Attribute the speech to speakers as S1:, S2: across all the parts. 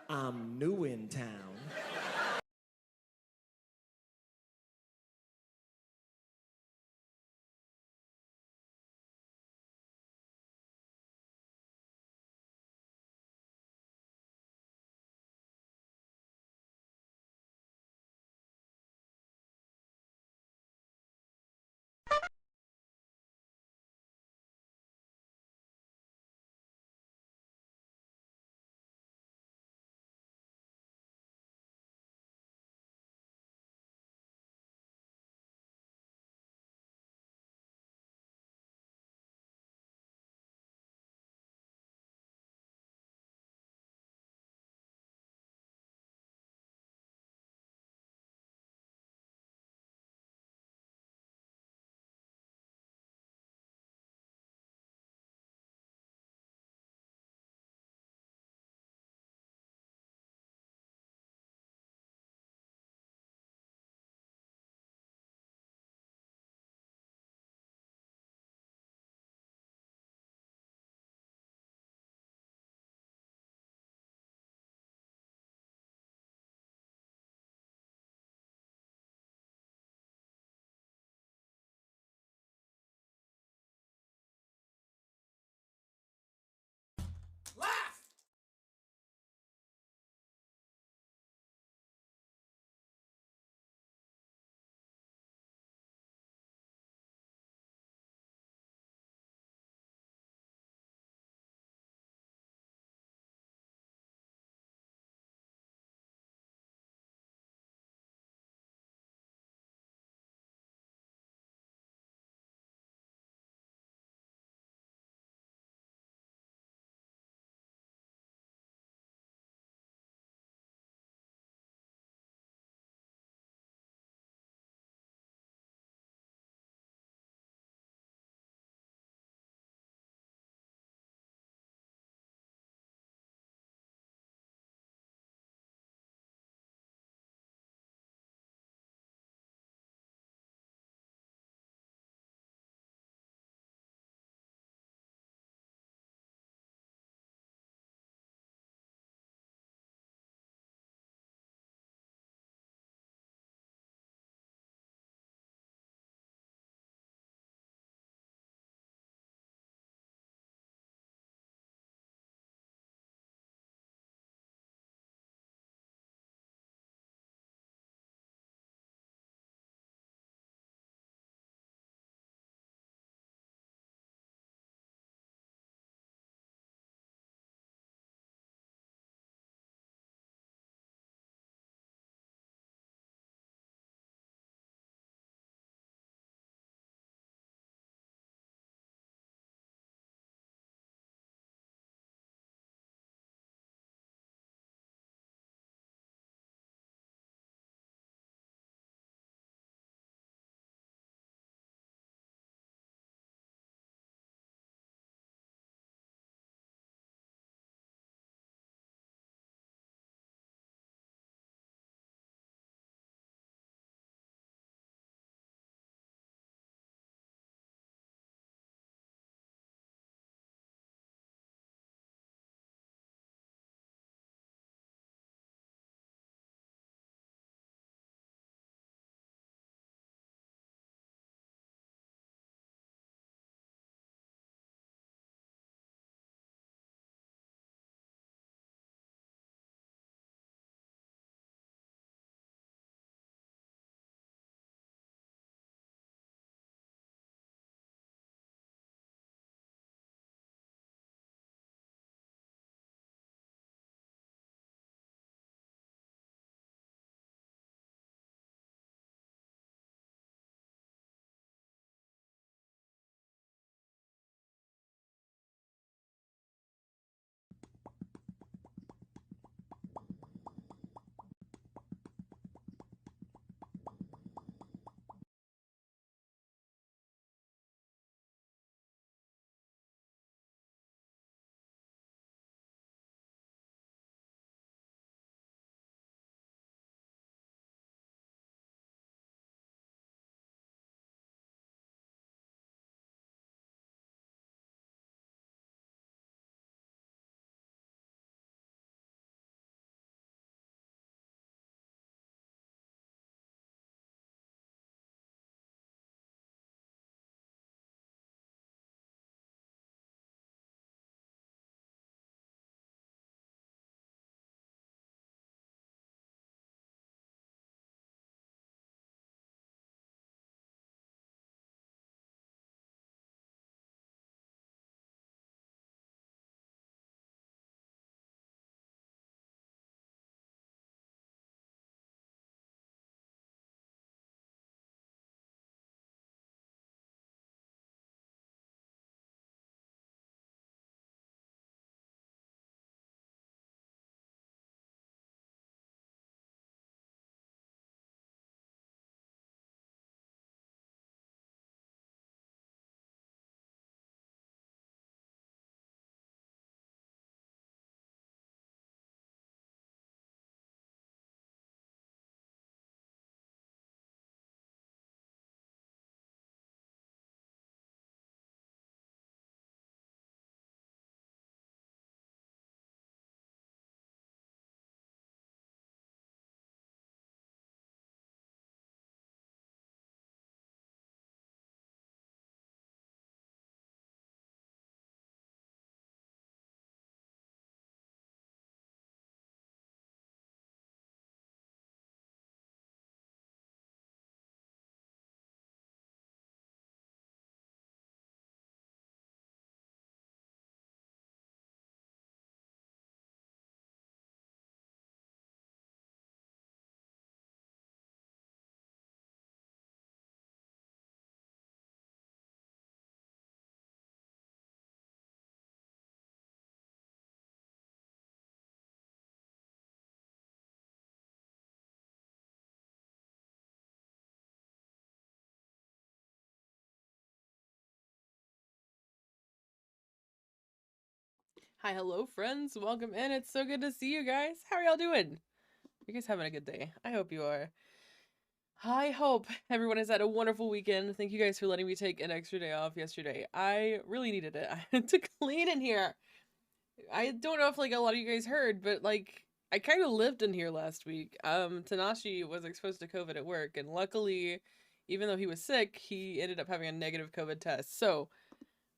S1: I'm new in town.
S2: Hi, hello, friends. Welcome in. It's so good to see you guys. How are y'all doing? You guys having a good day? I hope you are. I hope everyone has had a wonderful weekend. Thank you guys for letting me take an extra day off yesterday. I really needed it. I had to clean in here. I don't know if like a lot of you guys heard, but like I kind of lived in here last week. Tanashi was exposed to COVID at work, and luckily, even though he was sick, he ended up having a negative COVID test. So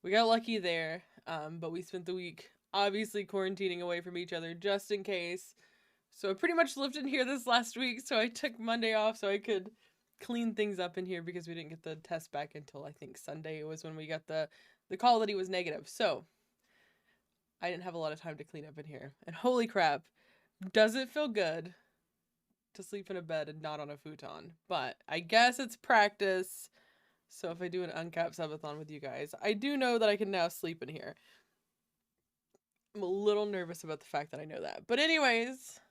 S2: we got lucky there. But we spent the week obviously quarantining away from each other just in case. So I pretty much lived in here this last week, so I took Monday off so I could clean things up in here because we didn't get the test back until I think Sunday was when we got the call that he was negative. So I didn't have a lot of time to clean up in here. And holy crap, does it feel good to sleep in a bed and not on a futon? But I guess it's practice. So if I do an uncapped subathon with you guys, I do know that I can now sleep in here. I'm a little nervous about the fact that I know that. But anyways,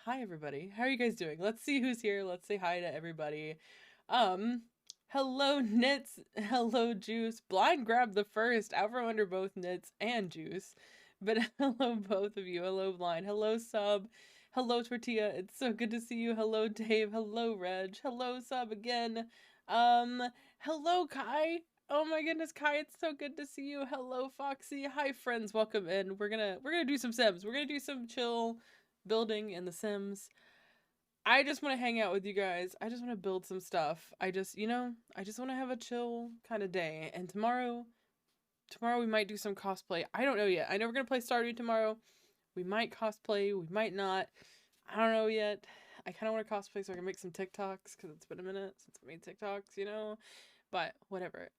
S2: hi everybody. How are you guys doing? Let's see who's here. Let's say hi to everybody. Hello Knits. Hello Juice. Blind grabbed the first out from under both Knits and Juice. But hello both of you. Hello Blind. Hello Sub. Hello Tortilla. It's so good to see you. Hello Dave. Hello Reg. Hello Sub again. Hello Kai. Oh my goodness, Kai, it's so good to see you. Hello Foxy. Hi friends, welcome in. We're gonna do some Sims. We're gonna do some chill building in The Sims. I just want to hang out with you guys. I just want to build some stuff. I just want to have a chill kind of day. And tomorrow we might do some cosplay. I don't know yet. I know we're going to play Stardew tomorrow. We might cosplay, we might not. I don't know yet. I kind of want to cosplay so I can make some TikToks because it's been a minute since I made TikToks, you know? But whatever.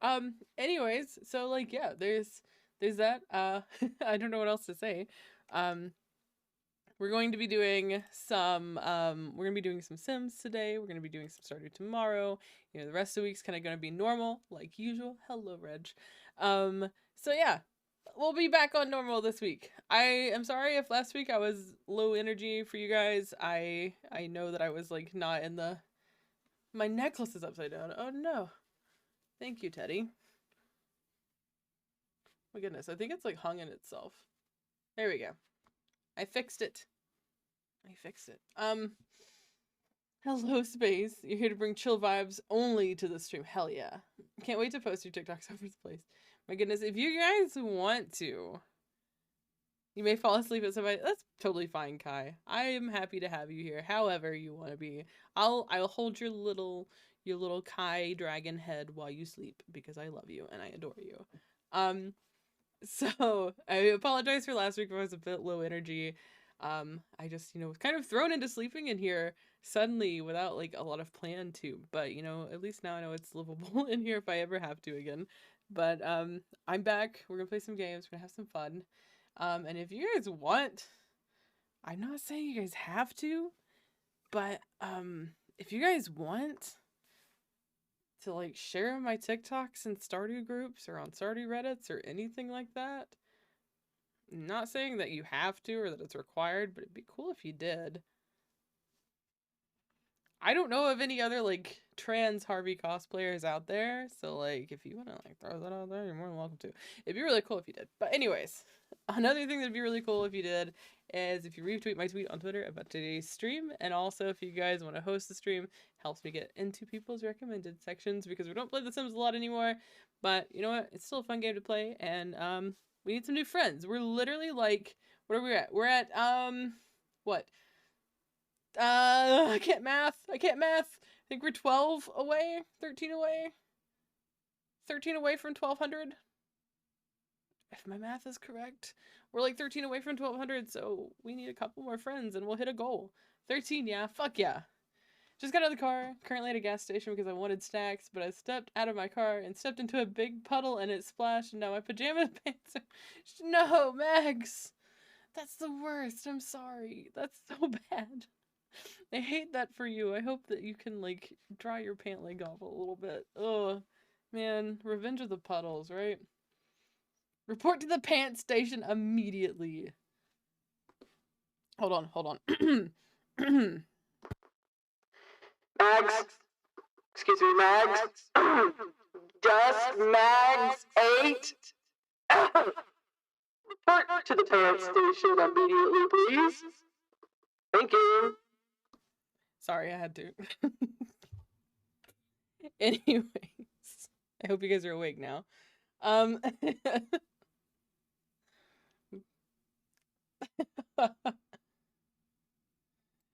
S2: Anyways, so like yeah, there's that. I don't know what else to say. We're going to be doing some Sims today. We're going to be doing some Stardew tomorrow. You know, the rest of the week's kind of going to be normal like usual. Hello, Reg. So yeah, we'll be back on normal this week. I am sorry if last week I was low energy for you guys. I know that I was like not in the my necklace is upside down. Oh no. Thank you, Teddy. My goodness, I think it's like hung in itself. There we go. I fixed it. Hello, Space. You're here to bring chill vibes only to the stream. Hell yeah. Can't wait to post your TikToks over the place. My goodness, if you guys want to, you may fall asleep at somebody. That's totally fine, Kai. I am happy to have you here, however you want to be. I'll hold your little Kai dragon head while you sleep because I love you and I adore you. So I apologize for last week if I was a bit low energy. I just, was kind of thrown into sleeping in here suddenly without like a lot of plan to, but at least now I know it's livable in here if I ever have to again. But I'm back. We're gonna play some games. We're gonna have some fun. And if you guys want, I'm not saying you guys have to, but if you guys want to like share my TikToks in Stardew groups or on Stardew Reddits or anything like that, I'm not saying that you have to or that it's required, but it'd be cool if you did. I don't know of any other like trans Harvey cosplayers out there, so like if you want to like throw that out there, you're more than welcome to. It'd be really cool if you did. But anyways, another thing that'd be really cool if you did is if you retweet my tweet on Twitter about today's stream, and also if you guys want to host the stream, helps me get into people's recommended sections because we don't play The Sims a lot anymore. But you know what? It's still a fun game to play, and we need some new friends. We're literally like, what are we at? We're at what? I can't math. I think we're 12 away, 13 away. 13 away from 1200. If my math is correct, we're like 13 away from 1200, so we need a couple more friends and we'll hit a goal. 13, yeah, fuck yeah. Just got out of the car, currently at a gas station because I wanted snacks, but I stepped out of my car and stepped into a big puddle and it splashed and now my pajama pants are... No, Max! That's the worst, I'm sorry. That's so bad. I hate that for you. I hope that you can, like, dry your pant leg off a little bit. Ugh. Man, revenge of the puddles, right? Report to the pant station immediately. Hold on.
S3: Mags. Excuse me, Mags. Just Mags 8. Report to the pants station immediately, please. Thank you.
S2: Sorry, I had to. Anyways, I hope you guys are awake now.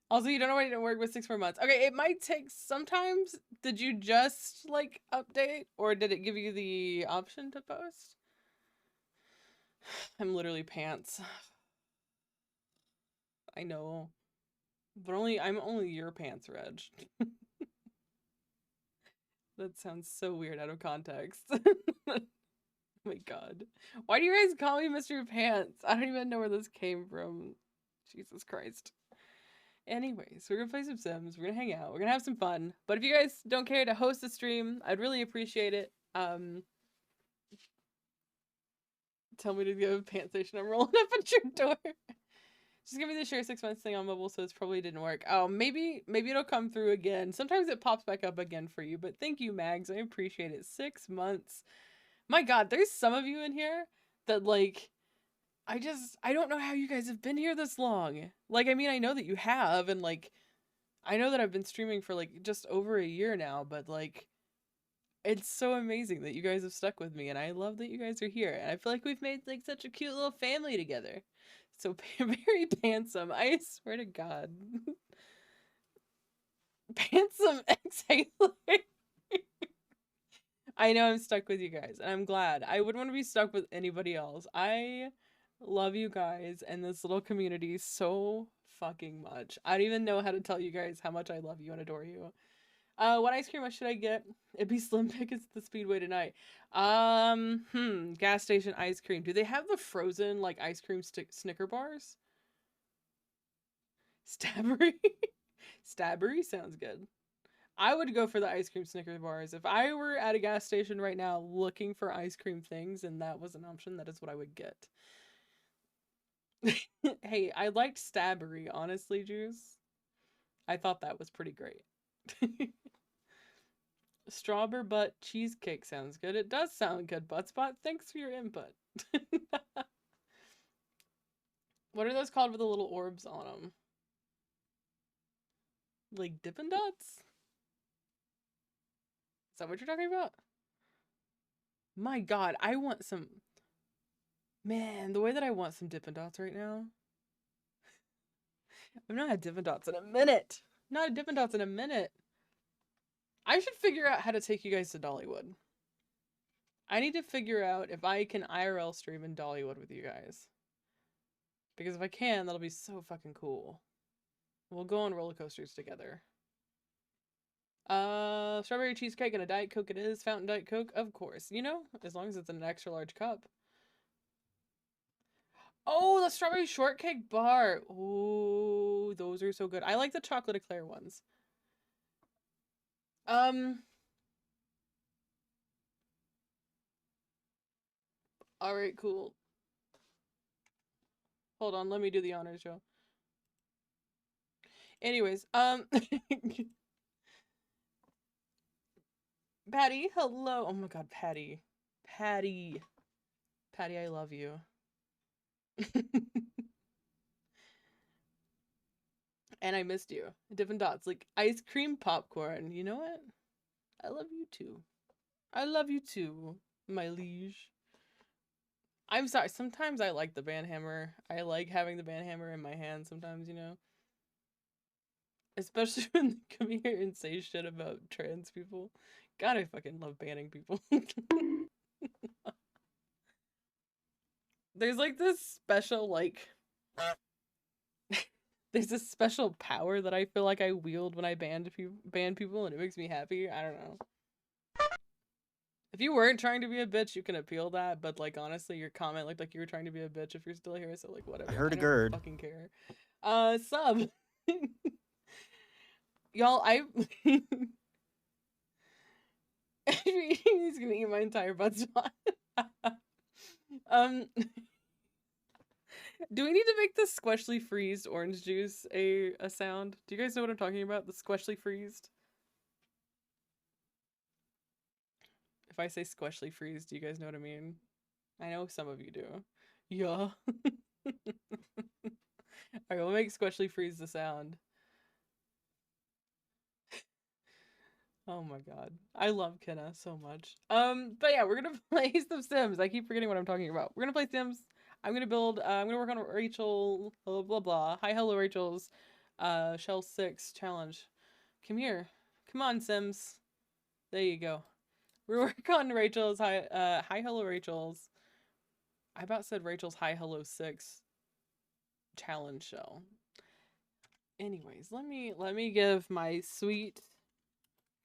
S2: Also, you don't know why you didn't work with 6 more months. Okay, it might take sometimes. Did you just like update, or did it give you the option to post? I'm literally pants. I know, but I'm only your pants, Reg. That sounds so weird out of context. Oh my god. Why do you guys call me Mr. Pants? I don't even know where this came from. Jesus Christ. Anyways, we're gonna play some Sims, we're gonna hang out, we're gonna have some fun. But if you guys don't care to host the stream, I'd really appreciate it. Tell me to go to the pants station. I'm rolling up at your door. Just give me the share 6 months thing on mobile, so it probably didn't work. Oh, maybe it'll come through again. Sometimes it pops back up again for you, but thank you, Mags. I appreciate it. 6 months. My god, there's some of you in here that, like, I don't know how you guys have been here this long. Like, I mean, I know that you have, and, like, I know that I've been streaming for, like, just over a year now, but, like, it's so amazing that you guys have stuck with me, and I love that you guys are here, and I feel like we've made, like, such a cute little family together. So, very handsome, I swear to God. Handsome exhaler. I know I'm stuck with you guys, and I'm glad. I wouldn't want to be stuck with anybody else. I love you guys and this little community so fucking much. I don't even know how to tell you guys how much I love you and adore you. What ice cream should I get? It'd be Slim Pickens at the Speedway tonight. Gas station ice cream. Do they have the frozen, like, ice cream Snicker bars? Stabbery? Stabbery sounds good. I would go for the ice cream Snicker bars. If I were at a gas station right now looking for ice cream things and that was an option, that is what I would get. Hey, I liked Stabbery, honestly, Juice. I thought that was pretty great. Strawberry butt cheesecake sounds good. It does sound good, Buttspot. Thanks for your input. What are those called with the little orbs on them? Like Dippin' Dots? Is that what you're talking about? My god, I want some... Man, the way that I want some Dippin' Dots right now. I've not had Dippin' Dots in a minute. Not had Dippin' Dots in a minute. I should figure out how to take you guys to Dollywood. I need to figure out if I can IRL stream in Dollywood with you guys. Because if I can, that'll be so fucking cool. We'll go on roller coasters together. Strawberry cheesecake and a Diet Coke it is. Fountain Diet Coke, of course. You know, as long as it's in an extra large cup. Oh, the strawberry shortcake bar. Oh, those are so good. I like the chocolate eclair ones. Alright, cool. Hold on, let me do the honors, Joe. Anyways, Patty, hello. Oh my god, Patty. Patty, I love you. And I missed you. Dippin' Dots, like ice cream popcorn. You know what? I love you too. I love you too, my liege. I'm sorry, sometimes I like the band hammer. I like having the band hammer in my hand sometimes, you know? Especially when they come here and say shit about trans people. God, I fucking love banning people. There's like this special, like... There's this special power that I feel like I wield when I ban people, and it makes me happy. I don't know. If you weren't trying to be a bitch, you can appeal that, but, like, honestly, your comment looked like you were trying to be a bitch if you're still here, so, like, whatever.
S1: I heard a
S2: don't
S1: gird.
S2: fucking care. Sub. Y'all, he's gonna eat my entire butt spot. Do we need to make the squishly freezed orange juice a sound? Do you guys know what I'm talking about? The squishly freezed? If I say squishly freeze, do you guys know what I mean? I know some of you do. Yeah. Alright, we'll make Squishy freeze the sound. Oh my god. I love Kenna so much. But yeah, we're gonna play some Sims. I keep forgetting what I'm talking about. We're gonna play Sims. I'm gonna build, I'm gonna work on Rachel, blah blah blah. Hi, hello, Rachel's, Shell 6 challenge. Come here. Come on, Sims. There you go. We're working on Rachel's, hi, hello, Rachel's. I about said Rachel's Hi, Hello 6 challenge shell. Anyways, let me give my sweet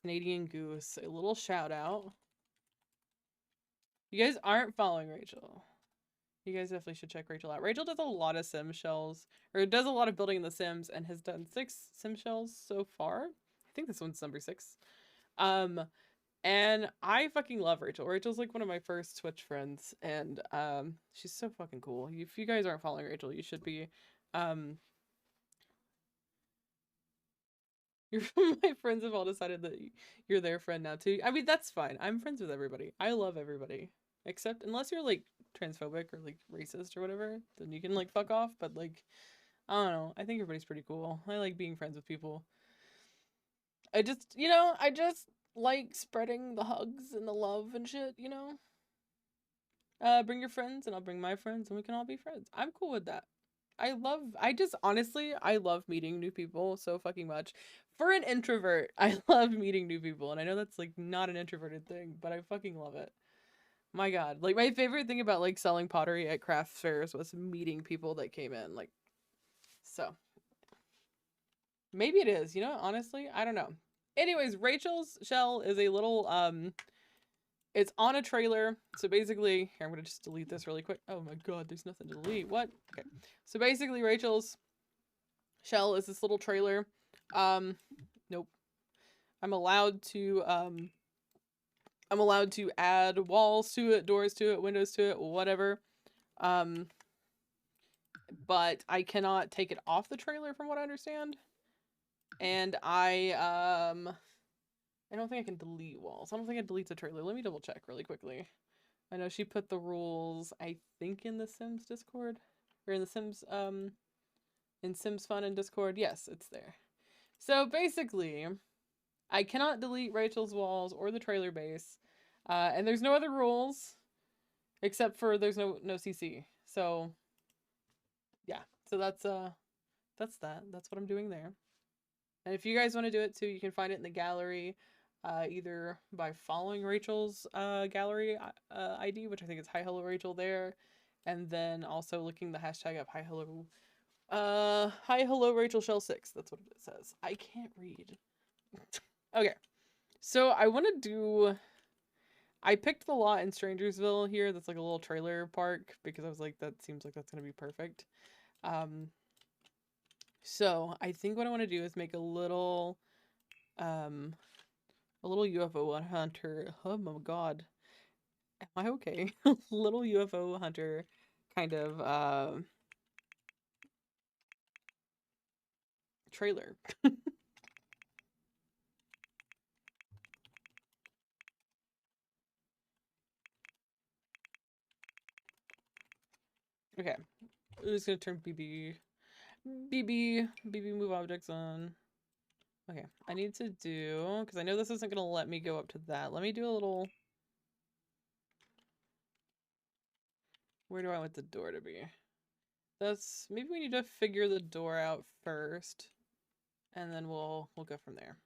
S2: Canadian goose a little shout out. You guys aren't following Rachel. You guys definitely should check Rachel out. Rachel does a lot of sim shells, or does a lot of building in the Sims, and has done 6 sim shells so far. I think this one's number 6. And I fucking love Rachel. Rachel's like one of my first Twitch friends, and she's so fucking cool. If you guys aren't following Rachel, you should be. My friends have all decided that you're their friend now too. I mean, that's fine. I'm friends with everybody. I love everybody. Except unless you're like transphobic or like racist or whatever, then you can like fuck off. But like, I don't know. I think everybody's pretty cool. I like being friends with people. I just, I just like spreading the hugs and the love and shit, Bring your friends and I'll bring my friends and we can all be friends. I'm cool with that. Honestly, I love meeting new people so fucking much. For an introvert, I love meeting new people. And I know that's like not an introverted thing, but I fucking love it. My god. Like my favorite thing about like selling pottery at craft fairs was meeting people that came in. Like, so. Maybe it is, honestly, I don't know. Anyways, Rachel's shell is a little, it's on a trailer. So basically, here, I'm going to just delete this really quick. Oh my god, there's nothing to delete. What? Okay. So basically, Rachel's shell is this little trailer. Nope. I'm allowed to add walls to it, doors to it, windows to it, whatever. But I cannot take it off the trailer from what I understand. And I don't think I can delete walls. I don't think I delete the trailer. Let me double check really quickly. I know she put the rules, I think, in the Sims Discord. Or in the Sims, in Sims Fun and Discord. Yes, it's there. So basically, I cannot delete Rachel's walls or the trailer base. And there's no other rules. Except for there's no CC. So, yeah. So that's that. That's what I'm doing there. And if you guys want to do it too, you can find it in the gallery, either by following Rachel's gallery ID, which I think is HiHelloRachel there, and then also looking the hashtag up HiHelloRachel Shell 6. That's what it says. I can't read. Okay, so I want to do. I picked the lot in Strangersville here. That's like a little trailer park because I was like, that seems like that's gonna be perfect. So I think what I want to do is make a little UFO hunter. Oh my god. Am I okay? Little UFO hunter kind of trailer. Okay. I'm just gonna turn BB move objects on. Okay, I need to do, because I know this isn't gonna let me go up to that. Let me do a little. Where do I want the door to be? Maybe we need to figure the door out first, and then we'll go from there.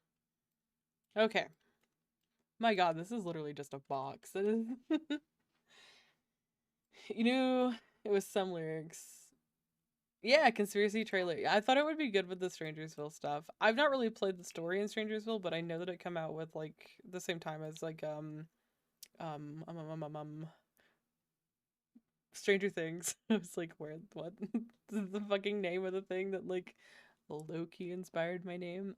S2: Okay. My god, this is literally just a box. You knew it was some lyrics. Yeah, conspiracy trailer. I thought it would be good with the Strangersville stuff. I've not really played the story in Strangersville, but I know that it come out with like the same time as like Stranger Things. I was like, what? This is the fucking name of the thing that like low-key inspired my name.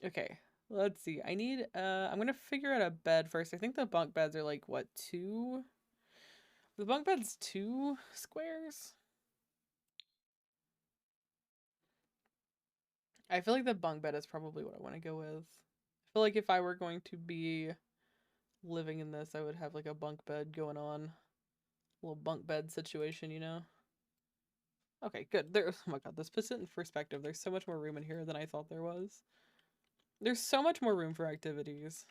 S2: Okay. Let's see. I need I'm gonna figure out a bed first. I think the bunk beds are like what, 2? The bunk bed's 2 squares? I feel like the bunk bed is probably what I want to go with. I feel like if I were going to be living in this, I would have like a bunk bed going on. little bunk bed situation, you know? Okay, good. There, oh my god, this puts it in perspective. There's so much more room in here than I thought there was. There's so much more room for activities.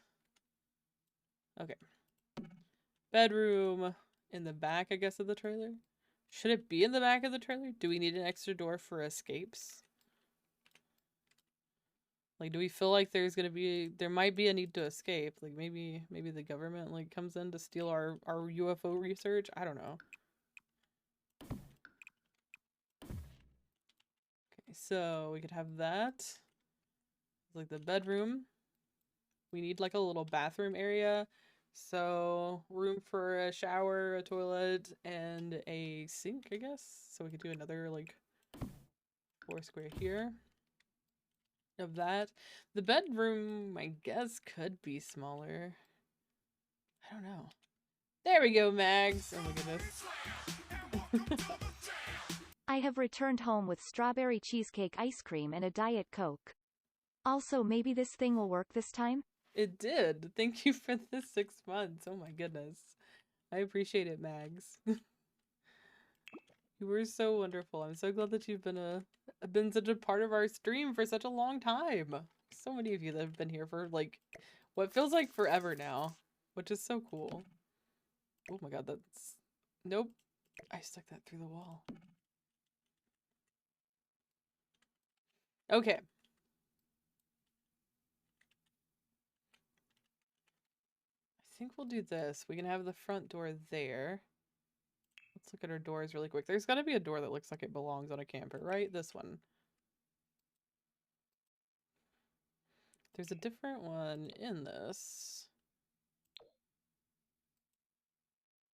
S2: Okay. Bedroom in the back, I guess, of the trailer. Should it be in the back of the trailer? Do we need an extra door for escapes? Like, do we feel like there might be a need to escape? Like, maybe the government, like, comes in to steal our UFO research? I don't know. Okay, so we could have that. It's like the bedroom. We need, like, a little bathroom area. So, room for a shower, a toilet, and a sink, I guess. So we could do another, like, 4 square here. Of that. The bedroom, I guess, could be smaller. I don't know. There we go, Mags. Oh my goodness.
S4: I have returned home with strawberry cheesecake ice cream and a Diet Coke. Also, maybe this thing will work this time?
S2: It did. Thank you for the 6 months. Oh my goodness. I appreciate it, Mags. You were so wonderful. I'm so glad that you've been such a part of our stream for such a long time. So many of you that have been here for, like, what feels like forever now, which is so cool. Oh my god, that's... Nope. I stuck that through the wall. Okay. I think we'll do this. We can have the front door there. Let's look at our doors really quick. There's gotta be a door that looks like it belongs on a camper, right? This one. There's a different one in this.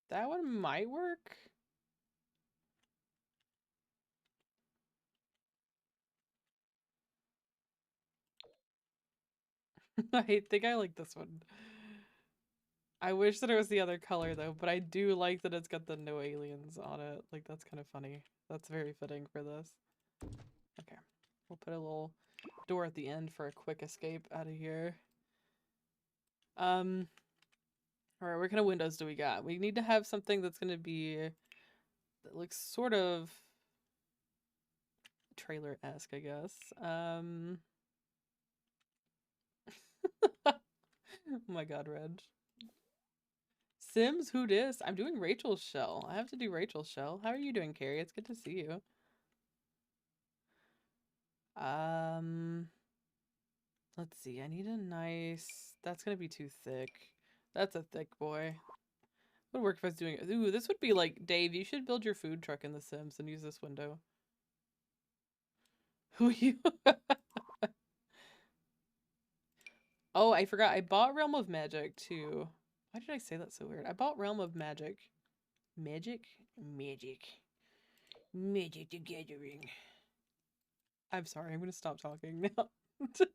S2: That one might work. I think I like this one. I wish that it was the other color though, but I do like that it's got the no aliens on it. Like, that's kind of funny. That's very fitting for this. Okay. We'll put a little door at the end for a quick escape out of here. Alright, what kind of windows do we got? We need to have something that's gonna be... that looks sort of... trailer-esque, I guess. Oh my god, Reg. Sims, who dis? I'm doing Rachel's shell. I have to do Rachel's shell. How are you doing, Carrie? It's good to see you. Let's see. I need a nice... That's gonna be too thick. That's a thick boy. Would work if I was doing it. Ooh, this would be like, Dave, you should build your food truck in The Sims and use this window. Who you? Oh, I forgot. I bought Realm of Magic too. Why did I say that so weird? I bought Realm of Magic. Magic? Magic. Magic the Gathering. I'm sorry. I'm gonna stop talking now. I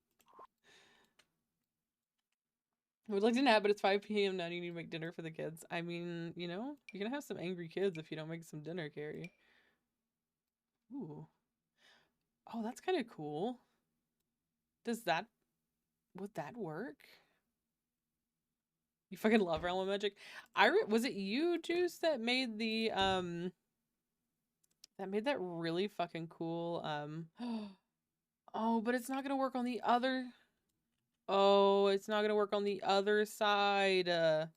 S2: would like to nap, but it's 5 p.m. now and you need to make dinner for the kids. I mean, you know, you're gonna have some angry kids if you don't make some dinner, Carrie. Ooh. Oh, that's kind of cool. Does that... would that work? You fucking love Realm of Magic. Was it you, Juice, that made the that made that really fucking cool oh, but it's not gonna work on the other... Oh, it's not gonna work on the other side. I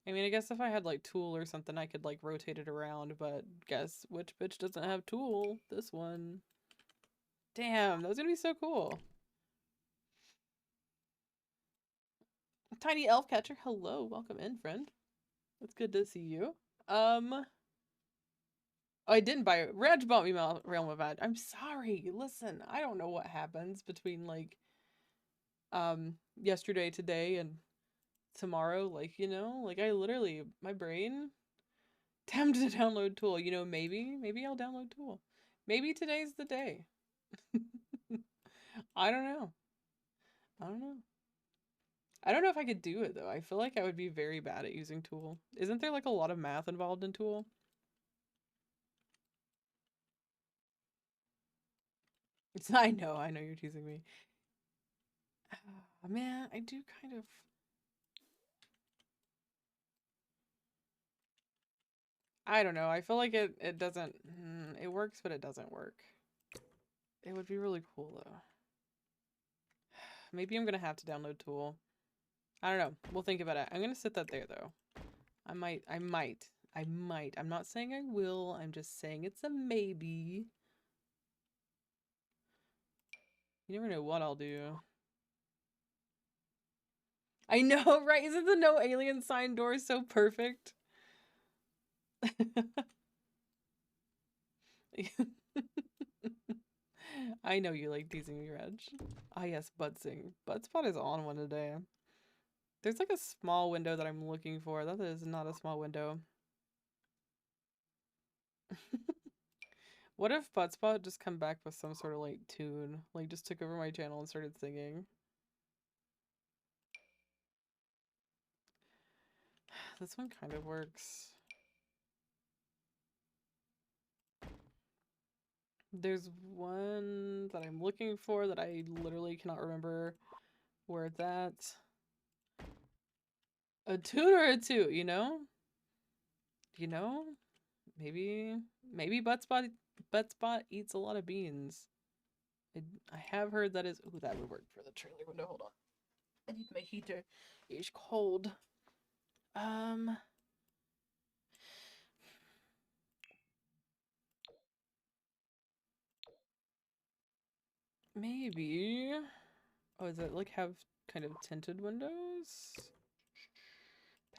S2: mean, I guess if I had like Tool or something, I could like rotate it around, but guess which bitch doesn't have Tool? This one. Damn, that was gonna be so cool. Tiny Elf Catcher, hello, welcome in, friend. It's good to see you. Oh, I didn't buy it. Reg bought me Realm of Magic. I'm sorry. Listen, I don't know what happens between like yesterday, today, and tomorrow. Like, you know, like I literally, my brain tempted to download Tool. You know, maybe I'll download Tool. Maybe today's the day. I don't know. I don't know. I don't know if I could do it though. I feel like I would be very bad at using Tool. Isn't there like a lot of math involved in Tool? I know you're teasing me. Man, I do kind of... I don't know. I feel like it doesn't. It works, but it doesn't work. It would be really cool though. Maybe I'm gonna have to download Tool. I don't know. We'll think about it. I'm gonna sit that there though. I might. I'm not saying I will. I'm just saying it's a maybe. You never know what I'll do. I know, right? Isn't the no alien sign door so perfect? I know you like teasing me, Reg. Ah, yes, Budsing. Budspot is on one today. There's like a small window that I'm looking for. That is not a small window. What if Budspot just come back with some sort of like tune? Like just took over my channel and started singing. This one kind of works. There's one that I'm looking for that I literally cannot remember where it's at. A tune or a toot, you know? You know? Maybe Buttspot eats a lot of beans. I have heard that is. Ooh, that would work for the trailer window. Hold on. I need my heater. It's cold. Maybe. Oh, does it like have kind of tinted windows?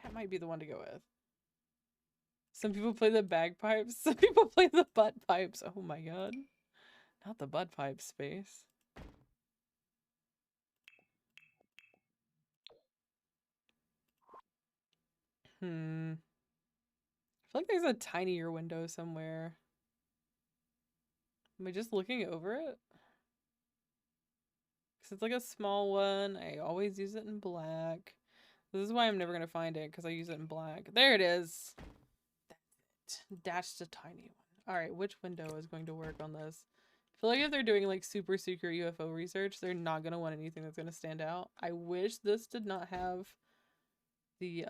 S2: That might be the one to go with. Some people play the bagpipes. Some people play the butt pipes. Oh my god. Not the butt pipe space. I feel like there's a tinier window somewhere. Am I just looking over it? Because it's like a small one. I always use it in black. This is why I'm never going to find it, because I use it in black. There it is. That's it. That's the tiny one. Alright, which window is going to work on this? I feel like if they're doing like super secret UFO research, they're not going to want anything that's going to stand out. I wish this did not have the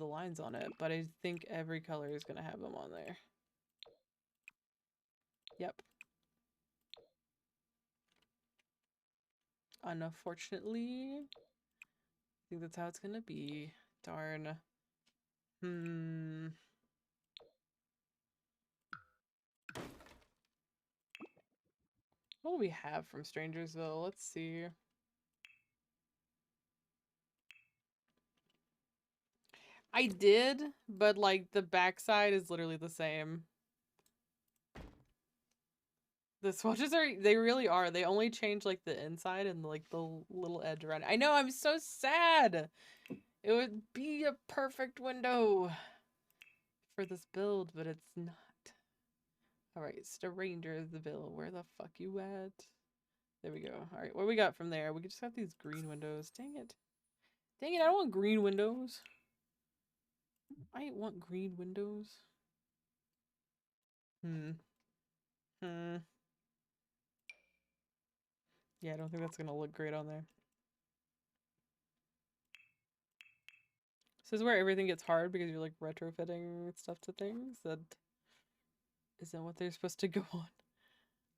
S2: lines on it, but I think every color is going to have them on there. Yep. Unfortunately, I think that's how it's gonna be. Darn. What do we have from Strangersville? Let's see. I did, but like the backside is literally the same. The swatches they really are. They only change like the inside and like the little edge around it. I know, I'm so sad. It would be a perfect window for this build, but it's not. Alright, Strangersville, where the fuck you at? There we go. Alright, what we got from there? We just got these green windows. Dang it. Dang it, I don't want green windows. I want green windows. Yeah, I don't think that's gonna look great on there. This is where everything gets hard because you're like retrofitting stuff to things that isn't what they're supposed to go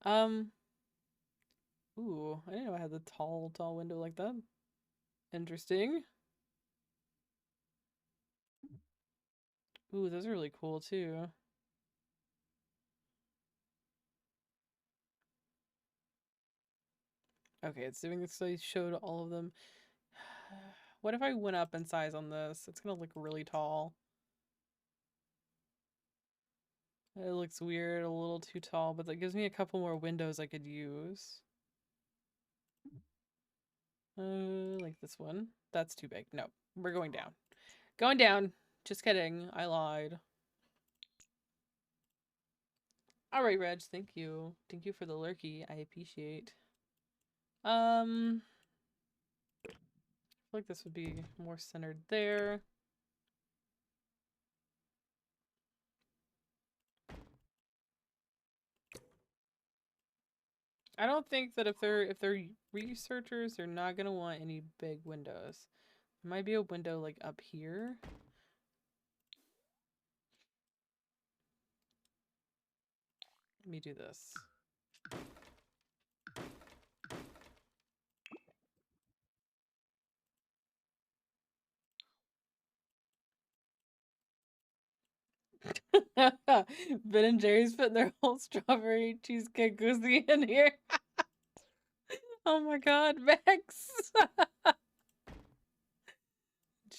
S2: on. Ooh, I didn't know I had the tall window like that. Interesting. Ooh, those are really cool too. Okay, it's doing this so I showed all of them. What if I went up in size on this? It's gonna look really tall. It looks weird, a little too tall, but that gives me a couple more windows I could use. Like this one. That's too big. No, we're going down. Going down. Just kidding. I lied. Alright, Reg. Thank you. Thank you for the lurky. I appreciate. I feel like this would be more centered there. I don't think that if they're researchers, they're not gonna want any big windows. There might be a window like up here. Let me do this. Ben and Jerry's putting their whole strawberry cheesecake koozie in here. Oh my god, Max!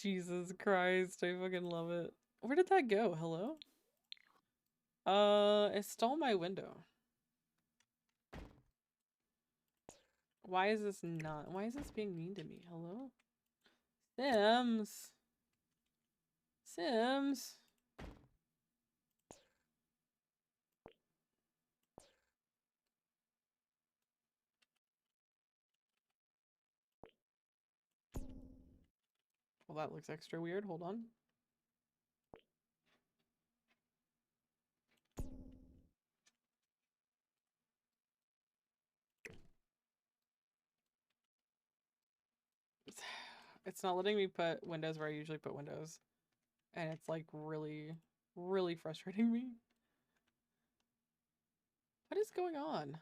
S2: Jesus Christ, I fucking love it. Where did that go? Hello? It stole my window. Why is this being mean to me? Hello? Sims! Sims! Well, that looks extra weird. Hold on. It's not letting me put windows where I usually put windows. And it's like really, really frustrating me. What is going on?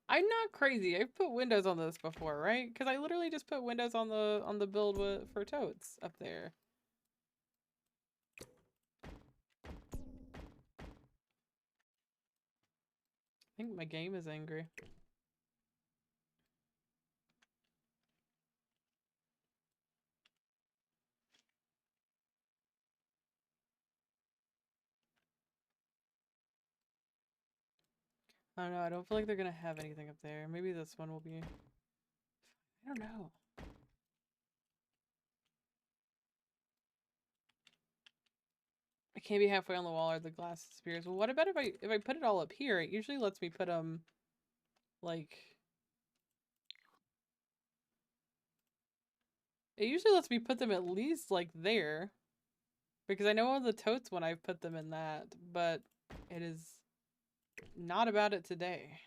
S2: I'm not crazy. I've put windows on this before, right? Because I literally just put windows on the build for totes up there. I think my game is angry. I don't know. I don't feel like they're gonna have anything up there. Maybe this one will be. I don't know. I can't be halfway on the wall or the glass disappears. Well, what about if I put it all up here? It usually lets me put them like. It usually lets me put them at least like there. Because I know all the totes when I've put them in that, but it is not about it today.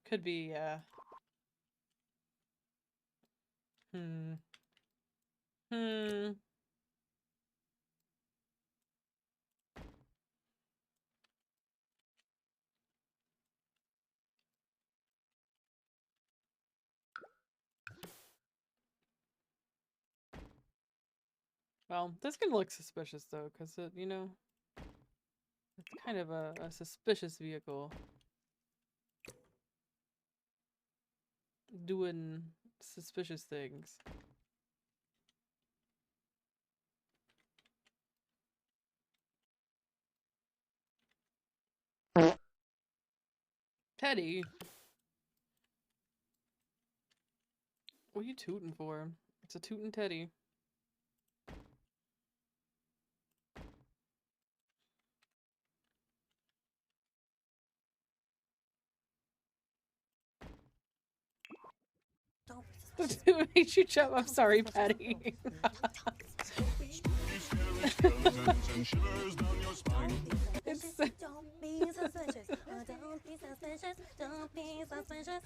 S2: Could be, Hmm. Well, this can look suspicious though, because it, you know, it's kind of a suspicious vehicle. Doing suspicious things. Teddy! What are you tooting for? It's a tootin' Teddy. It makes you jump. I'm sorry, Patty. It's
S5: Don't be suspicious. Don't be suspicious. Don't be suspicious.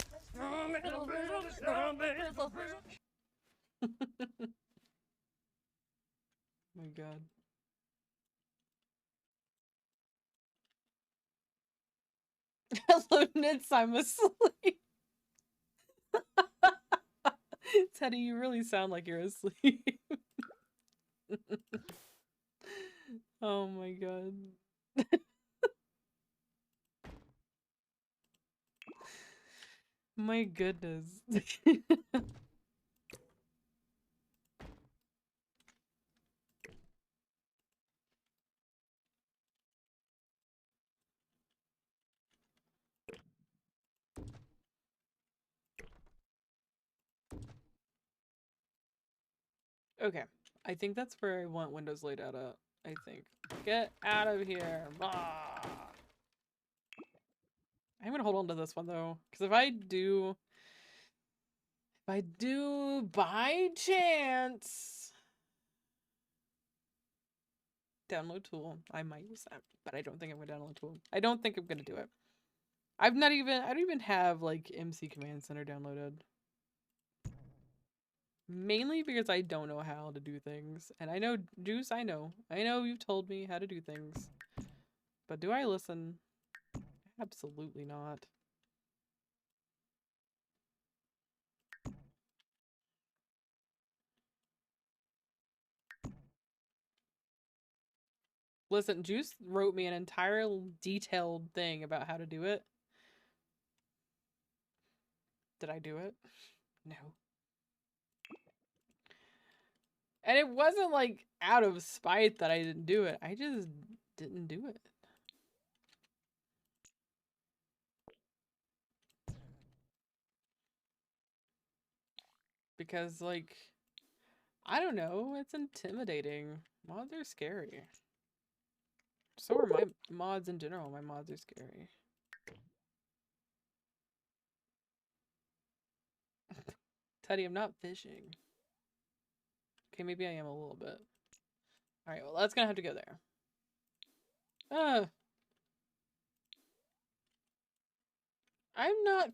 S2: My god. Hello, Nitz, I'm asleep. Teddy, you really sound like you're asleep. Oh my god. My goodness. Okay, I think that's where I want windows laid out at. I think. Get out of here. Bah! I'm gonna hold on to this one though, because if I do by chance download tool, I might use that, but I don't think I'm gonna download tool. I don't think I'm gonna do it. I don't even have like MC Command Center downloaded. Mainly because I don't know how to do things. And I know, Juice, I know you've told me how to do things. But do I listen? Absolutely not. Listen, Juice wrote me an entire detailed thing about how to do it. Did I do it? No. And it wasn't like out of spite that I didn't do it. I just didn't do it. Because, like, I don't know, it's intimidating. Mods are scary. So are my mods in general. My mods are scary. Teddy, I'm not fishing. Okay, maybe I am a little bit. Alright, well, that's gonna have to go there. I'm not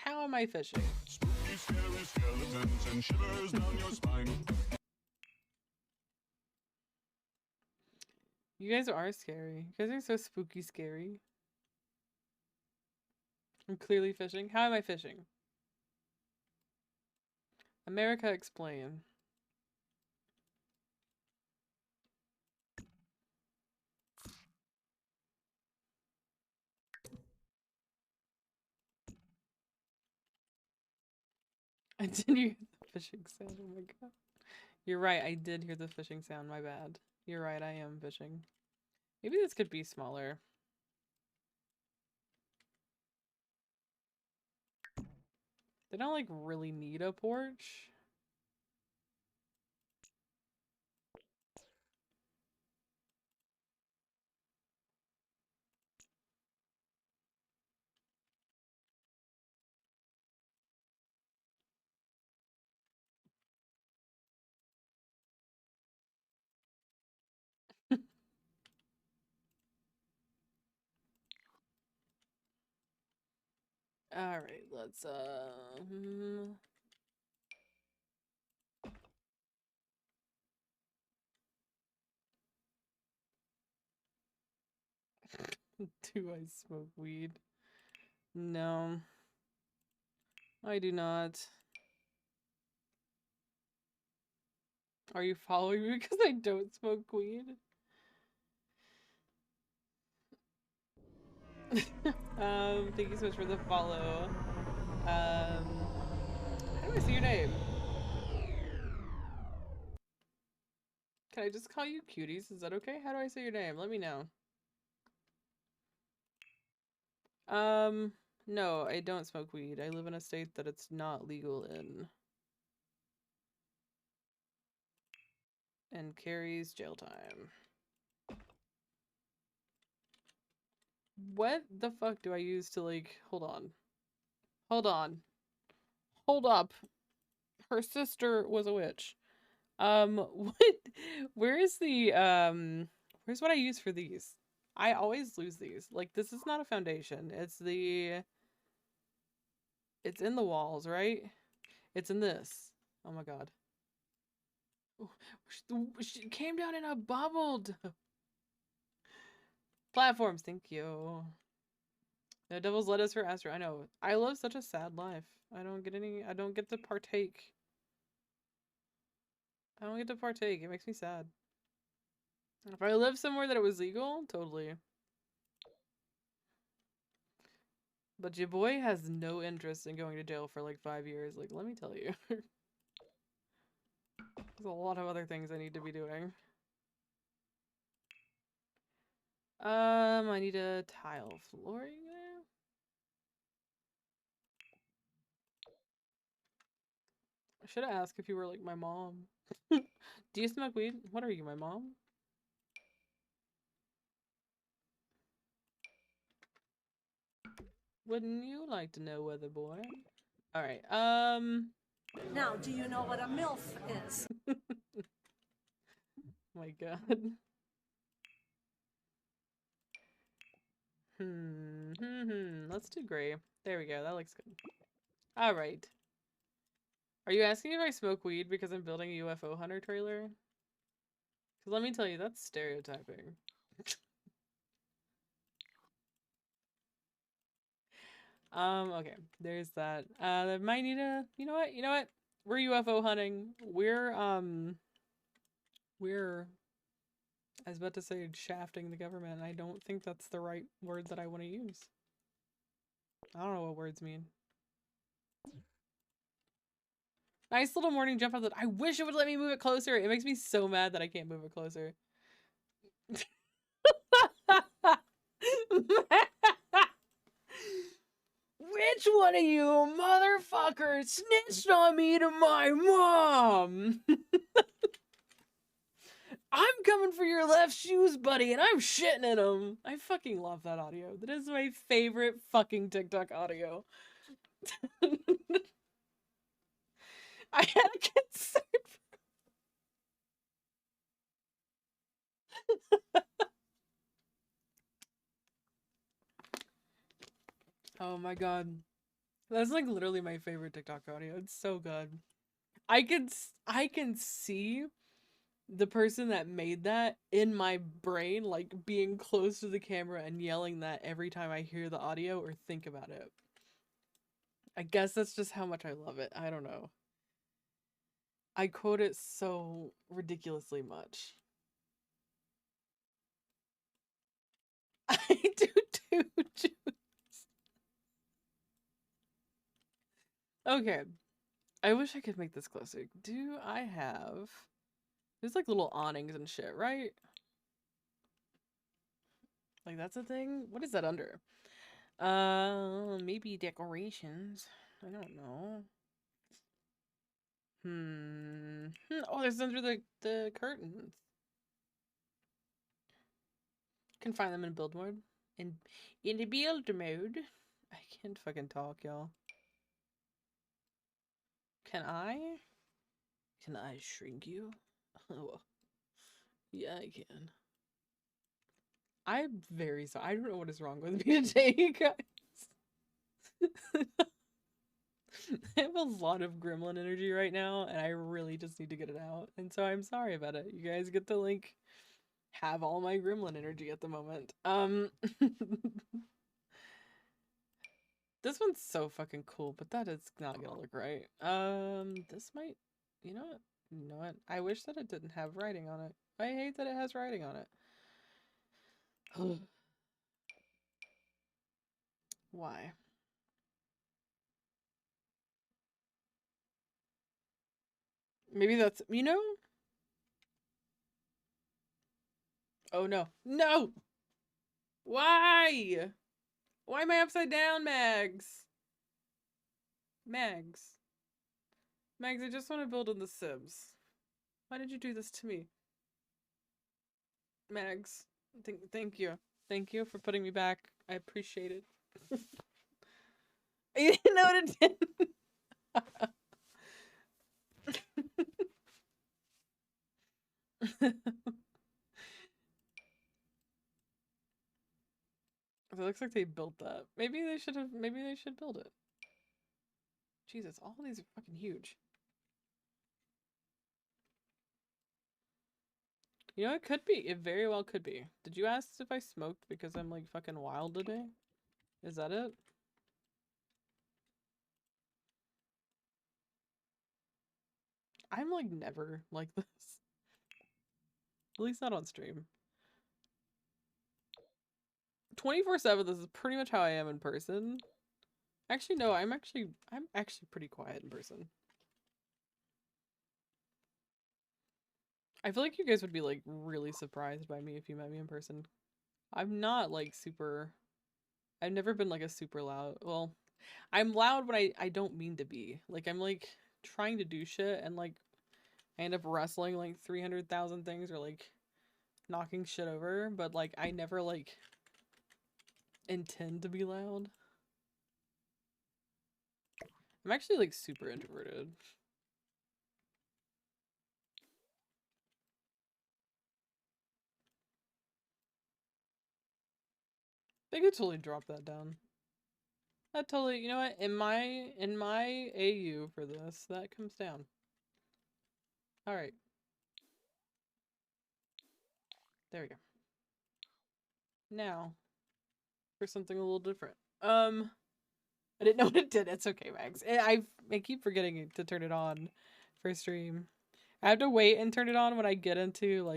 S2: how am I fishing? Spooky, scary skeletons and shivers down your spine. You guys are scary. You guys are so spooky scary. I'm clearly fishing. How am I fishing? America, explain. I didn't hear the fishing sound. Oh my god. You're right. I did hear the fishing sound. My bad. You're right. I am fishing. Maybe this could be smaller. They don't like really need a porch. All right, let's do I smoke weed? No. I do not. Are you following me because I don't smoke weed? Thank you so much for the follow. How do I say your name? Can I just call you Cuties? Is that okay? How do I say your name? Let me know. No, I don't smoke weed. I live in a state that it's not legal in. And carries jail time. What the fuck do I use to, like, hold on. Hold on. Hold up. Her sister was a witch. What? Where's the, where's what I use for these? I always lose these. Like, this is not a foundation. It's in the walls, right? It's in this. Oh my god. She came down in a bubbled. Platforms, thank you. No devil's lettuce for Astro. I know. I live such a sad life. I don't get to partake. I don't get to partake. It makes me sad. If I lived somewhere that it was legal, totally. But your boy has no interest in going to jail for like 5 years. Like, let me tell you. There's a lot of other things I need to be doing. I need a tile flooring there. I should have asked if you were like my mom. Do you smoke weed? What are you, my mom? Wouldn't you like to know, weather boy? Alright,
S6: Now, do you know what a MILF is?
S2: my god. Let's do gray. There we go. That looks good. All right. Are you asking if I smoke weed because I'm building a UFO hunter trailer? Because let me tell you, that's stereotyping. Okay. There's that. That might need a... You know what? You know what? We're UFO hunting. We're, I was about to say shafting the government. I don't think that's the right word that I want to use. I don't know what words mean. Nice little morning jump out the... I wish it would let me move it closer. It makes me so mad that I can't move it closer. Which one of you motherfuckers snitched on me to my mom? I'm coming for your left shoes, buddy, and I'm shitting in them. I fucking love that audio. That is my favorite fucking TikTok audio. I had a concern. Oh my god. That's like literally my favorite TikTok audio. It's so good. I can see the person that made that in my brain, like being close to the camera and yelling that every time I hear the audio or think about it. I guess that's just how much I love it. I don't know. I quote it so ridiculously much. I do too, Juice. Okay. I wish I could make this closer. Do I have... There's like little awnings and shit, right? Like that's a thing? What is that under? Maybe decorations. I don't know. Oh, there's under the curtains. Can find them in build mode. In the build mode. I can't fucking talk, y'all. Can I? Can I shrink you? Oh, yeah, I can. I'm very sorry. I don't know what is wrong with me today, you guys. I have a lot of gremlin energy right now, and I really just need to get it out. And so I'm sorry about it. You guys get to, like, have all my gremlin energy at the moment. This one's so fucking cool, but that is not gonna look right. This might... You know what? You know what? I wish that it didn't have writing on it. I hate that it has writing on it. Why? Maybe that's... You know? Oh, no. No! Why? Why am I upside down, Mags? Mags. Mags, I just want to build in the Sims. Why did you do this to me? Mags, thank you. Thank you for putting me back. I appreciate it. You didn't know what it did. It looks like they built that. Maybe they should build it. Jesus, all of these are fucking huge. You know, it could be. It very well could be. Did you ask if I smoked because I'm like fucking wild today? Is that it? I'm like never like this. At least not on stream. 24/7, this is pretty much how I am in person. Actually, no, I'm actually pretty quiet in person. I feel like you guys would be like really surprised by me if you met me in person. I'm not like super... I've never been like a super loud... Well, I'm loud when I don't mean to be. Like I'm like trying to do shit and like I end up wrestling like 300,000 things or like knocking shit over, but like I never like intend to be loud. I'm actually like super introverted. They could totally drop that down. That totally, you know what? In my AU for this, that comes down. All right. There we go. Now, for something a little different. I didn't know what it did. It's okay, Max. I keep forgetting to turn it on for stream. I have to wait and turn it on when I get into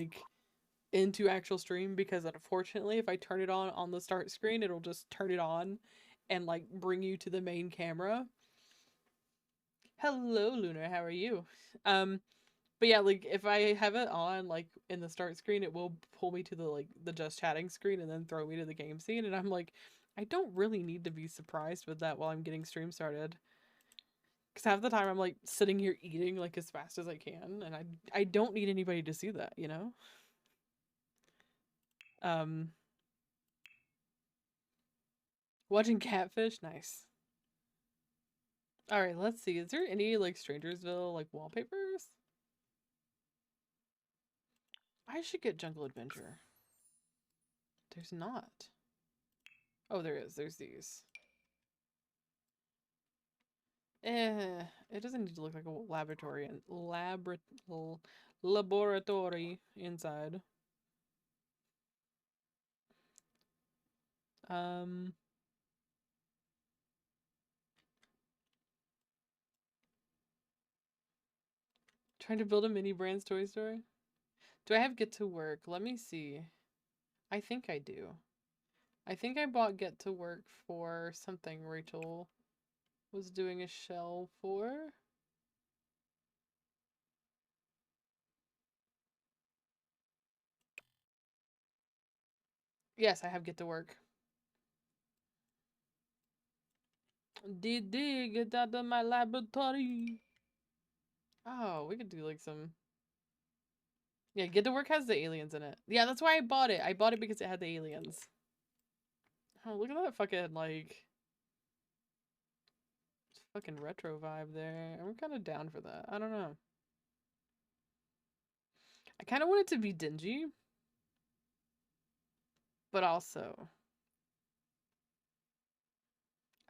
S2: actual stream, because unfortunately if I turn it on the start screen, it'll just turn it on and like bring you to the main camera. Hello Lunar, how are you? But yeah, like if I have it on like in the start screen, it will pull me to the just chatting screen and then throw me to the game scene, and I'm like, I don't really need to be surprised with that while I'm getting stream started. Because half the time I'm like sitting here eating like as fast as I can, and I don't need anybody to see that, you know? Watching Catfish, nice. All right, let's see. Is there any like Strangersville like wallpapers? I should get Jungle Adventure. There's not. Oh, there is. There's these. It doesn't need to look like a laboratory and laboratory inside. Trying to build a mini Brands Toy Store. Do I have Get to Work? Let me see. I think I do. I think I bought Get to Work for something Rachel was doing a shell for. Yes, I have Get to Work. DD, get out of my laboratory. Oh, we could do like some... Yeah, Get to Work has the aliens in it. Yeah, that's why I bought it. I bought it because it had the aliens. Oh, look at that fucking, like... fucking retro vibe there. I'm kind of down for that. I don't know. I kind of want it to be dingy. But also...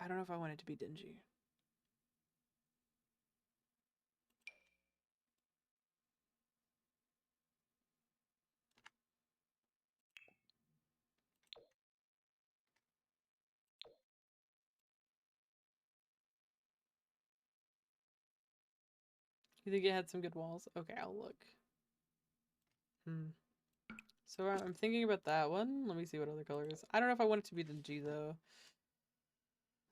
S2: I don't know if I want it to be dingy. You think it had some good walls? Okay, I'll look. So I'm thinking about that one. Let me see what other colors. I don't know if I want it to be dingy though.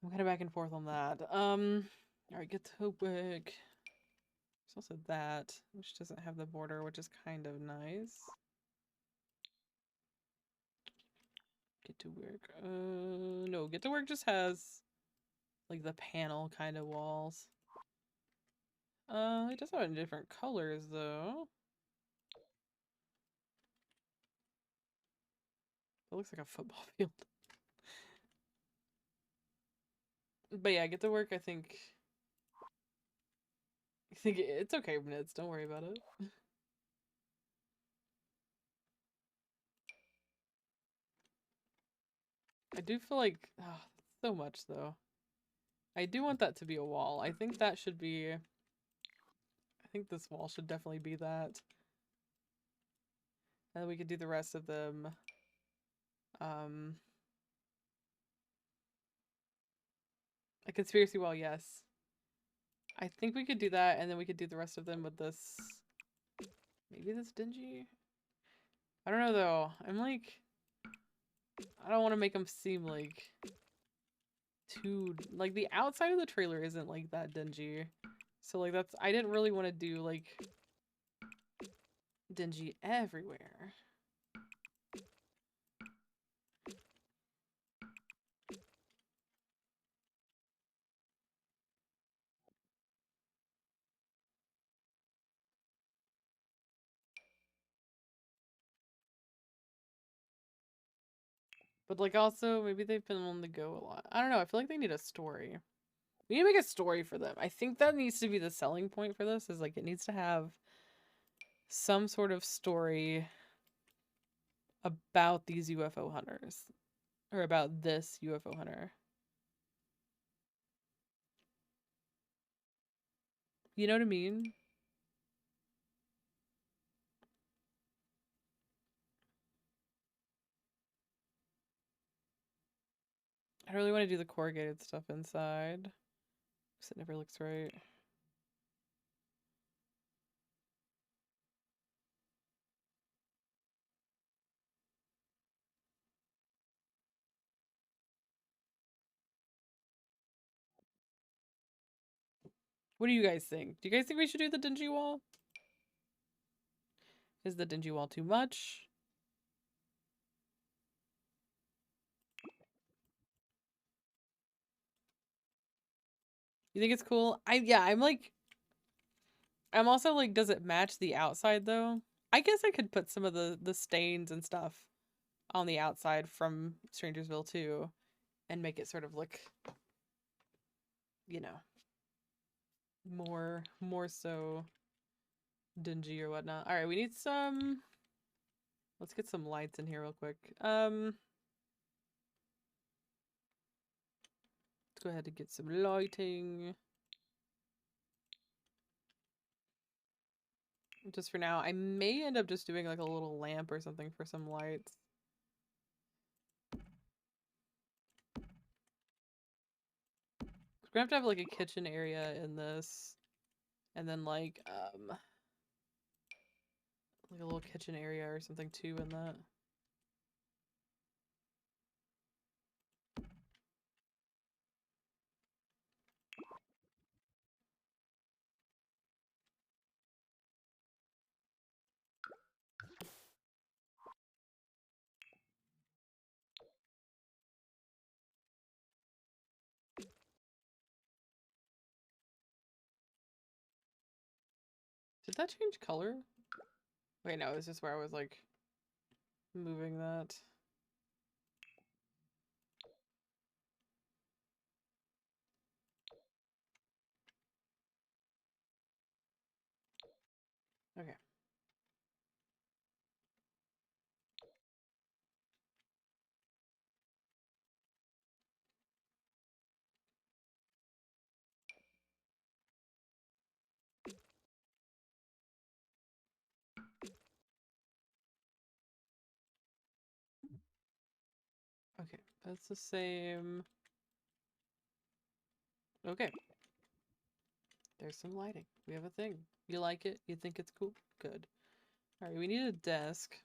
S2: I'm kind of back and forth on that. Alright, Get to Work. There's also that, which doesn't have the border, which is kind of nice. Get to Work. No, Get to Work just has like the panel kind of walls. It does have it in different colors though. It looks like a football field. But yeah, Get to Work, I think it's okay, Nids. Don't worry about it. I do feel like, oh, so much though. I do want that to be a wall. I think that should be, I think this wall should definitely be that. And then we could do the rest of them. A conspiracy wall, yes. I think we could do that, and then we could do the rest of them with this. Maybe this dingy? I don't know though. I'm like, I don't want to make them seem like too, like the outside of the trailer isn't like that dingy. So like that's, I didn't really want to do like dingy everywhere. But like also maybe they've been on the go a lot. I don't know. I feel like they need a story. We need to make a story for them. I think that needs to be the selling point for this, is like it needs to have some sort of story about these UFO hunters. Or about this UFO hunter. You know what I mean? I really want to do the corrugated stuff inside, because it never looks right. What do you guys think? Do you guys think we should do the dingy wall? Is the dingy wall too much? You think it's cool? I'm also like, does it match the outside though? I guess I could put some of the stains and stuff on the outside from Strangersville too, and make it sort of look, you know, more so dingy or whatnot. All right, we need some. Let's get some lights in here real quick. Let's go ahead and get some lighting. Just for now. I may end up just doing like a little lamp or something for some lights. We're gonna have like a kitchen area in this, and then like a little kitchen area or something too in that. Did that change color? Wait, no, it's just where I was like moving that. Okay. Okay, that's the same. Okay. There's some lighting. We have a thing. You like it? You think it's cool? Good. Alright, we need a desk.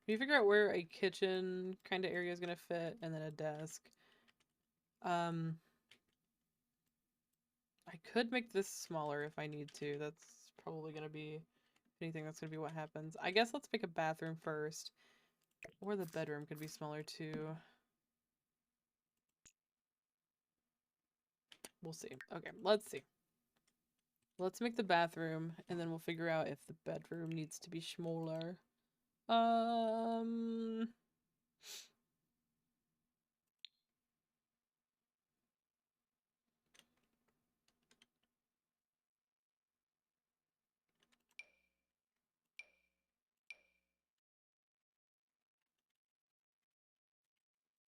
S2: Can you figure out where a kitchen kind of area is gonna fit, and then a desk? I could make this smaller if I need to. That's probably gonna be anything. That's gonna be what happens. I guess let's make a bathroom first. Or the bedroom could be smaller too. We'll see. Okay, let's see. Let's make the bathroom, and then we'll figure out if the bedroom needs to be smaller.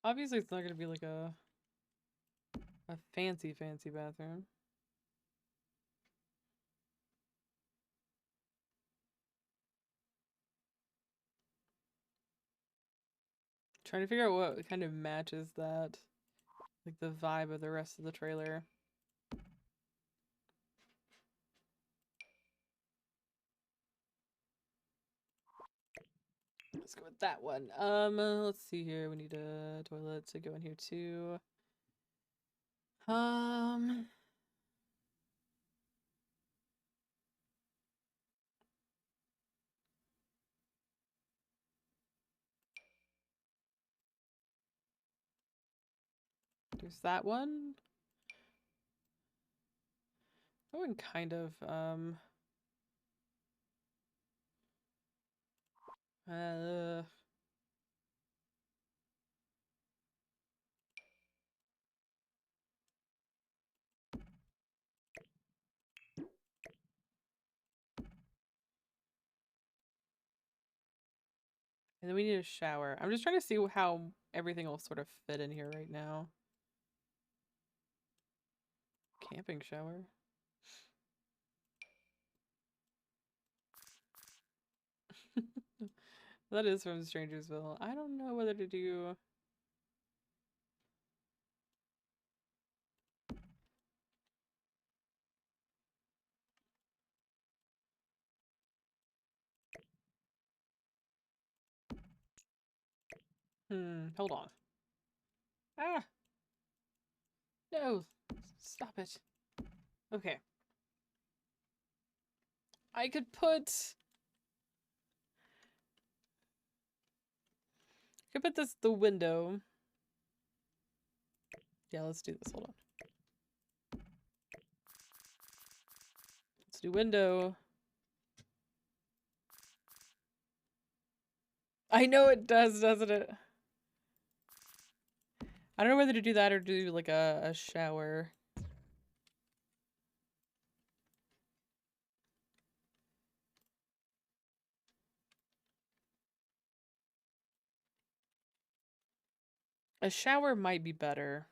S2: Obviously it's not gonna be like a fancy bathroom. Trying to figure out what kind of matches that, like the vibe of the rest of the trailer. Let's go with that one. Let's see here. We need a toilet to go in here too. There's that one. That one kind of, uh, And then we need a shower. I'm just trying to see how everything will sort of fit in here right now. Camping shower. That is from Strangersville. I don't know whether to do... hold on. Ah! No! Stop it. Okay. I could put... I could put this the window. Yeah, let's do this. Hold on. Let's do window. I know it does, doesn't it? I don't know whether to do that or do like a shower. A shower might be better.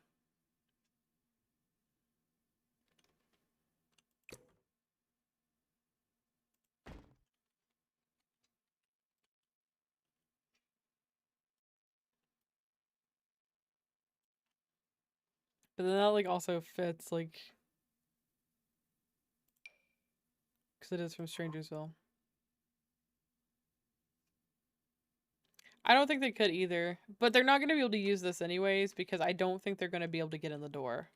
S2: But then that like also fits like, because it is from Strangersville. I don't think they could either, but they're not going to be able to use this anyways because I don't think they're going to be able to get in the door.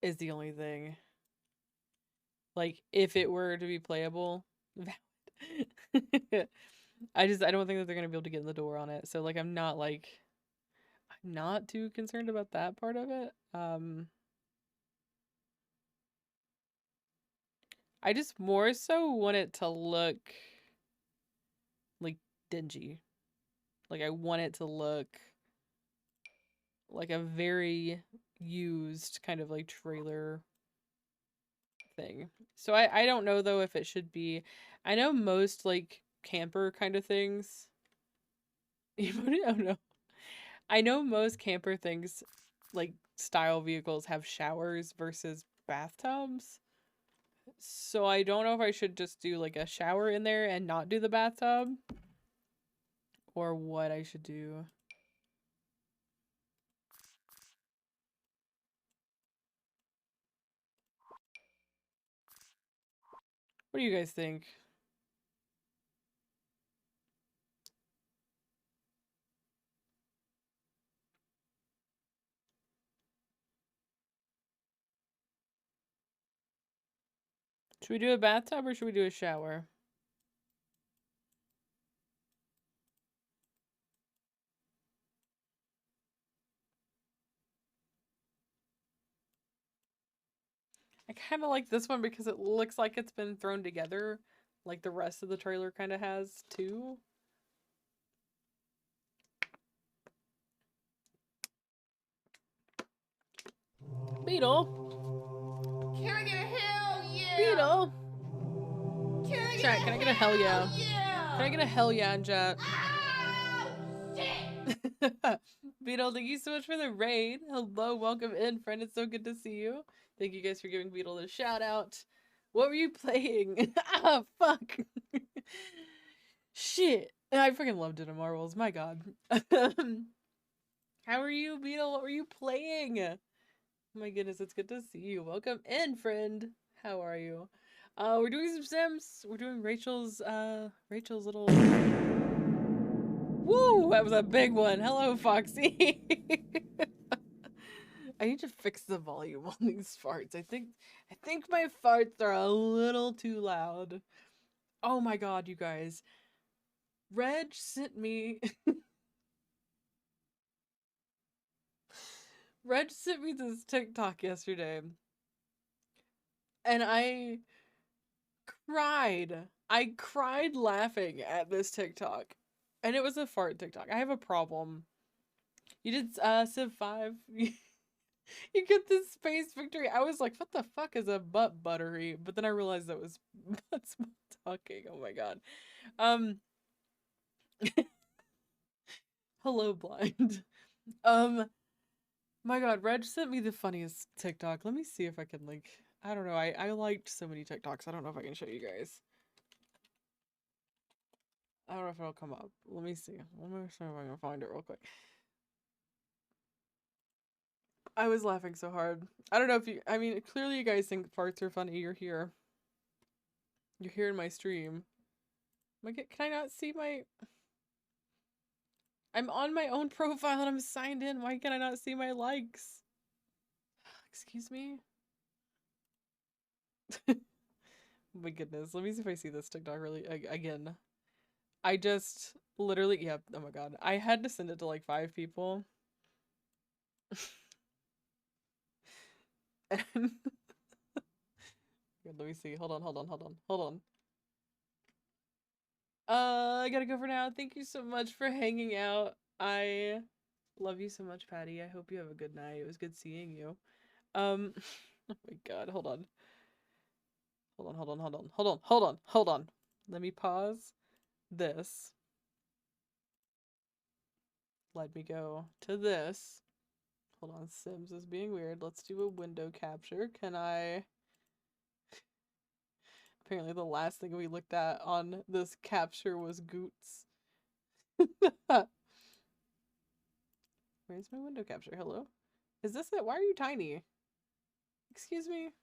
S2: Is the only thing. Like if it were to be playable, I don't think that they're going to be able to get in the door on it. So like I'm not too concerned about that part of it. I just more so want it to look like dingy. Like I want it to look like a very used kind of like trailer thing. So I don't know though if it should be, I know most like camper kind of things. I don't know. I know most camper things like style vehicles have showers versus bathtubs. So I don't know if I should just do like a shower in there and not do the bathtub. Or what I should do. What do you guys think? Should we do a bathtub or should we do a shower? I kind of like this one because it looks like it's been thrown together like the rest of the trailer kind of has too. Beetle?
S7: Can I get a hell yeah?
S2: Beetle? Chat, can I get a hell yeah?
S7: Yeah.
S2: Can I get a hell yeah in chat?
S7: Oh, shit.
S2: Beetle, thank you so much for the raid. Hello, welcome in, friend. It's so good to see you. Thank you guys for giving Beetle the shout out. What were you playing? Ah, fuck. Shit. I freaking loved it in Marvels. My god. How are you, Beetle? What were you playing? Oh my goodness, it's good to see you. Welcome in, friend. How are you? We're doing some Sims. We're doing Rachel's little... Woo! That was a big one. Hello, Foxy. I need to fix the volume on these farts. I think my farts are a little too loud. Oh my god, you guys. Reg sent me this TikTok yesterday. And I cried. I cried laughing at this TikTok. And it was a fart TikTok. I have a problem. You did Civ 5. You get this space victory. I was like, what the fuck is a butt buttery? But then I realized that was butts talking. Oh my god. Hello, blind. My god, Reg sent me the funniest TikTok. Let me see if I can, like, I don't know. I liked so many TikToks. I don't know if I can show you guys. I don't know if it'll come up. Let me see. Let me see if I can find it real quick. I was laughing so hard. I don't know if you, I mean, clearly you guys think farts are funny. You're here. You're here in my stream. Can I not see my... I'm on my own profile and I'm signed in. Why can I not see my likes? Excuse me? My goodness. Let me see if I see this TikTok really again. I just literally, yeah, oh my god. I had to send it to like 5 people. And let me see. Hold on. I gotta go for now. Thank you so much for hanging out. I love you so much, Patty. I hope you have a good night. It was good seeing you. Oh my god, hold on. Hold on. Let me pause this. Let me go to this. Hold on, Sims is being weird. Let's do a window capture. Can I... Apparently the last thing we looked at on this capture was Goots. Where's my window capture? Hello? Is this it? Why are you tiny? Excuse me?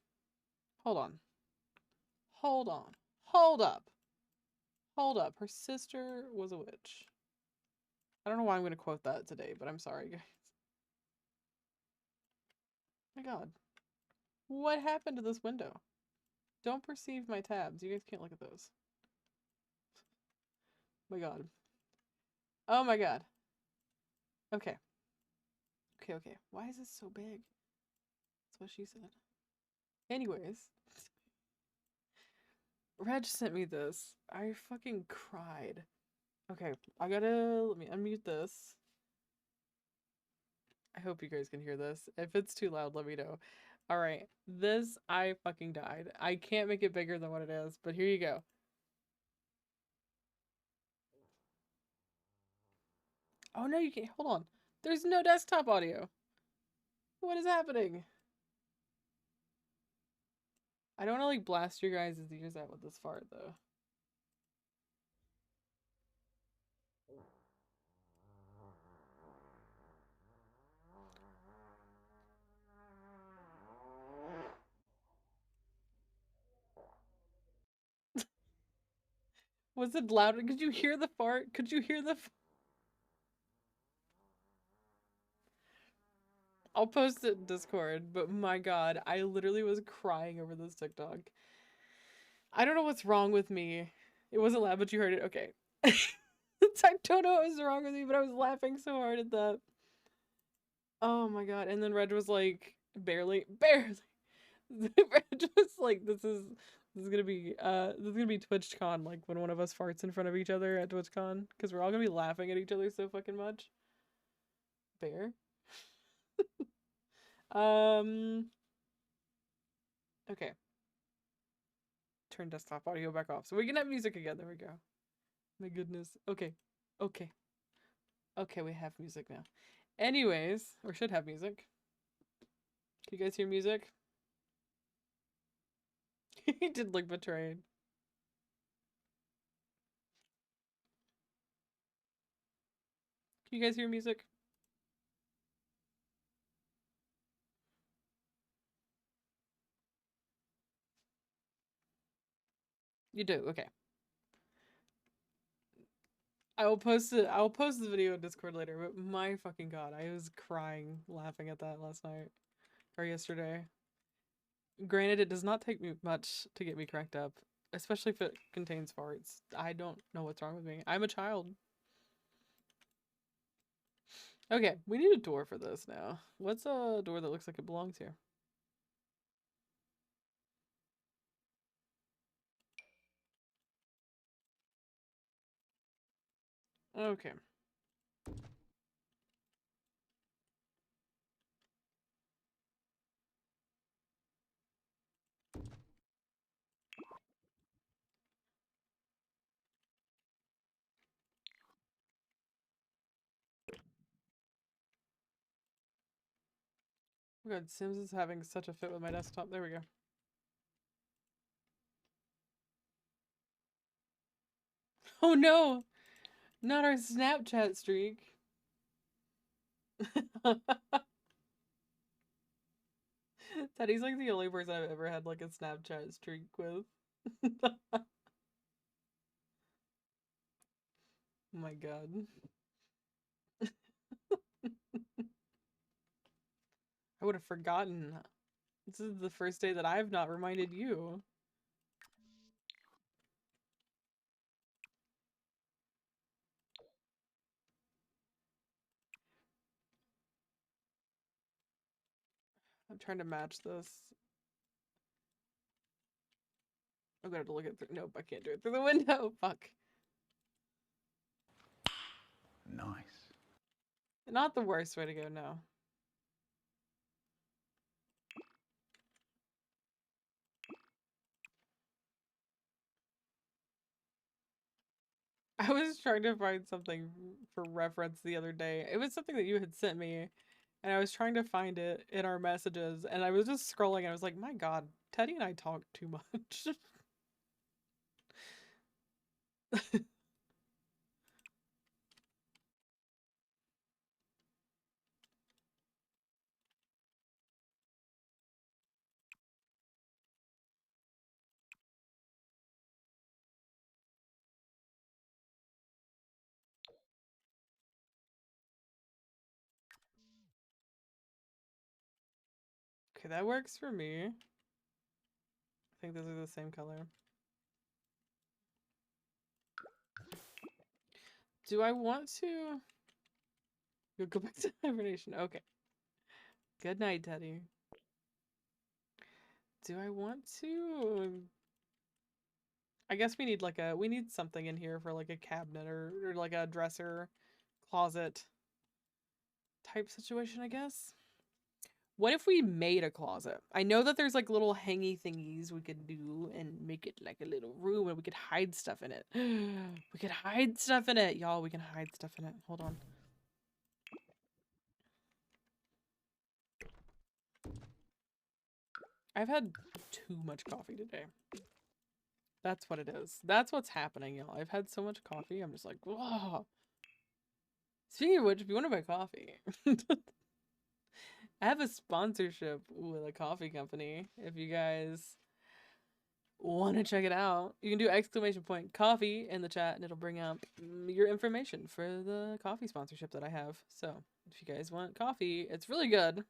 S2: Hold on. Hold on. Hold up. Hold up. Her sister was a witch. I don't know why I'm going to quote that today, but I'm sorry, guys. My god. What happened to this window? Don't perceive my tabs. You guys can't look at those. My god. Oh my god. Okay. Okay. Why is this so big? That's what she said. Anyways. Reg sent me this. I fucking cried. Okay, let me unmute this. I hope you guys can hear this. If it's too loud, let me know. Alright, this, I fucking died. I can't make it bigger than what it is, but here you go. Oh no, you can't. Hold on. There's no desktop audio. What is happening? I don't want to like blast your guys' ears out with this fart though. Was it louder? Could you hear the fart? Could you hear the I'll post it in Discord, but my god, I literally was crying over this TikTok. I don't know what's wrong with me. It wasn't loud, but you heard it. Okay. I don't know what was wrong with me, but I was laughing so hard at that. Oh my god. And then Reg was like, barely. Reg was like, this is gonna be TwitchCon, like when one of us farts in front of each other at TwitchCon, because we're all gonna be laughing at each other so fucking much. Bear. Okay. Turn desktop audio back off so we can have music again. There we go. My goodness. Okay. Okay, we have music now. Anyways, or should have music. Can you guys hear music? He did look betrayed. Can you guys hear music? You do, okay. I'll post the video in Discord later, but my fucking god, I was crying laughing at that last night. Or yesterday. Granted, it does not take me much to get me cracked up. Especially if it contains farts. I don't know what's wrong with me. I'm a child. Okay, we need a door for this now. What's a door that looks like it belongs here? Okay. my god, Sims is having such a fit with my desktop. There we go. Oh no! Not our Snapchat streak. Teddy's like the only person I've ever had like a Snapchat streak with. Oh my god. I would have forgotten. This is the first day that I've not reminded you. I'm trying to match this. I'm gonna have to look it through. Nope, I can't do it through the window. Fuck.
S8: Nice.
S2: Not the worst way to go, no. I was trying to find something for reference the other day. It was something that you had sent me, and I was trying to find it in our messages, and I was just scrolling, and I was like, my god, Teddy and I talk too much. Okay, that works for me. I think those are the same color. Do I want to... You'll go back to hibernation. Okay. Good night, Teddy. Do I want to... I guess we need like a... We need something in here for like a cabinet or like a dresser, closet type situation, I guess. What if we made a closet? I know that there's like little hangy thingies we could do and make it like a little room and we could hide stuff in it. We could hide stuff in it. Y'all, we can hide stuff in it. Hold on. I've had too much coffee today. That's what it is. That's what's happening, y'all. I've had so much coffee. I'm just like, whoa. Speaking of which, if you want to buy coffee, I have a sponsorship with a coffee company. If you guys want to check it out, you can do !coffee in the chat and it'll bring up your information for the coffee sponsorship that I have. So if you guys want coffee, it's really good.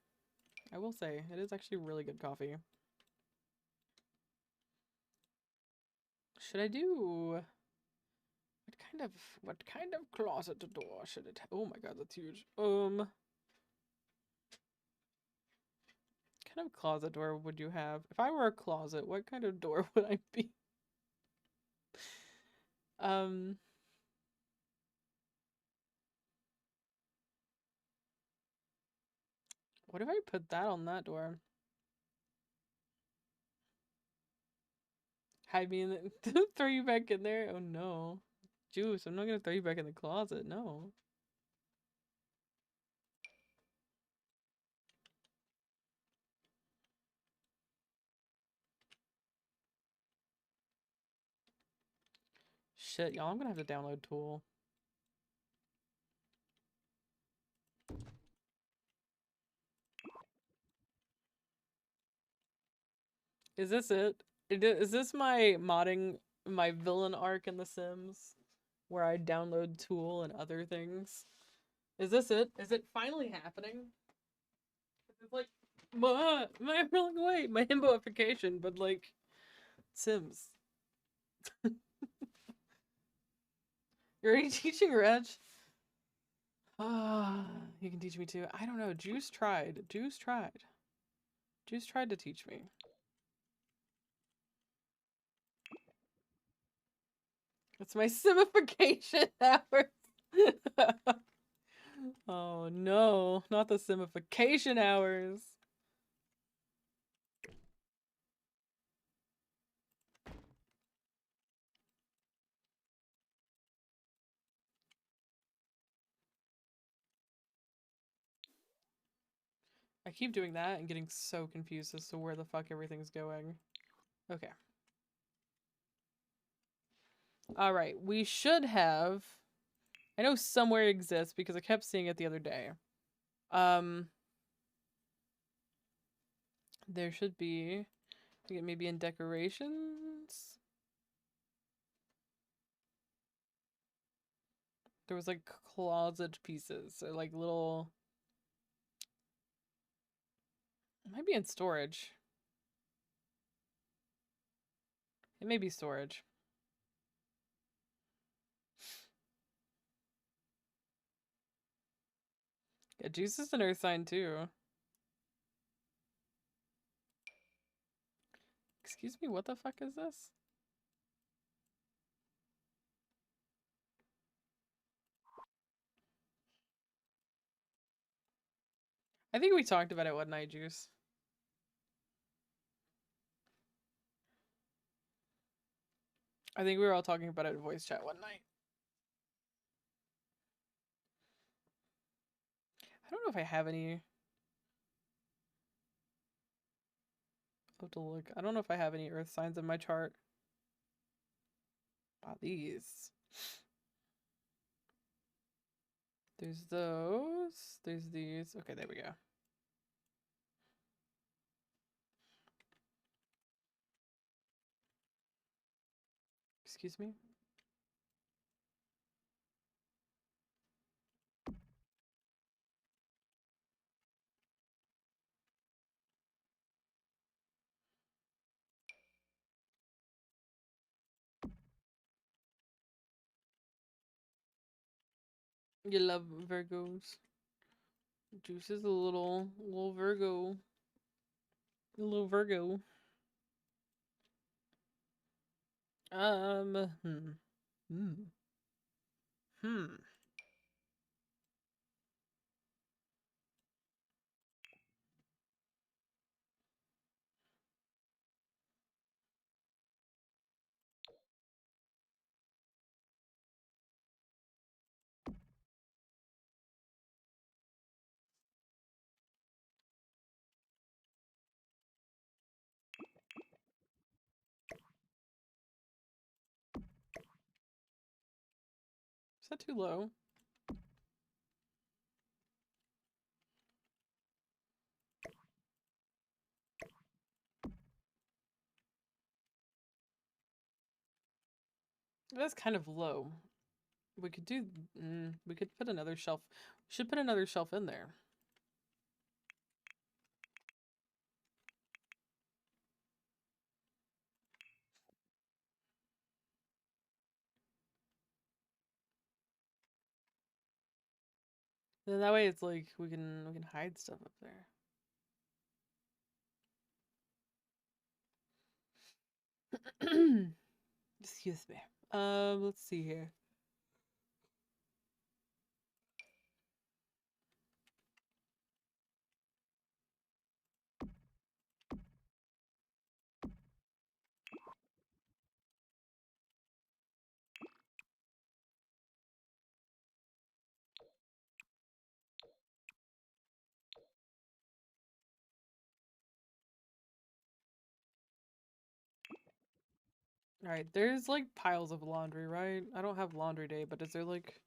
S2: I will say it is actually really good coffee. Should I do what kind of closet door should it have? Oh my god, that's huge. What kind of closet door would you have? If I were a closet, what kind of door would I be? What if I put that on that door? Hide me in the throw you back in there? Oh no. Juice, I'm not gonna throw you back in the closet, no. Shit, y'all, I'm gonna have to download Tool. Is this it? Is this my modding, my villain arc in The Sims? Where I download Tool and other things? Is this it? Is it finally happening? It's like, what? My himboification, but like, Sims. You're already teaching Reg? Ah, you can teach me too. I don't know. Juice tried. Juice tried to teach me. It's my simification hours. Oh no, not the simification hours. I keep doing that and getting so confused as to where the fuck everything's going. Okay. Alright, we should have... I know somewhere it exists because I kept seeing it the other day. There should be... I think it maybe in decorations? There was like closet pieces or like little... It might be in storage. It may be storage. Yeah, Juice is an earth sign too. Excuse me, what the fuck is this? I think we talked about it one night, Juice. I think we were all talking about it in voice chat one night. I don't know if I have any. I'll have to look. I don't know if I have any earth signs in my chart. Ah, these. There's those. There's these. Okay, there we go. Excuse me? You love Virgos. Juice is a little Virgo. A little Virgo. Hmm. Is that too low? That's kind of low. We could do, we could put another shelf. We should put another shelf in there. Then that way it's like we can hide stuff up there. Excuse me. Let's see here. Alright, there's like piles of laundry, right? I don't have laundry day, but is there like...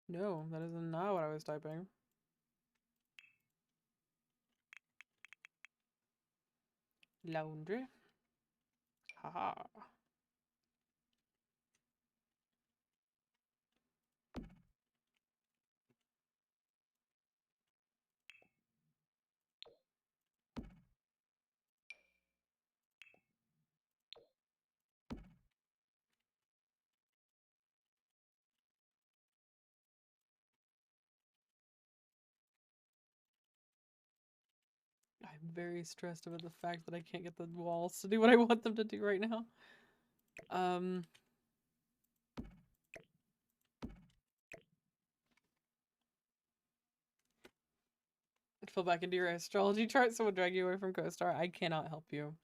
S2: No, that is not what I was typing. Laundry. Haha. I'm very stressed about the fact that I can't get the walls to do what I want them to do right now. Fill back into your astrology chart, so we'll drag you away from CoStar. I cannot help you.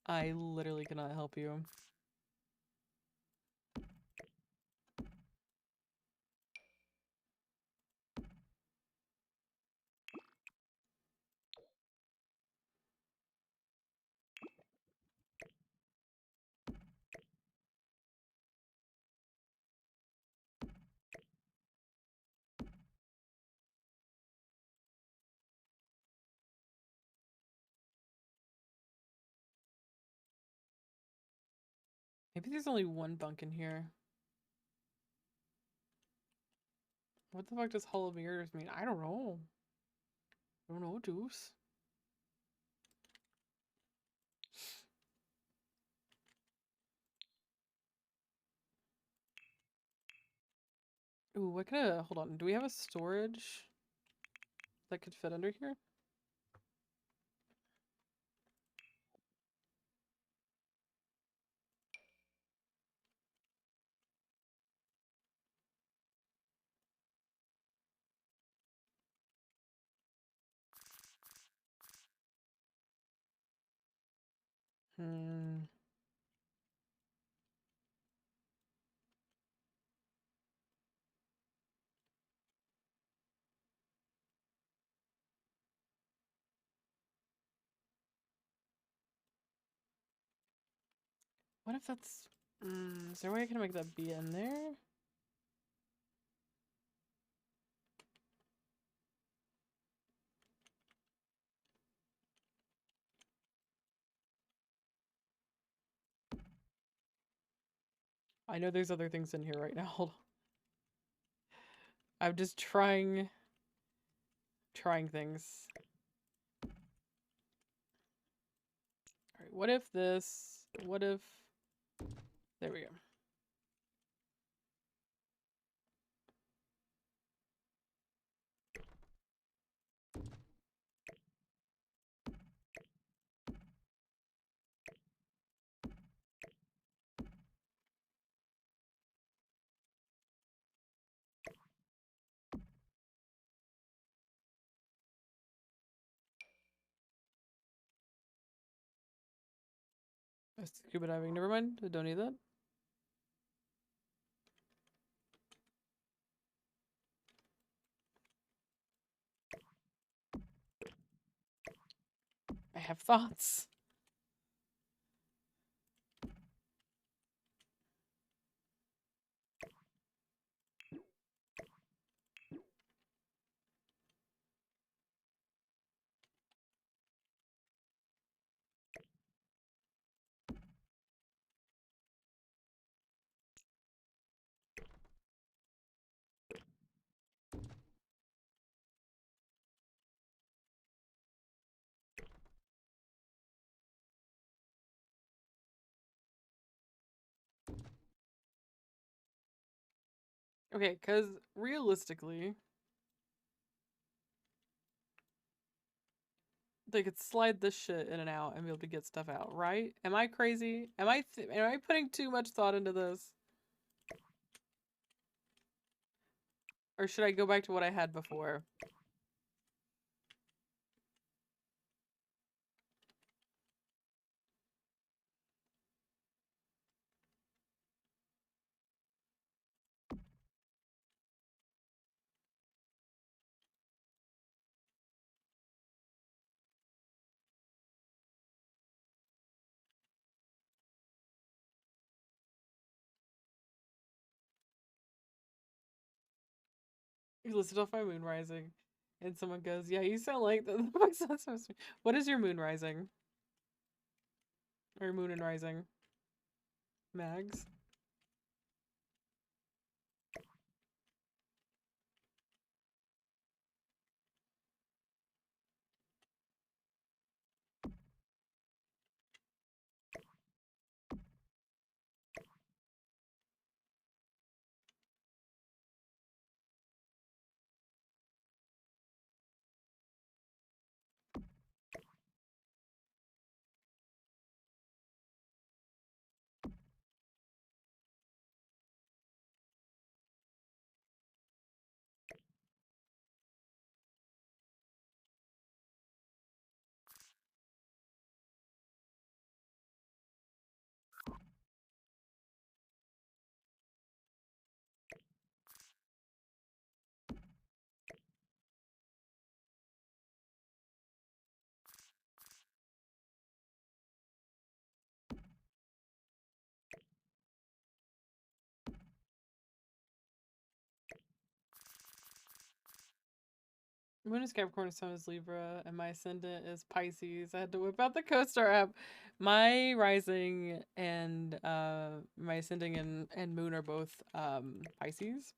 S2: I literally cannot help you. Maybe there's only one bunk in here. What the fuck does Hall of Mirrors mean? I don't know. I don't know, Deuce. Ooh, what kind of... Hold on. Do we have a storage that could fit under here? Hmm. What if that's... is there a way I can make that be in there? I know there's other things in here right now. Hold on. I'm just trying things. Alright, what if this... What if... There we go. Scuba diving. Never mind. I don't need that. I have thoughts. Okay, because realistically, they could slide this shit in and out and be able to get stuff out, right? Am I crazy? Am I putting too much thought into this? Or should I go back to what I had before? You listed off my moon rising, and someone goes, "Yeah, you sound like the fuck's that supposed to be?" What is your moon rising? Or moon and rising? Mags? Moon is Capricorn, Sun is Libra, and my ascendant is Pisces. I had to whip out the CoStar app. My rising and my ascending and moon are both Pisces.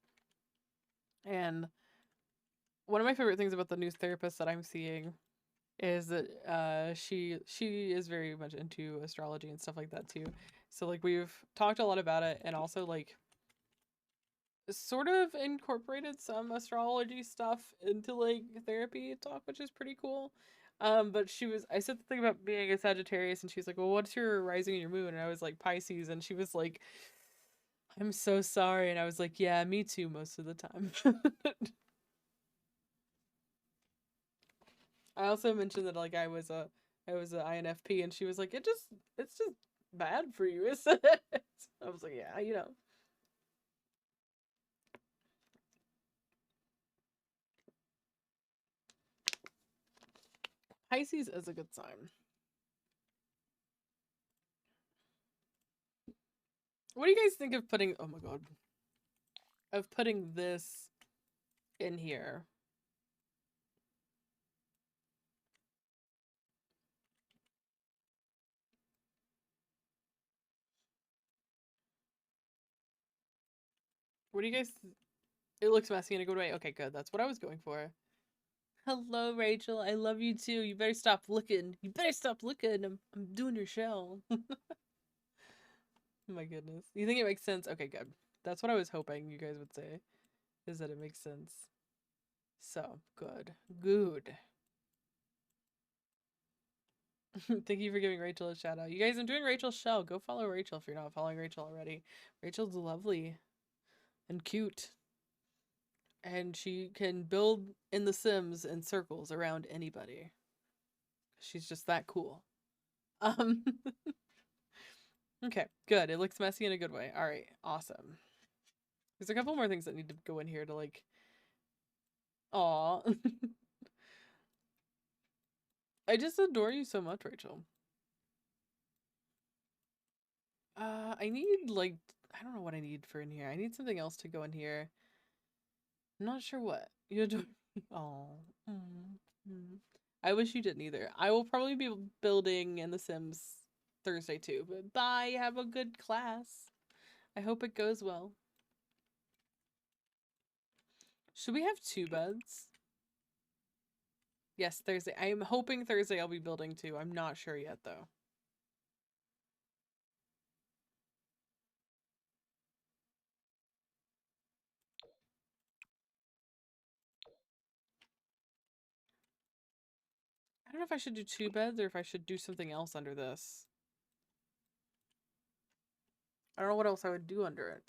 S2: And one of my favorite things about the new therapist that I'm seeing is that she is very much into astrology and stuff like that too. So like we've talked a lot about it, and also like sort of incorporated some astrology stuff into like therapy talk, which is pretty cool. But I said the thing about being a Sagittarius, and she's like, well, what's your rising and your moon? And I was like, Pisces, and she was like, I'm so sorry. And I was like, yeah, me too, most of the time. I also mentioned that like I was a INFP, and she was like, it's just bad for you, isn't it? I was like, yeah, you know. Pisces is a good sign. What do you guys think of putting, oh my god, of putting this in here? What do you guys, it looks messy in a good way. Okay, good. That's what I was going for. Hello, Rachel. I love you too. You better stop looking. You better stop looking. I'm doing your show. My goodness. You think it makes sense? Okay, good. That's what I was hoping you guys would say, is that it makes sense. So, good. Good. Thank you for giving Rachel a shout out. You guys, I'm doing Rachel's show. Go follow Rachel if you're not following Rachel already. Rachel's lovely and cute. And she can build in The Sims in circles around anybody. She's just that cool. Okay, good. It looks messy in a good way. All right, awesome. There's a couple more things that need to go in here to like, aw. I just adore you so much, Rachel. I need like, I don't know what I need for in here. I need something else to go in here. I'm not sure what. You adore me. Aw. I wish you didn't either. I will probably be building in The Sims Thursday too, but bye. Have a good class. I hope it goes well. Should we have 2 beds? Yes, Thursday. I am hoping Thursday I'll be building too. I'm not sure yet though. I don't know if I should do 2 beds or if I should do something else under this. I don't know what else I would do under it.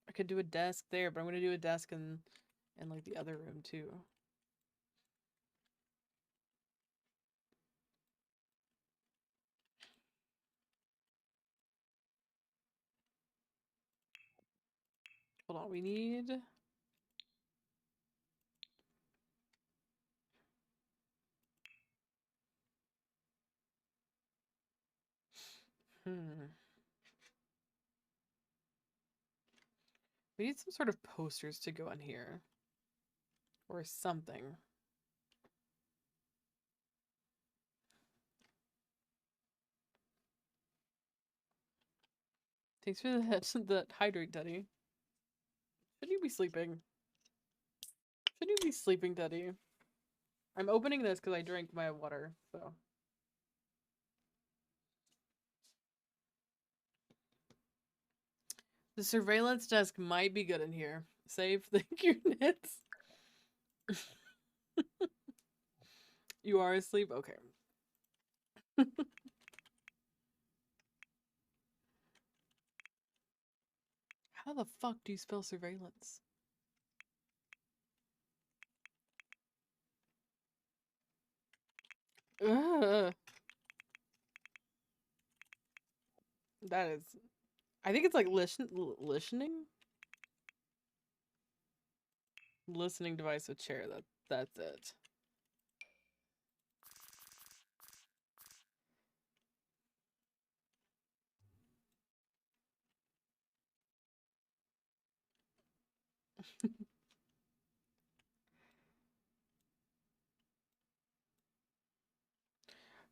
S2: I could do a desk there, but I'm gonna do a desk in like the other room too. Hold on, we need... We need some sort of posters to go in here. Or something. Thanks for the hydrate, Teddy. Should you be sleeping? Should you be sleeping, Teddy? I'm opening this because I drank my water, so... The surveillance desk might be good in here. Save, thank you, Nits. You are asleep? Okay. How the fuck do you spell surveillance? Ugh. That is... I think it's like listening? Listening device with chair. That's it.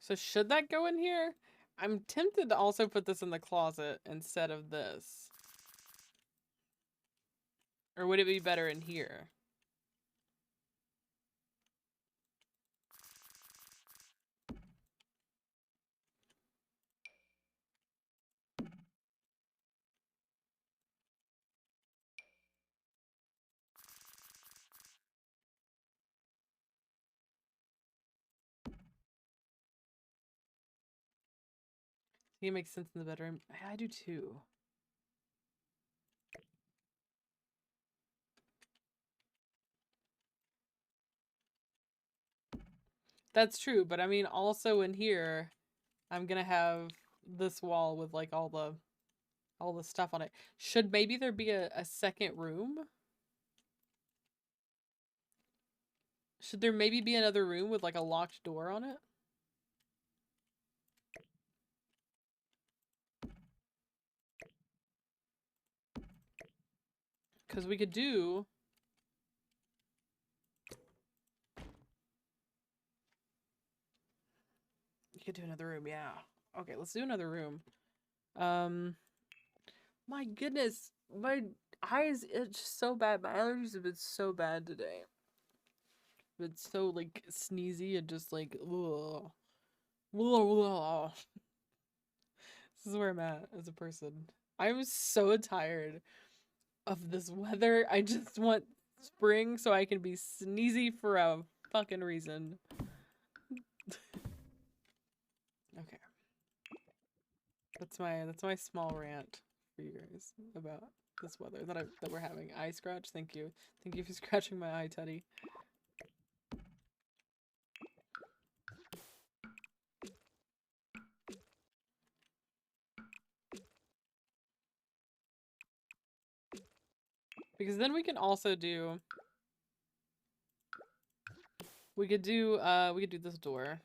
S2: So should that go in here? I'm tempted to also put this in the closet instead of this. Or would it be better in here? I think it makes sense in the bedroom. I do too. That's true, but I mean also in here I'm gonna have this wall with like all the stuff on it. Should maybe there be a second room? Should there maybe be another room with like a locked door on it? Because we could do... You could do another room, yeah. Okay, let's do another room. My goodness, my eyes itch so bad. My allergies have been so bad today. It's so like sneezy and just like ugh. Ugh. This is where I'm at as a person. I'm so tired of this weather. I just want spring so I can be sneezy for a fucking reason. Okay. That's my small rant for you guys about this weather that we're having. Eye scratch, thank you. Thank you for scratching my eye, Teddy. Because then we can also do we could do this door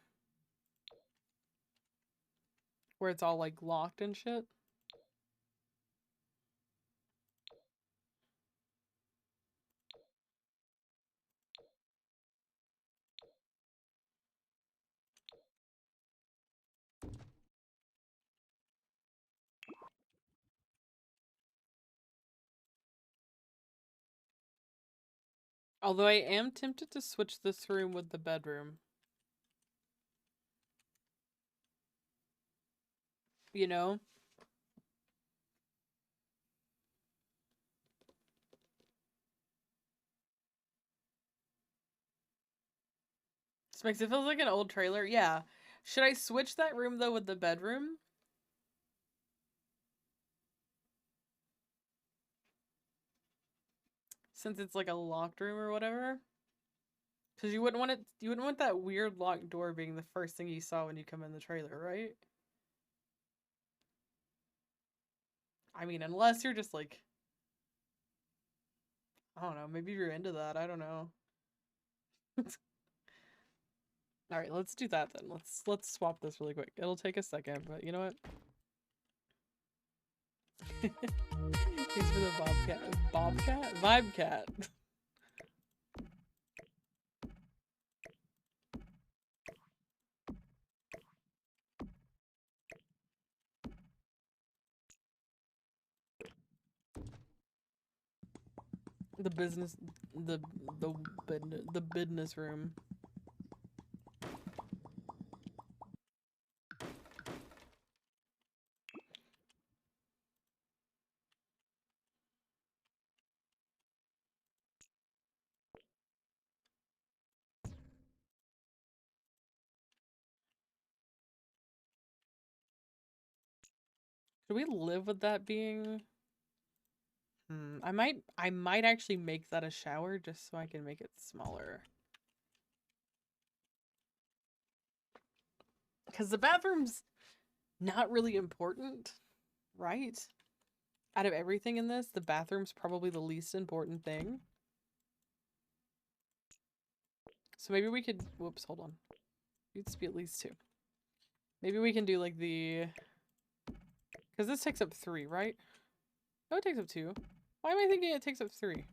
S2: where it's all like locked and shit. Although I am tempted to switch this room with the bedroom. You know? This makes it feel like an old trailer. Yeah. Should I switch that room though with the bedroom? Since it's like a locked room or whatever? Because you wouldn't want that weird locked door being the first thing you saw when you come in the trailer, right? I mean, unless you're just like, I don't know, maybe you're into that, I don't know. Alright, let's do that then. Let's swap this really quick. It'll take a second, but you know what? Thanks for the Bobcat? Vibecat. The business, the business room. Should we live with that being? I might actually make that a shower just so I can make it smaller. Because the bathroom's not really important, right? Out of everything in this, the bathroom's probably the least important thing. So maybe we could, whoops, hold on. It needs to be at least 2. Maybe we can do like the, because this takes up 3, right? No, it takes up 2. Why am I thinking it takes up 3?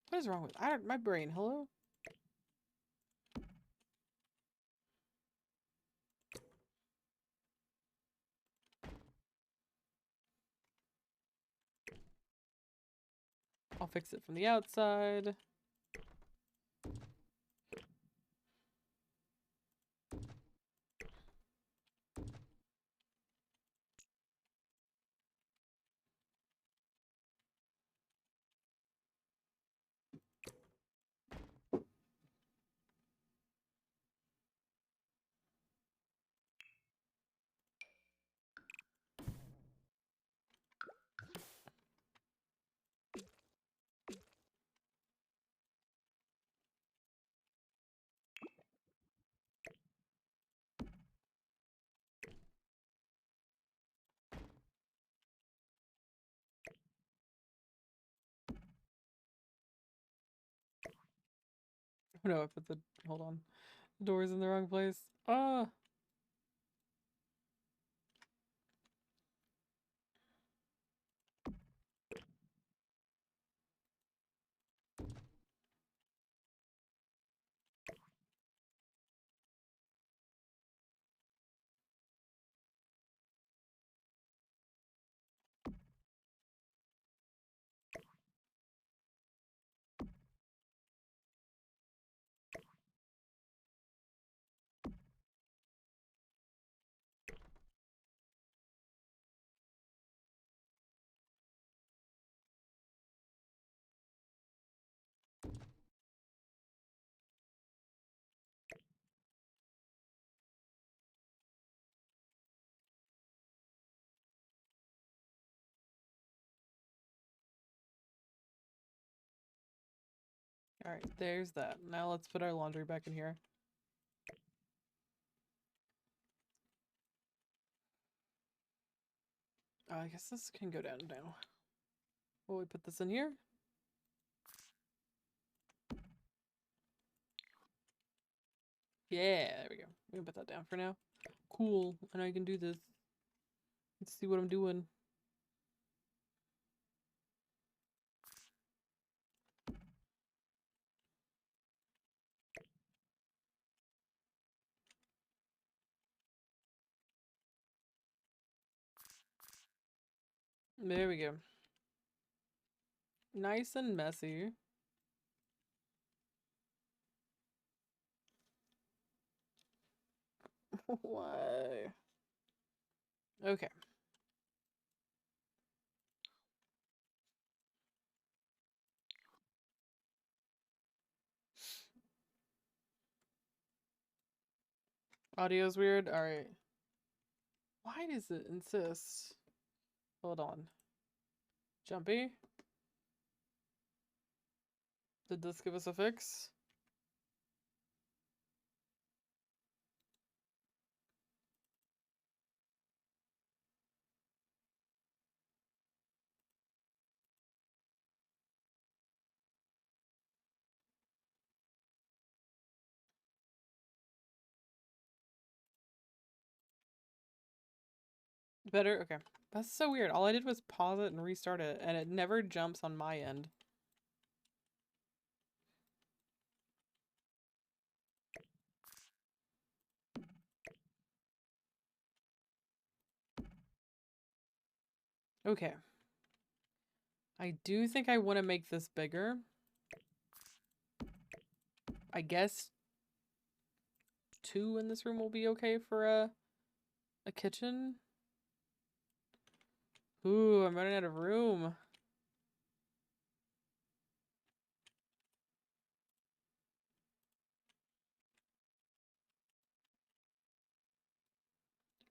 S2: What is wrong with my brain? Hello? I'll fix it from the outside. Oh no, I put the, hold on. The door's in the wrong place. Ah! Alright, there's that. Now let's put our laundry back in here. I guess this can go down now. Will we put this in here? Yeah, there we go. We can put that down for now. Cool. I know I can do this. Let's see what I'm doing. There we go. Nice and messy. Why? Okay. Audio's weird? Alright. Why does it insist? Hold on. Jumpy? Did this give us a fix? Better? Okay. That's so weird. All I did was pause it and restart it, and it never jumps on my end. Okay. I do think I want to make this bigger. I guess 2 in this room will be okay for a kitchen. Ooh, I'm running out of room.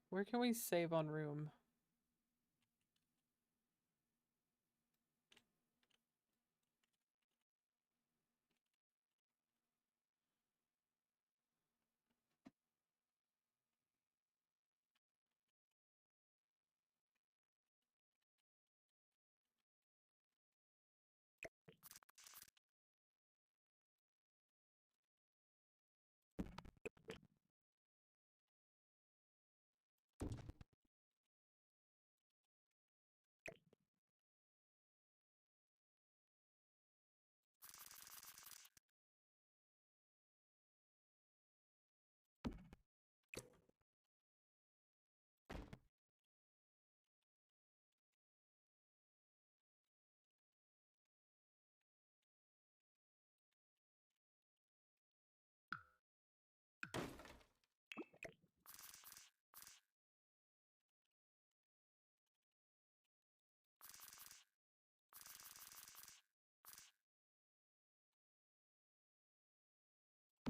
S2: Where can we save on room?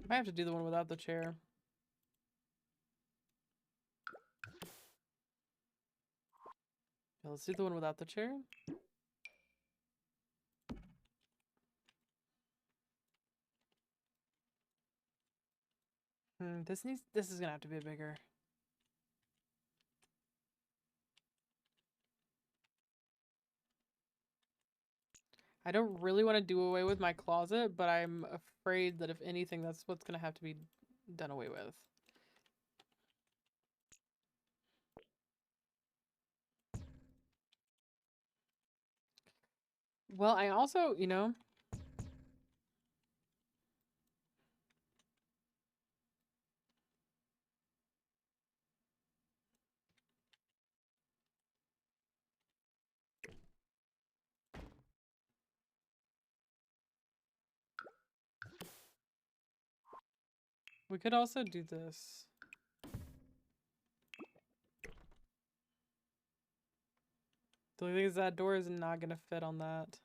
S2: I have to do the one without the chair. Yeah, let's do the one without the chair. This is gonna have to be bigger. I don't really want to do away with my closet, but I'm afraid that if anything, that's what's gonna have to be done away with. Well, I also, you know, we could also do this. The only thing is that door is not gonna fit on that.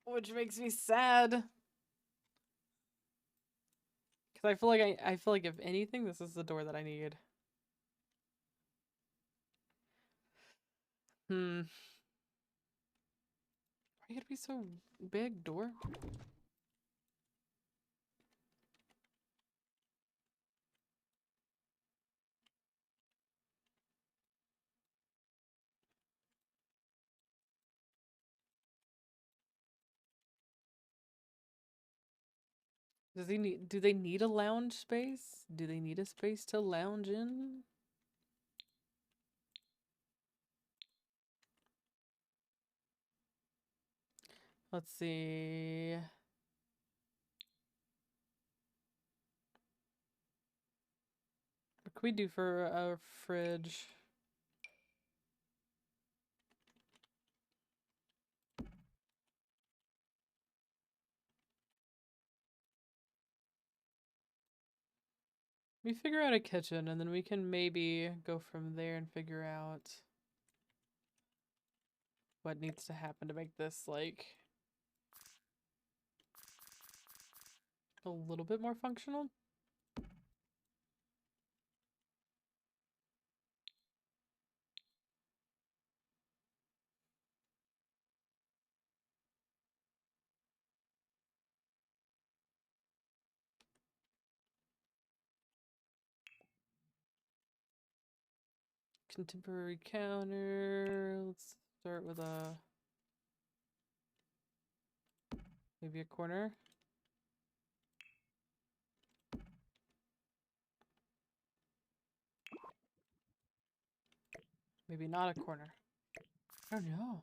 S2: Which makes me sad. Because I feel like if anything, this is the door that I need. Why you gotta be so big, door? Do they need a lounge space? Do they need a space to lounge in? Let's see. What can we do for a fridge? We figure out a kitchen and then we can maybe go from there and figure out what needs to happen to make this like a little bit more functional. Contemporary counter. Let's start with maybe a corner. Maybe not a corner. I don't know.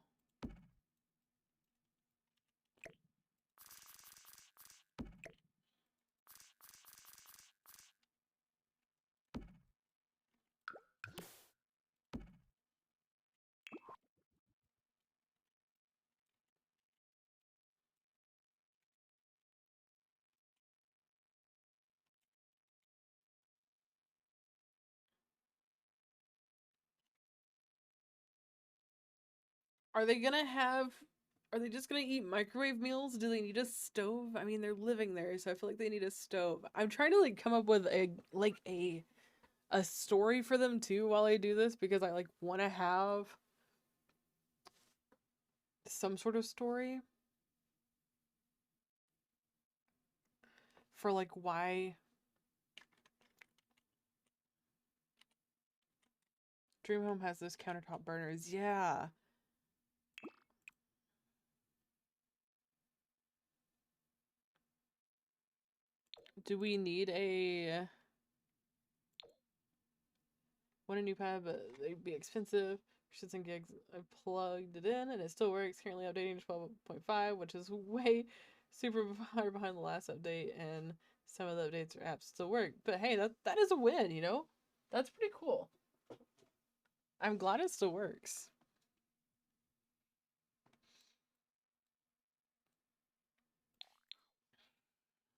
S2: Are they just gonna eat microwave meals? Do they need a stove? I mean, they're living there, so I feel like they need a stove. I'm trying to like come up with a story for them too while I do this because I like want to have some sort of story for like why Dream Home has those countertop burners. Yeah. Do we need want a new pad, but they'd be expensive. Shits and gigs. I plugged it in and it still works. Currently updating to 12.5, which is way super far behind the last update, and some of the updates or apps still work. But hey, that is a win, you know? That's pretty cool. I'm glad it still works.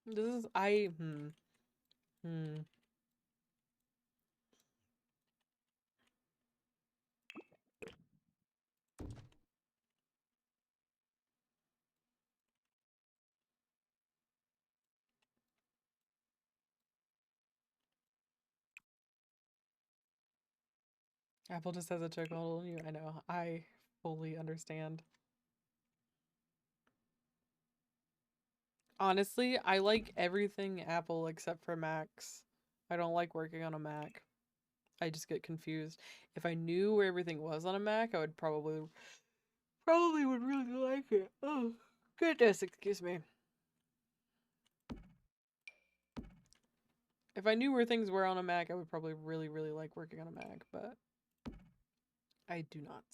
S2: This is Apple just has a chokehold on you. I know. I fully understand. Honestly, I like everything Apple except for Macs. I don't like working on a Mac. I just get confused. If I knew where everything was on a Mac, I would probably would really like it. Oh, goodness, excuse me. If I knew where things were on a Mac, I would probably really like working on a Mac, but I do not.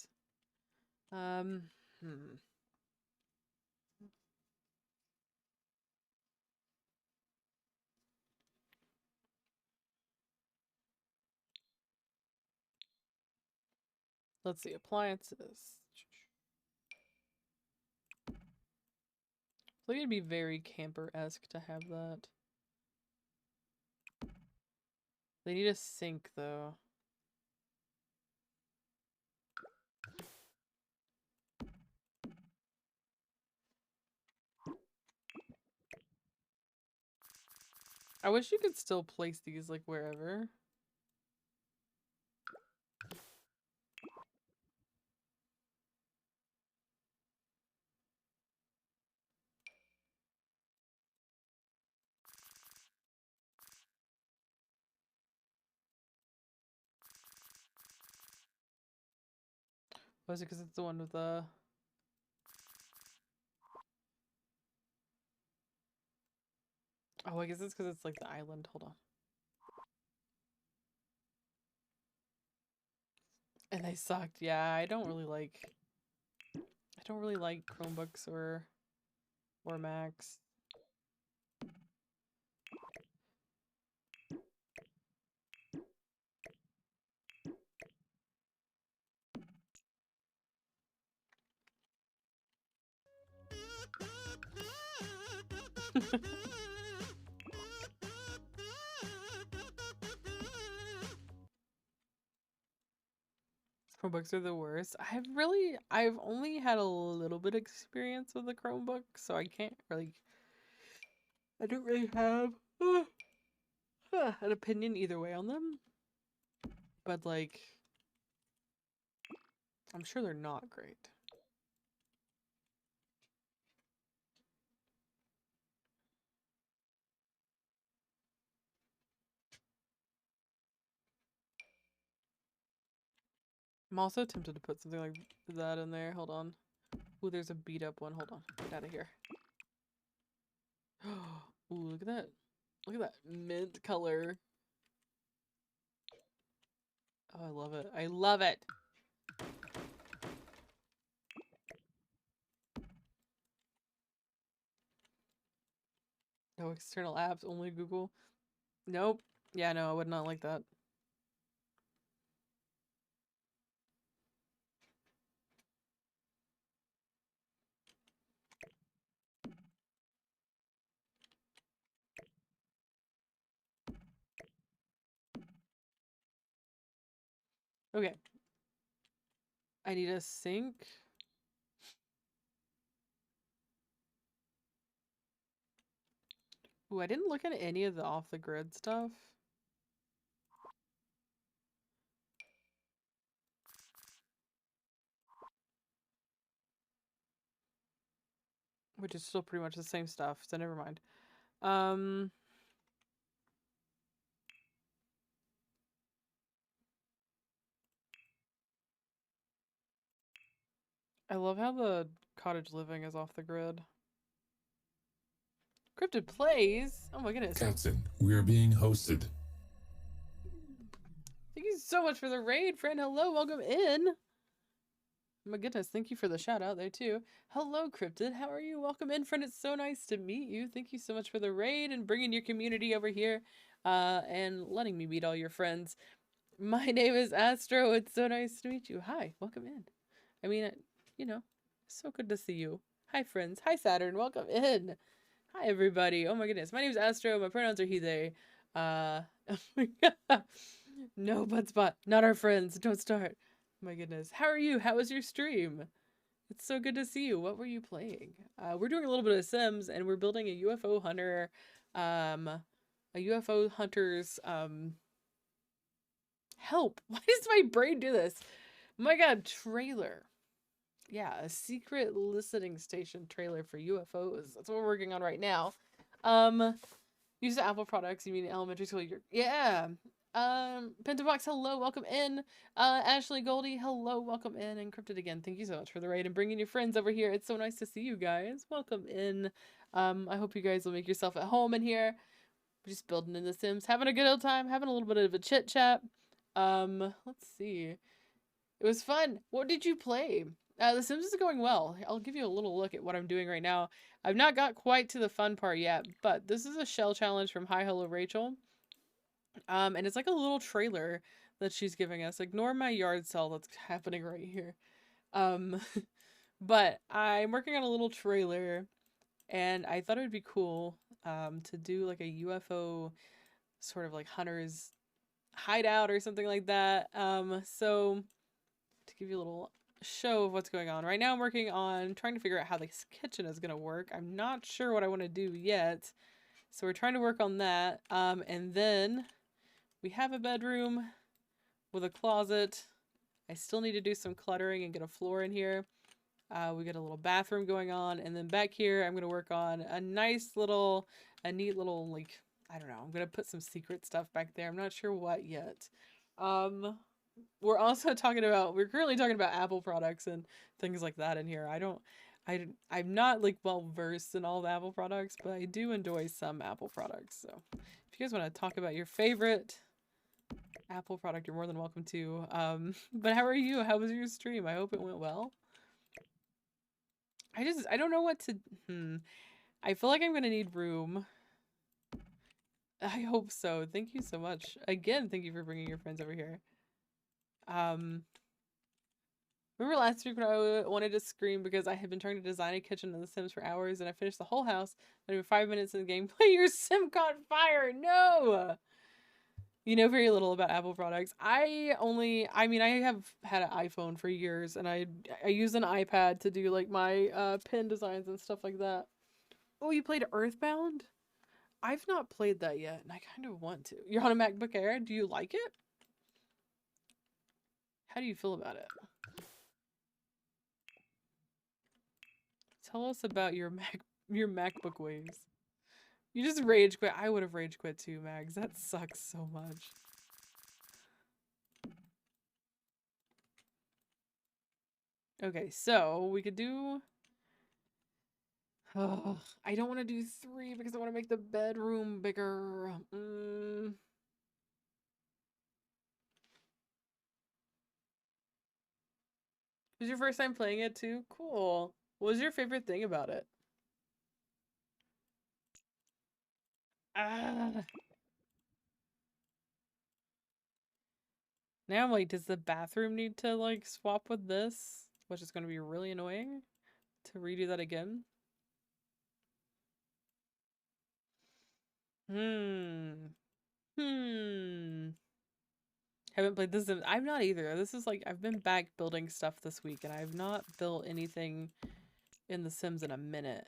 S2: Let's see, appliances. I think it'd be very camper-esque to have that. They need a sink, though. I wish you could still place these, like, wherever. Was it because it's the one with the... Oh, I guess it's because it's, like, the island. Hold on. And they sucked. Yeah, I don't really like Chromebooks or Macs. Chromebooks are the worst. I've only had a little bit of experience with the Chromebook, so I don't really have an opinion either way on them. But, like, I'm sure they're not great. I'm also tempted to put something like that in there. Hold on. Ooh, there's a beat up one. Hold on. Get out of here. Ooh, look at that. Look at that mint color. Oh, I love it. I love it. No external apps, only Google. Nope. Yeah, no, I would not like that. Okay. I need a sink. Ooh, I didn't look at any of the off-the-grid stuff. Which is still pretty much the same stuff, so never mind. I love how the cottage living is off the grid. Cryptid plays? Oh my goodness.
S9: Captain, we are being hosted.
S2: Thank you so much for the raid, friend. Hello, welcome in. Oh my goodness, thank you for the shout out there too. Hello, Cryptid. How are you? Welcome in, friend. It's so nice to meet you. Thank you so much for the raid and bringing your community over here and letting me meet all your friends. My name is Astro. It's so nice to meet you. Hi, welcome in. I mean, you know, so good to see you. Hi, friends. Hi, Saturn. Welcome in. Hi, everybody. Oh my goodness. My name is Astro. My pronouns are he, they. No, butt spot. Not our friends. Don't start. My goodness. How are you? How was your stream? It's so good to see you. What were you playing? We're doing a little bit of Sims, and we're building a UFO hunter, a UFO hunter's, Help. Why does my brain do this? My god, trailer. Yeah, a secret listening station trailer for UFOs. That's what we're working on right now. Use the Apple products, you mean elementary school? Yeah. Pentabox, hello, welcome in. Ashley Goldie, hello, welcome in. Encrypted again, thank you so much for the raid and bringing your friends over here. It's so nice to see you guys. Welcome in. I hope you guys will make yourself at home in here. We're just building in the Sims, having a good old time, having a little bit of a chit chat. Let's see. It was fun. What did you play? The Sims is going well. I'll give you a little look at what I'm doing right now. I've not got quite to the fun part yet, but this is a shell challenge from HiHelloRachel. And it's like a little trailer that she's giving us. Ignore my yard sale that's happening right here. But I'm working on a little trailer, and I thought it would be cool to do like a UFO sort of like hunter's hideout or something like that. So to give you a little show of what's going on. Right now I'm working on trying to figure out how this kitchen is going to work. I'm not sure what I want to do yet. So we're trying to work on that. And then we have a bedroom with a closet. I still need to do some cluttering and get a floor in here. We got a little bathroom going on. And then back here, I'm going to work on a neat little, like, I don't know. I'm going to put some secret stuff back there. I'm not sure what yet. We're currently talking about Apple products and things like that in here. I'm not like well versed in all the Apple products, but I do enjoy some Apple products. So if you guys want to talk about your favorite Apple product, you're more than welcome to. But how are you? How was your stream? I hope it went well. I don't know what to, I feel like I'm going to need room. I hope so. Thank you so much. Again, thank you for bringing your friends over here. Remember last week when I wanted to scream because I had been trying to design a kitchen in The Sims for hours and I finished the whole house, not even 5 minutes in the gameplay, your sim caught fire! No! You know very little about Apple products. I have had an iPhone for years and I use an iPad to do like my pin designs and stuff like that. Oh, you played Earthbound? I've not played that yet and I kind of want to. You're on a MacBook Air? Do you like it? How do you feel about it? Tell us about your MacBook ways. You just rage quit. I would have rage quit too, Mags. That sucks so much. Okay, so we could do... Oh, I don't want to do 3 because I want to make the bedroom bigger. Was your first time playing it too? Cool. What was your favorite thing about it? Now I'm like, does the bathroom need to like swap with this? Which is going to be really annoying to redo that again. Haven't played this. I'm not either. This is like, I've been back building stuff this week and I've not built anything in The Sims in a minute.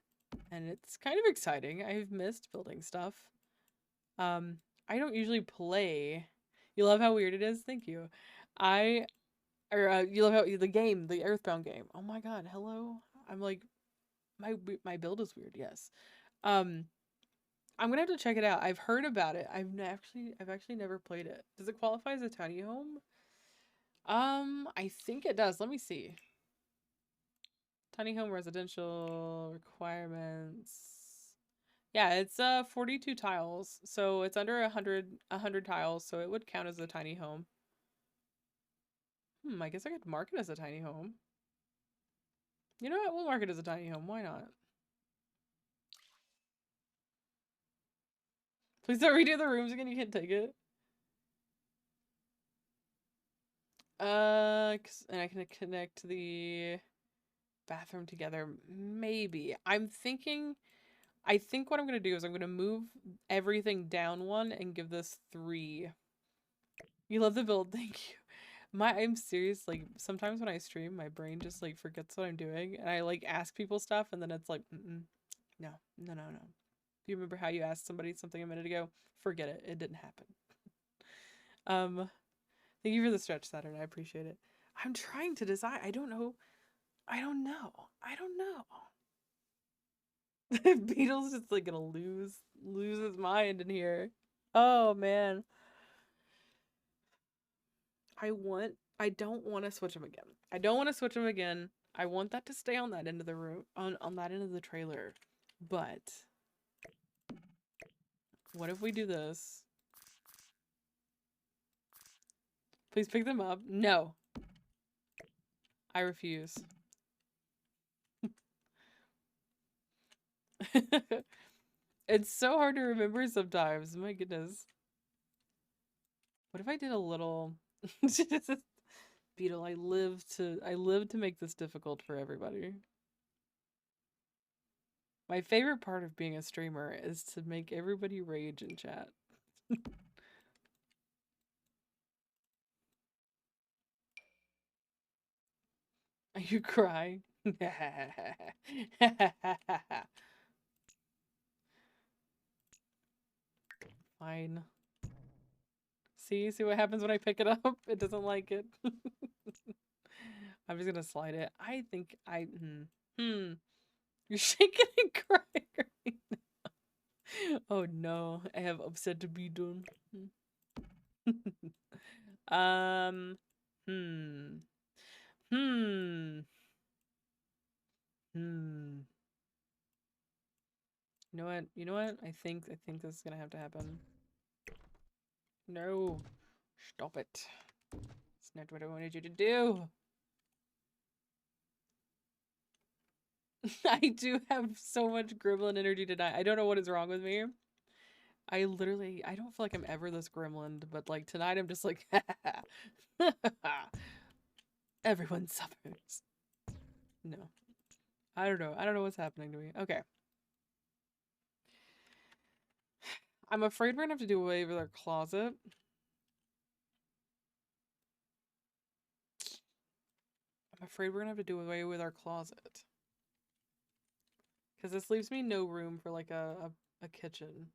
S2: And it's kind of exciting. I've missed building stuff. I don't usually play. You love how weird it is? Thank you. You love how the Earthbound game. Oh my god, hello? I'm like, my build is weird, yes. I'm gonna have to check it out. I've heard about it. I've actually never played it. Does it qualify as a tiny home? I think it does. Let me see. Tiny home residential requirements. Yeah, it's 42 tiles, so it's under 100 tiles, so it would count as a tiny home. I guess I could mark it as a tiny home. You know what? We'll mark it as a tiny home. Why not? Please don't redo the rooms again. You can't take it. And I can connect the bathroom together. Maybe. I think what I'm going to do is I'm going to move everything down 1 and give this 3. You love the build. Thank you. I'm serious, like, sometimes when I stream, my brain just, like, forgets what I'm doing, and I, like, ask people stuff, and then it's like, no. If you remember how you asked somebody something a minute ago, forget it. It didn't happen. Thank you for the stretch, Saturn. I appreciate it. I'm trying to decide. I don't know. I don't know. Beetle's just like gonna lose his mind in here. Oh man. I don't want to switch him again. I want that to stay on that end of the room, on that end of the trailer. But what if we do this? Please pick them up. No. I refuse. It's so hard to remember sometimes. My goodness. What if I did a little Beetle, I live to make this difficult for everybody. My favorite part of being a streamer is to make everybody rage in chat. Are you crying? Fine. See what happens when I pick it up? It doesn't like it. I'm just gonna slide it. I think You're shaking and crying right now. Oh no, I have upset to be done. Hmm. You know what? I think this is gonna have to happen. No. Stop it. It's not what I wanted you to do. I do have so much gremlin energy tonight. I don't know what is wrong with me. I don't feel like I'm ever this gremlin, but like tonight I'm just like, everyone suffers. No. I don't know. I don't know what's happening to me. Okay. I'm afraid we're gonna have to do away with our closet. Because this leaves me no room for like a kitchen.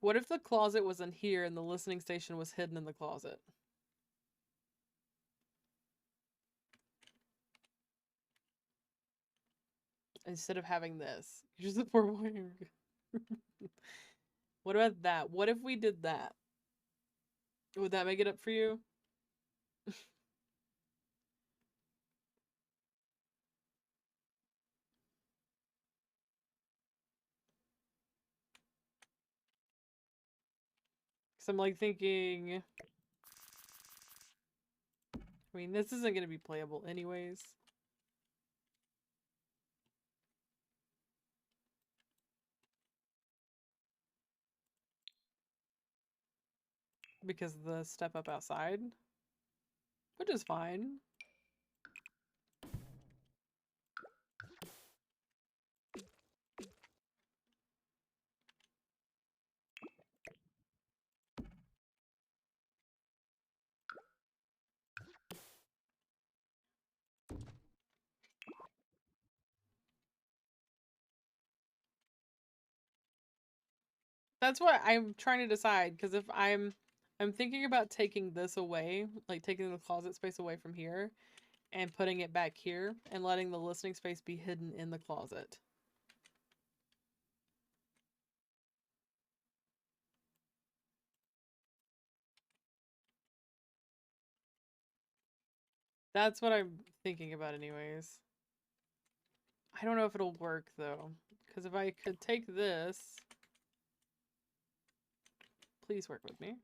S2: What if the closet was in here and the listening station was hidden in the closet? Instead of having this. Here's the poor boy. What about that? What if we did that? Would that make it up for you? Because I'm like thinking... I mean, this isn't going to be playable anyways. Because of the step up outside. Which is fine. That's what I'm trying to decide, because if I'm thinking about taking this away, like taking the closet space away from here and putting it back here and letting the listening space be hidden in the closet. That's what I'm thinking about anyways. I don't know if it'll work though, because if I could take this, please work with me.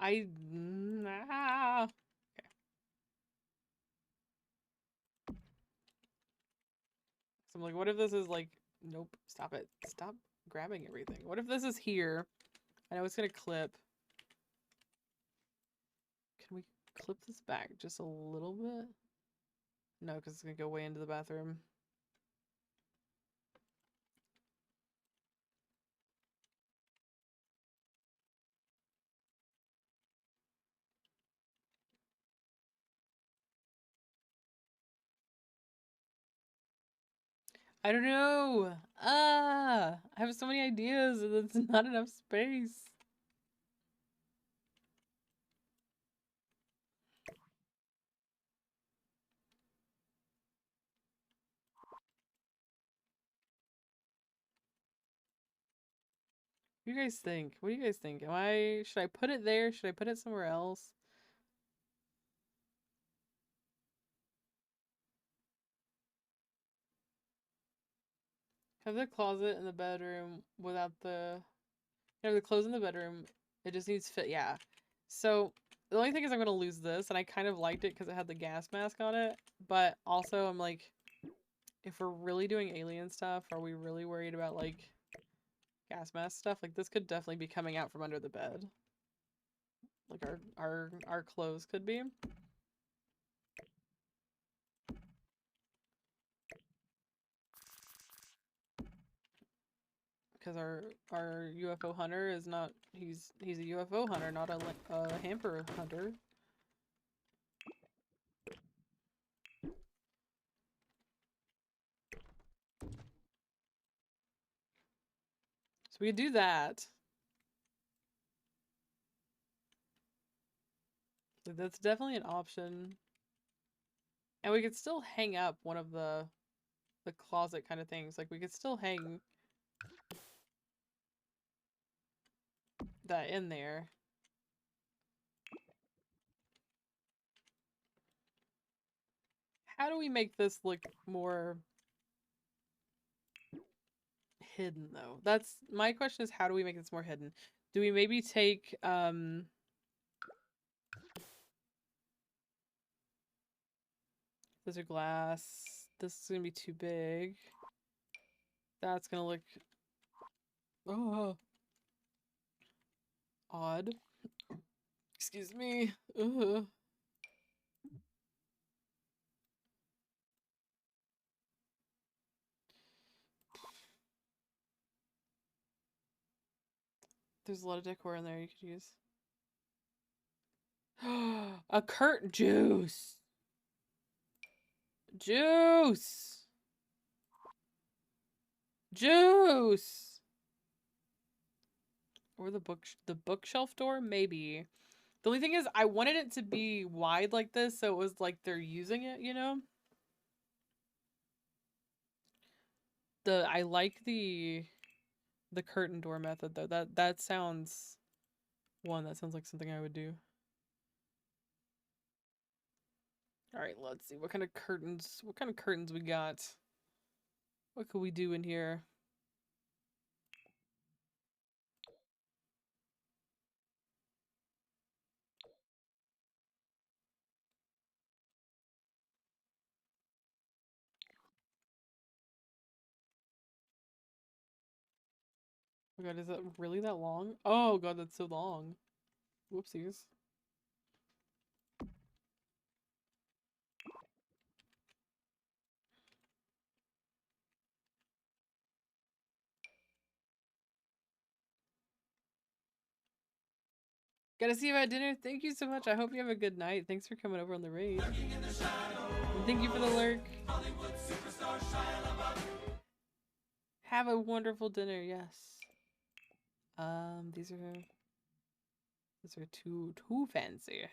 S2: Okay. So I'm like, what if this is like, nope, stop it. Stop grabbing everything. What if this is here? I know it's gonna clip. Can we clip this back just a little bit? No, because it's gonna go way into the bathroom. I don't know. I have so many ideas and it's not enough space. What do you guys think? What do you guys think? Should I put it there? Should I put it somewhere else? Have the closet in the bedroom without the clothes in the bedroom. It just needs fit. Yeah. So the only thing is I'm gonna lose this, and I kind of liked it because it had the gas mask on it. But also I'm like, if we're really doing alien stuff, are we really worried about like gas mask stuff? Like this could definitely be coming out from under the bed. Like our clothes could be. Because our UFO hunter is not, he's a UFO hunter, not a hamper hunter. So we could do that. So that's definitely an option. And we could still hang up one of the closet kind of things. Like we could still hang that in there. How do we make this look more hidden though? That's my question, is how do we make this more hidden? Do we maybe take those are glass. This is gonna be too big. That's gonna look odd. Excuse me. Ugh. There's a lot of decor in there you could use. A curtain juice. Juice. Juice. Or the bookshelf door, maybe. The only thing is I wanted it to be wide like this, so it was like they're using it, you know? I like the curtain door method though. That sounds like something I would do. All right, let's see what kind of curtains we got. What could we do in here? Oh god, is that really that long? Oh god, that's so long. Whoopsies. Gotta see you at dinner. Thank you so much. I hope you have a good night. Thanks for coming over on the raid. And thank you for the lurk. Have a wonderful dinner, yes. These are too fancy.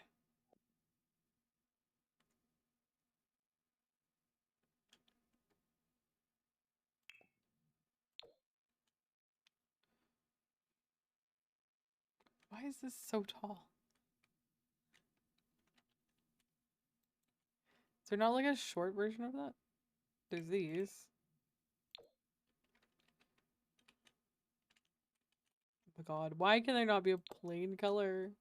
S2: Why is this so tall? Is there not like a short version of that? There's these. Oh my god, why can there not be a plain color?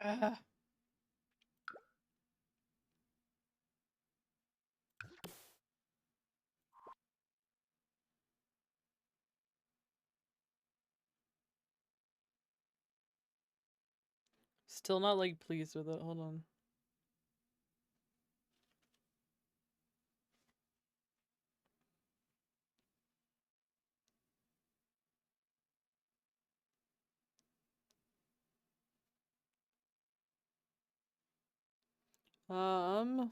S2: Ugh. Still not like pleased with it. Hold on. Um,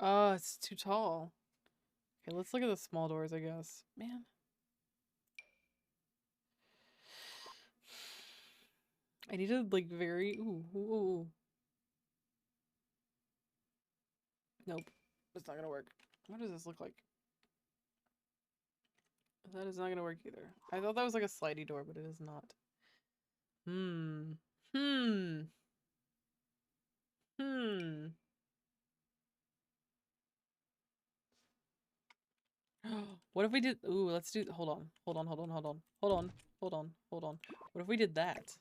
S2: oh, it's too tall. Okay, let's look at the small doors, I guess. Man. I needed like very ooh. Nope. It's not gonna work. What does this look like? That is not gonna work either. I thought that was like a slidey door, but it is not. Hmm. What if we did ooh, let's do hold on. What if we did that?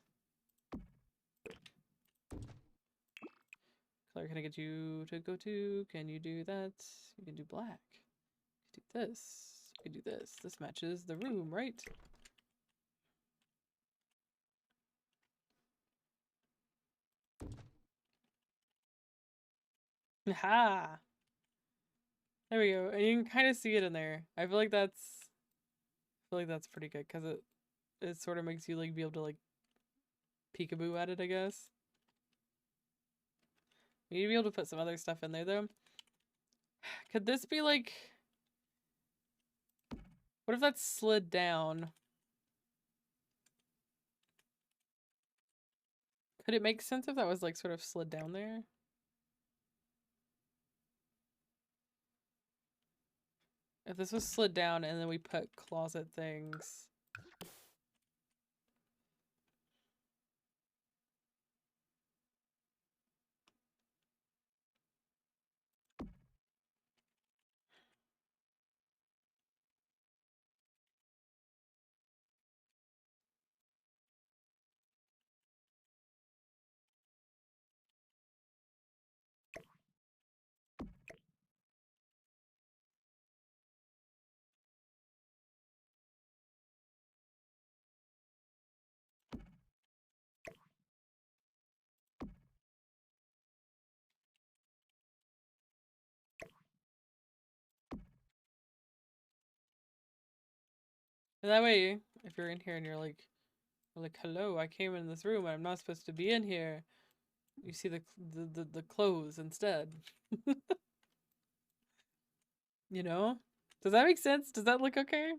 S2: Claire, can I get you to go to? Can you do that? You can do black. Do this. You can do this. This matches the room, right? Ha! There we go. And you can kind of see it in there. I feel like that's pretty good because it sort of makes you like be able to like peekaboo at it, I guess. We need to be able to put some other stuff in there though. Could this be like what if that slid down? Could it make sense if that was like sort of slid down there? If this was slid down and then we put closet things. And that way, if you're in here and you're like, hello, I came in this room and I'm not supposed to be in here. You see the clothes instead. You know? Does that make sense? Does that look okay?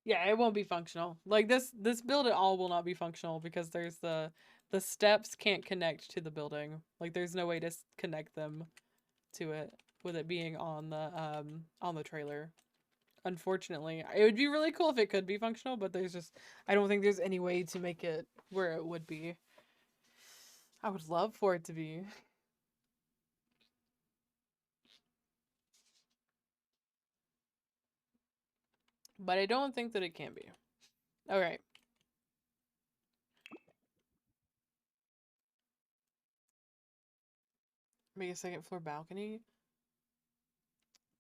S2: Yeah, it won't be functional. Like this build at all will not be functional because there's the steps can't connect to the building. Like there's no way to connect them to it with it being on the trailer. Unfortunately, it would be really cool if it could be functional, but I don't think there's any way to make it where it would be. I would love for it to be. But I don't think that it can be. Alright. Make a second floor balcony.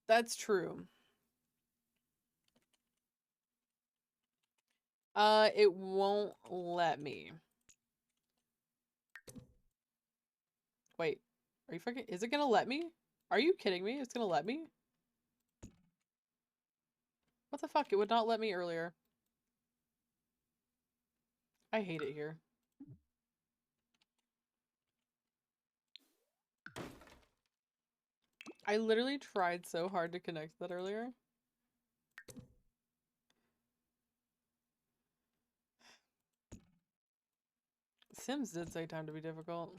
S2: That's true. It won't let me. Wait. Are you fucking... Is it gonna let me? Are you kidding me? It's gonna let me? What the fuck? It would not let me earlier. I hate it here. I literally tried so hard to connect that earlier. Sims did say time to be difficult.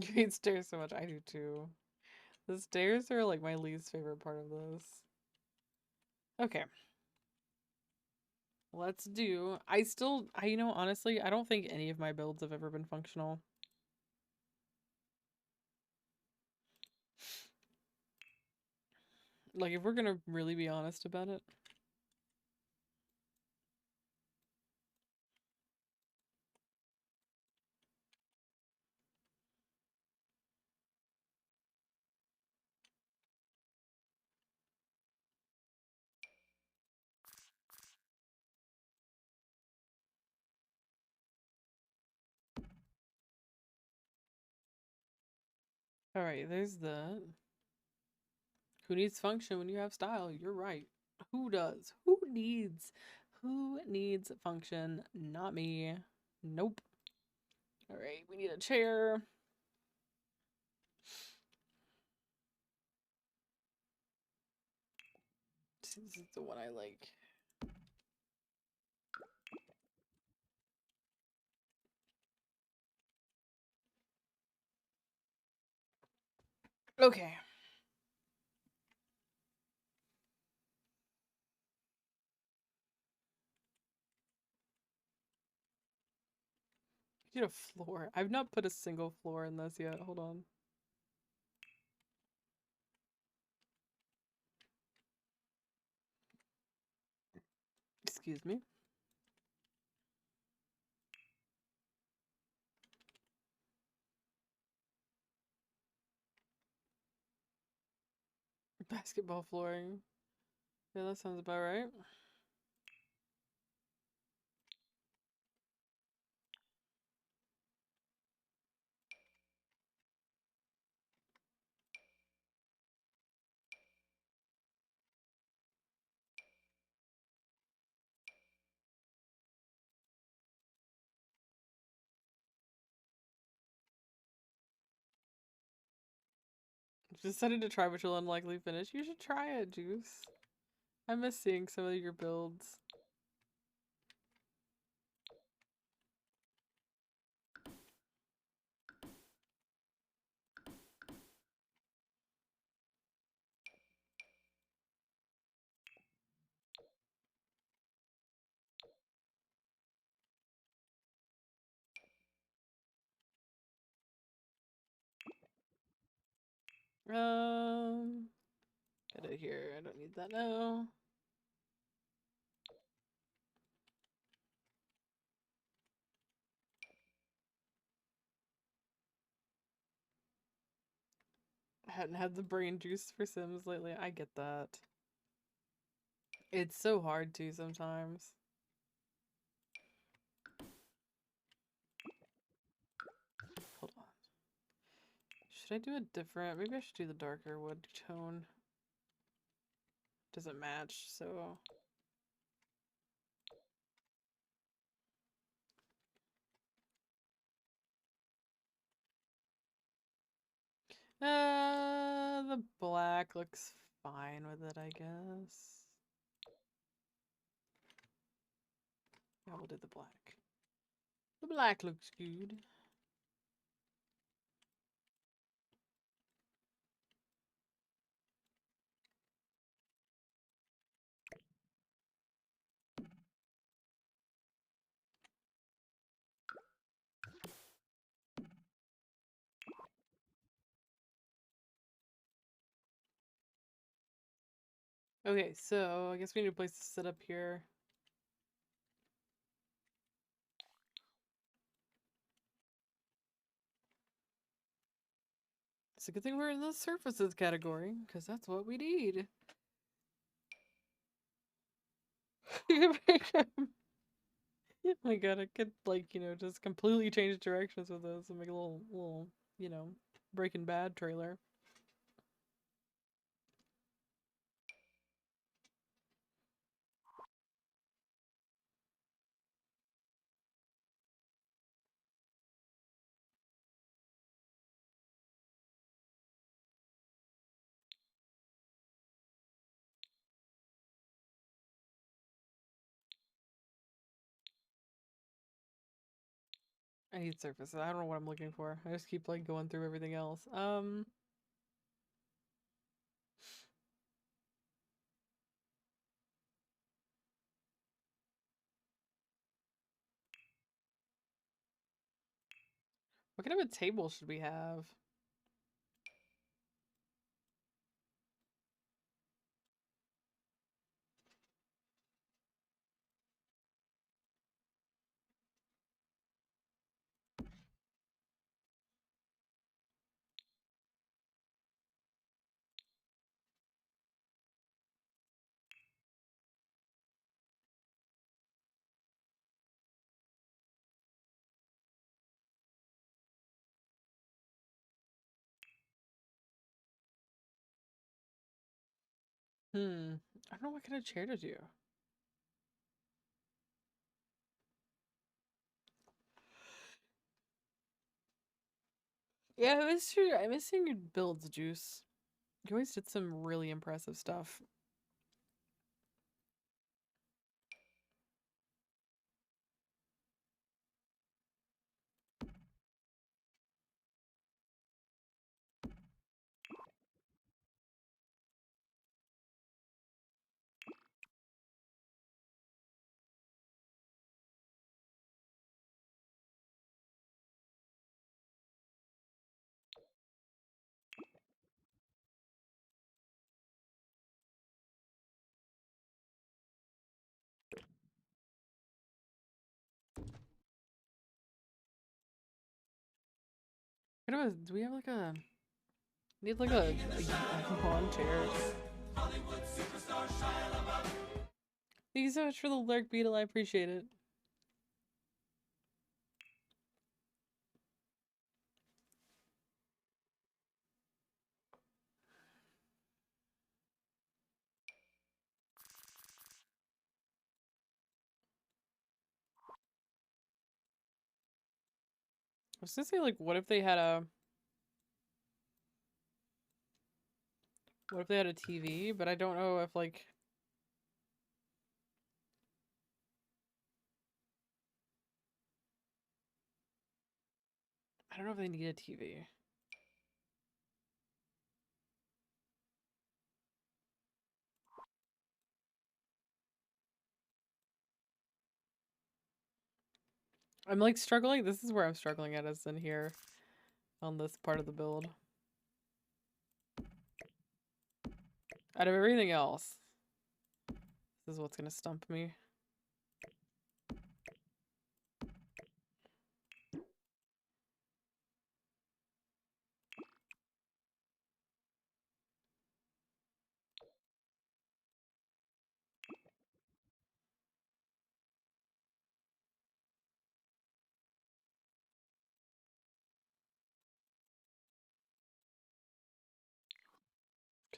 S2: You hate stairs so much. I do too. The stairs are like my least favorite part of this. Okay. Let's do. You know, honestly, I don't think any of my builds have ever been functional. Like, if we're gonna really be honest about it. Alright, there's that. Who needs function when you have style? You're right. Who does? Who needs function? Not me. Nope. Alright, we need a chair. This is the one I like. Okay. Need a floor. I've not put a single floor in this yet. Hold on. Excuse me. Basketball flooring. Yeah, that sounds about right. Decided to try but you'll unlikely finish. You should try it, Juice. I miss seeing some of your builds. Get it here. I don't need that now. I hadn't had the brain juice for Sims lately. I get that. It's so hard to sometimes. Hold on. Should I do a different? Maybe I should do the darker wood tone. Doesn't match, so. The black looks fine with it, I guess. Yeah, we'll do the black. The black looks good. Okay, so I guess we need a place to sit up here. It's a good thing we're in the surfaces category, because that's what we need. Oh my god, I could, like, you know, just completely change directions with this and make a little, you know, Breaking Bad trailer. I need surfaces. I don't know what I'm looking for. I just keep like going through everything else. What kind of a table should we have? I don't know what kind of chair to do. Yeah, it was true. I'm missing your builds, Juice. You always did some really impressive stuff. Do we have like a... Need like a lawn chair. Thank you so much for the lurk, Beetle. I appreciate it. I was gonna say, like, what if they had a... What if they had a TV? But I don't know if, like... I don't know if they need a TV. I'm, like, struggling. This is where I'm struggling at, is in here. On this part of the build. Out of everything else, this is what's gonna stump me.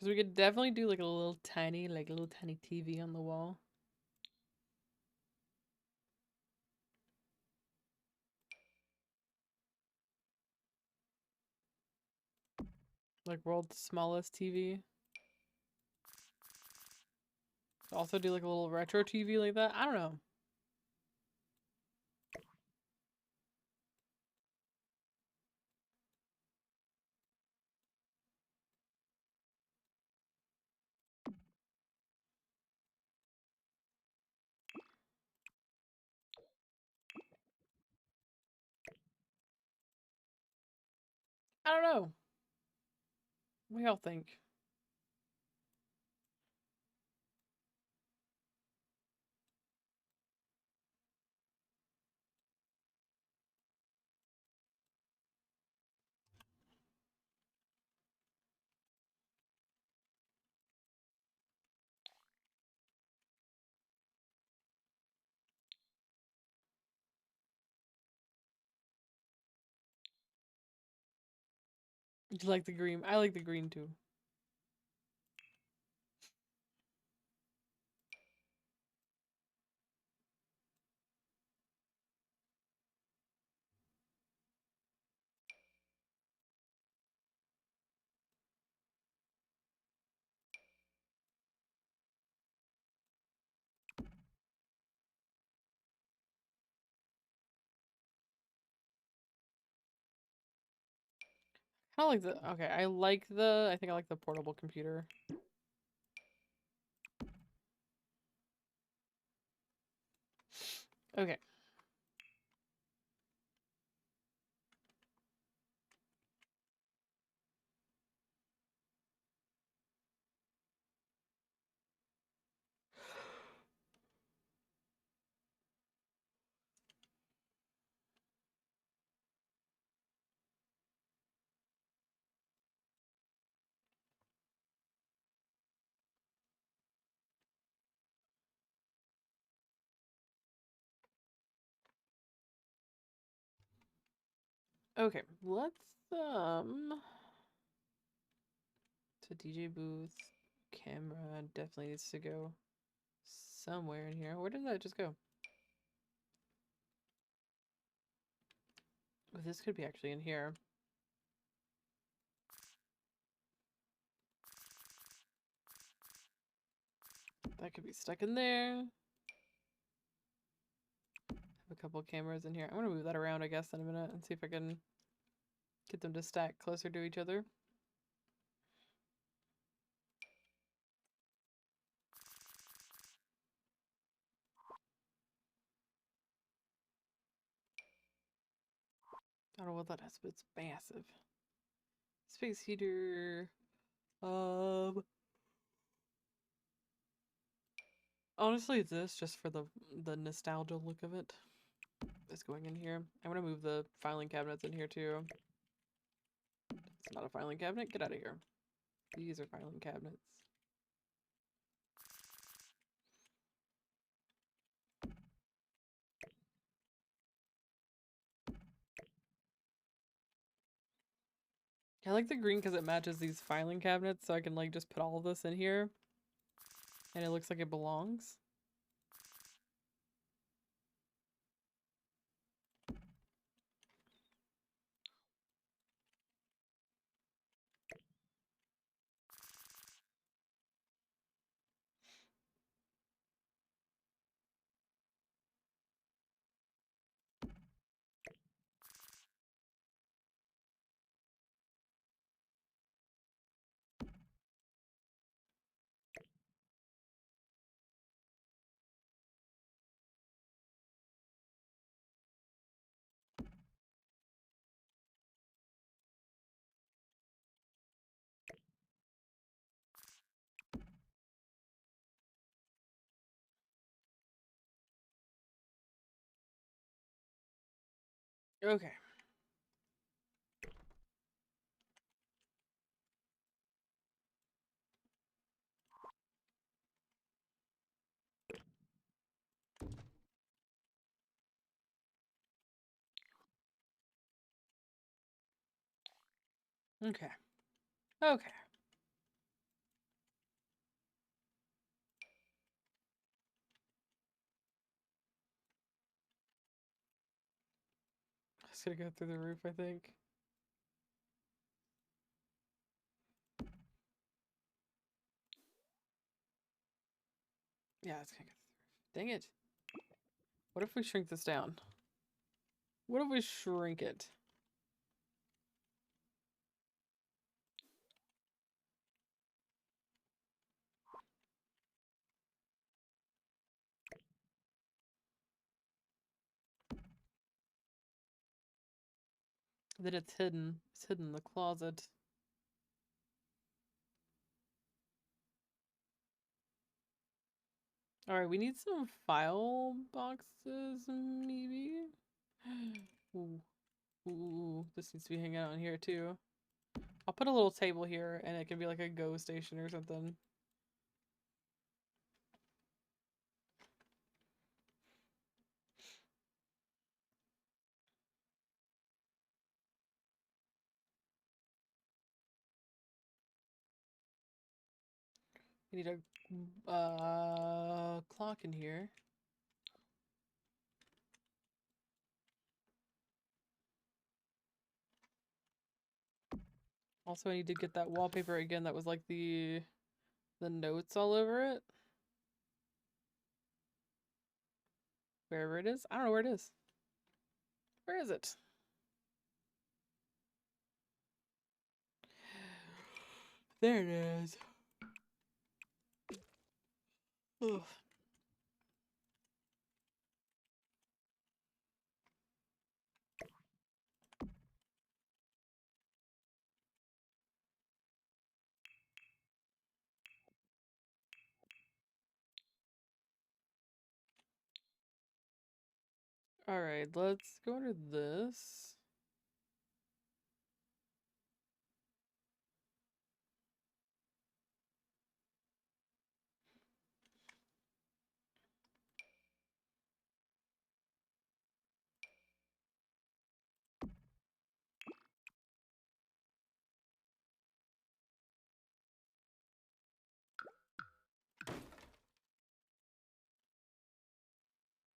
S2: Because we could definitely do, like, a little tiny TV on the wall. Like, world's smallest TV. Also do, like, a little retro TV like that. I don't know. I don't know. What do y'all think? Do you like the green? I like the green too. I like the, okay, I like the, I think I like the portable computer. Okay. Okay, let's so DJ booth, camera definitely needs to go somewhere in here. Where did that just go? Oh, this could be actually in here. That could be stuck in there. Have a couple cameras in here. I'm gonna move that around, I guess, in a minute and see if I can get them to stack closer to each other. I don't know what that is, but it's massive. Space heater. Honestly, this just for the nostalgia look of it is going in here. I'm gonna move the filing cabinets in here too. It's not a filing cabinet. Get out of here. These are filing cabinets. I like the green because it matches these filing cabinets, so I can like just put all of this in here and it looks like it belongs. Okay. Okay. Okay. It's gonna go through the roof, I think. Yeah, it's gonna go through the roof. Dang it. What if we shrink this down? What if we shrink it? Then it's hidden. It's hidden in the closet. Alright, we need some file boxes, maybe? Ooh. Ooh, this needs to be hanging out in here too. I'll put a little table here and it can be like a go station or something. We need a clock in here. Also, I need to get that wallpaper again that was like the notes all over it. Wherever it is. I don't know where it is. Where is it? There it is. Ugh. Alright, let's go to this.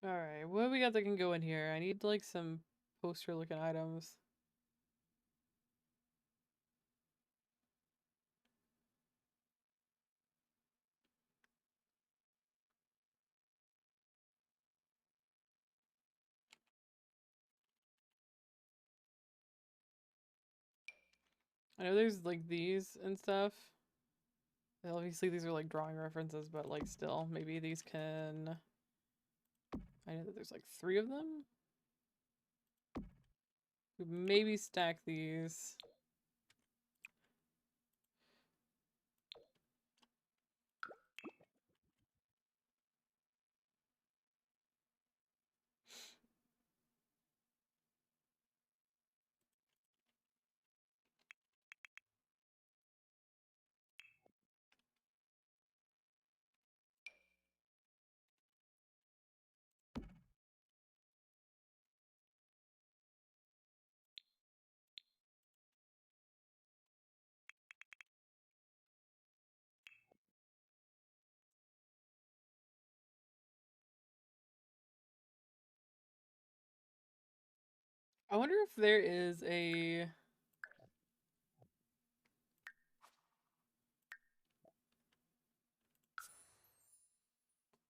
S2: Alright, what do we got that can go in here? I need like some poster looking items. I know there's like these and stuff. Obviously these are like drawing references, but like still, maybe these can... I know that there's like 3 of them. We maybe stack these. I wonder if there is a...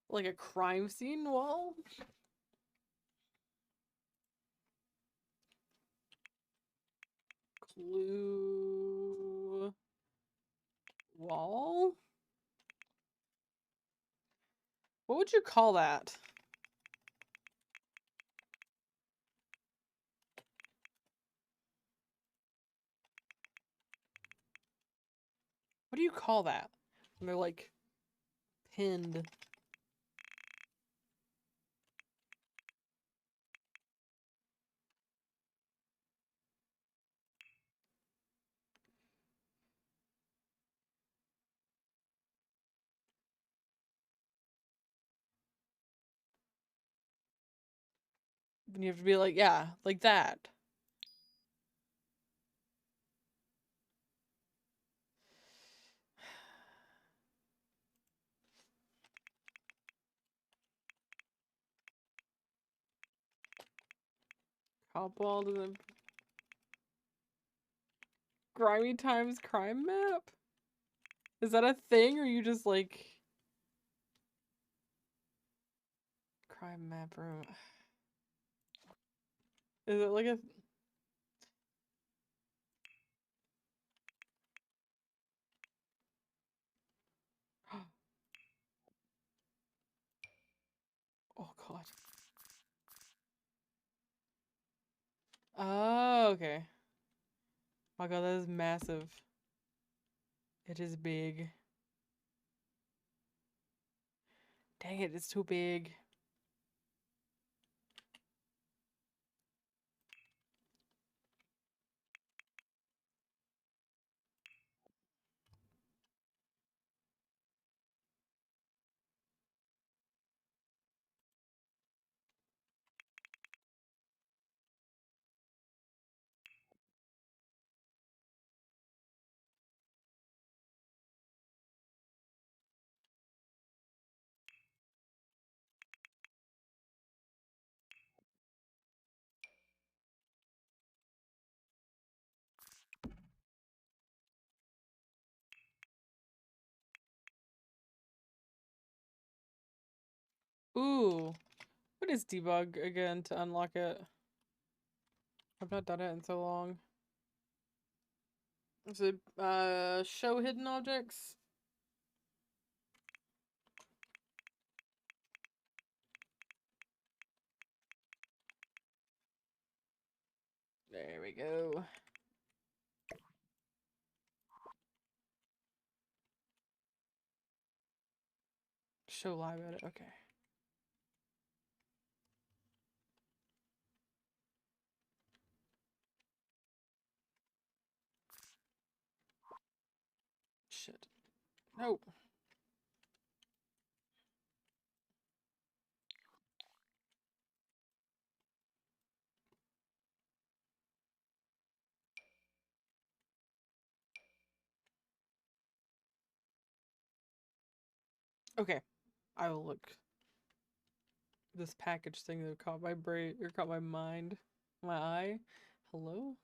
S2: like a crime scene wall? Clue... wall? What would you call that? What do you call that? When they're like pinned. Then you have to be like, yeah, like that. Cobwall to the Grimy Times crime map? Is that a thing, or you just like crime map room? Is it like a... oh god. Oh, okay. Oh god, that is massive. It is big. Dang it, it's too big. Ooh. What is debug again to unlock it? I've not done it in so long. Is it show hidden objects? There we go. Show live edit. Okay. Shit. No. Okay. I will look. This package thing that caught my brain or caught my mind. My eye. Hello?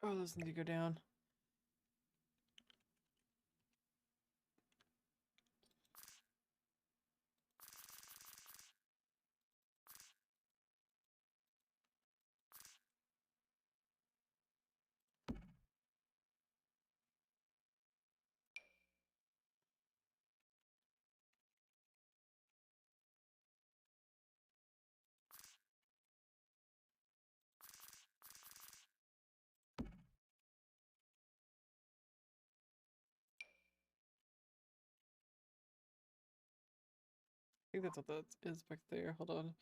S2: Oh, those need to go down. I think that's what that is back there. Hold on.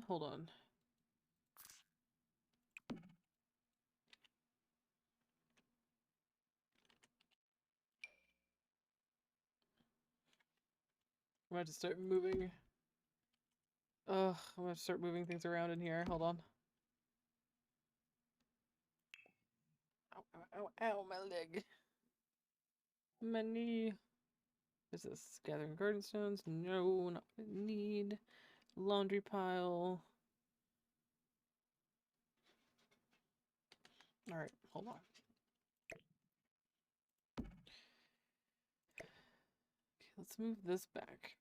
S2: Hold on. I'm about to start moving. Ugh, I'm gonna start moving things around in here. Hold on. Ow, ow, ow, ow, my leg. My knee. Is this gathering garden stones? No, not what I need. Laundry pile. Alright, hold on. Okay, let's move this back.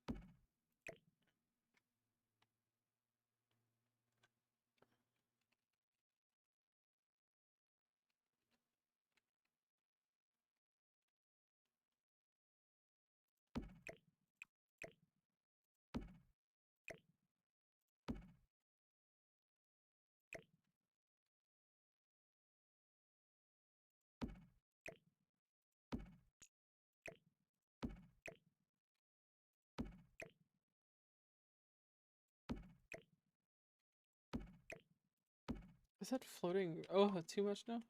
S2: Is that floating? Oh, too much now?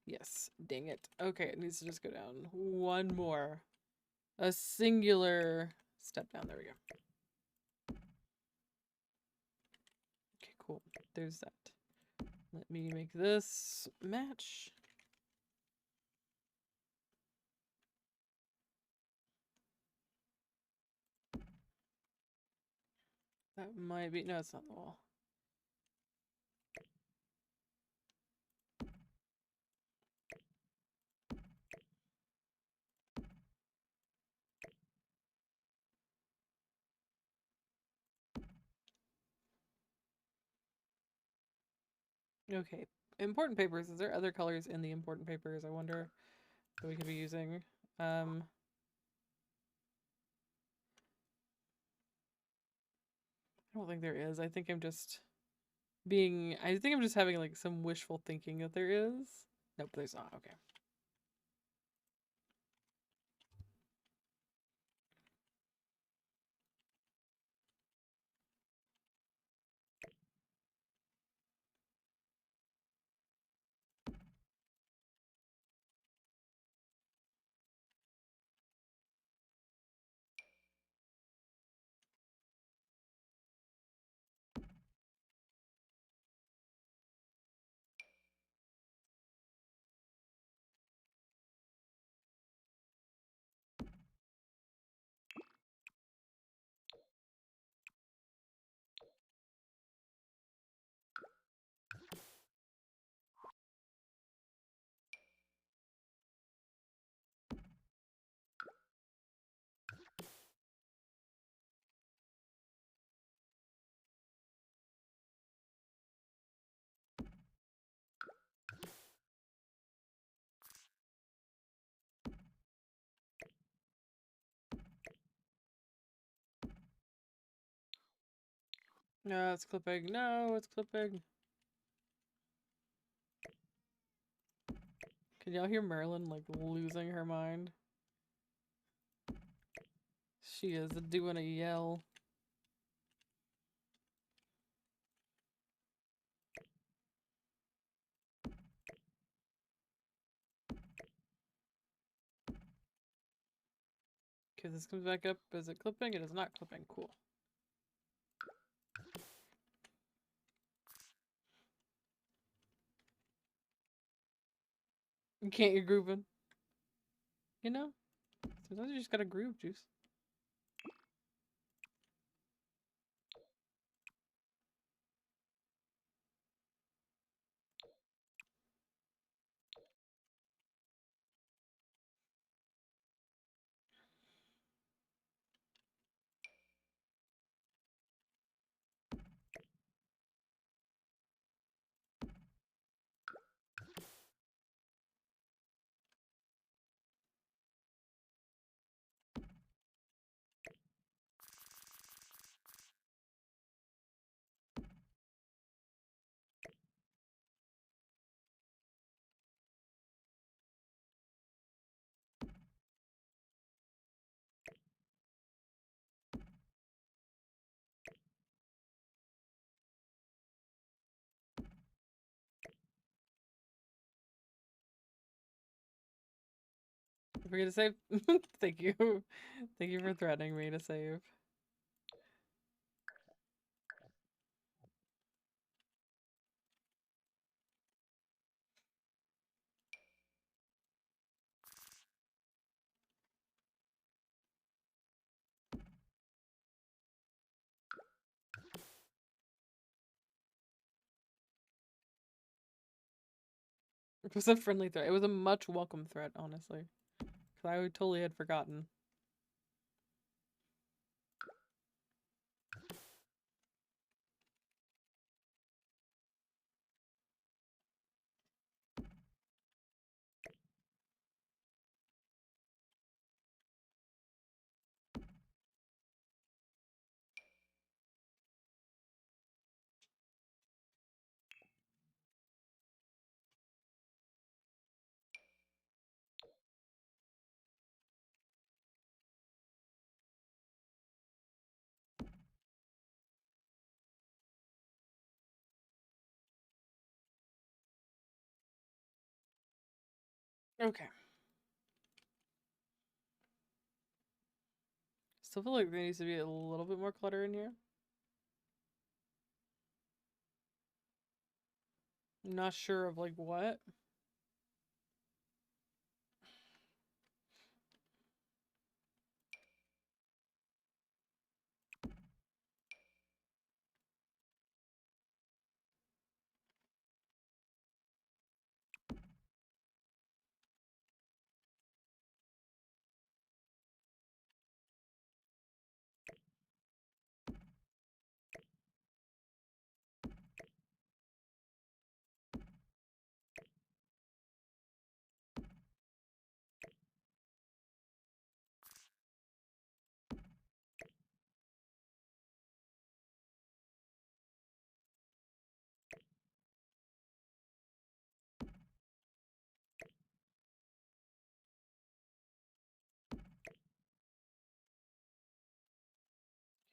S2: Yes, dang it. Okay, it needs to just go down. One more. A singular step down. There we go. Okay, cool. There's that. Let me make this match. That might be. No, it's not the wall. Okay. Important papers. Is there other colors in the important papers? I wonder that we could be using. I don't think there is. I think I'm just having like some wishful thinking that there is. Nope, there's not. Okay. No, it's clipping. No, it's clipping. Can y'all hear Marilyn like losing her mind? She is doing a yell. Okay, this comes back up. Is it clipping? It is not clipping. Cool. You can't, you're grooving. You know? Sometimes you just gotta groove, Juice. Forget to save. Thank you. Thank you for threatening me to save. It was a friendly threat. It was a much welcome threat, honestly. Because I totally had forgotten. Okay. Still feel like there needs to be a little bit more clutter in here. I'm not sure of like what.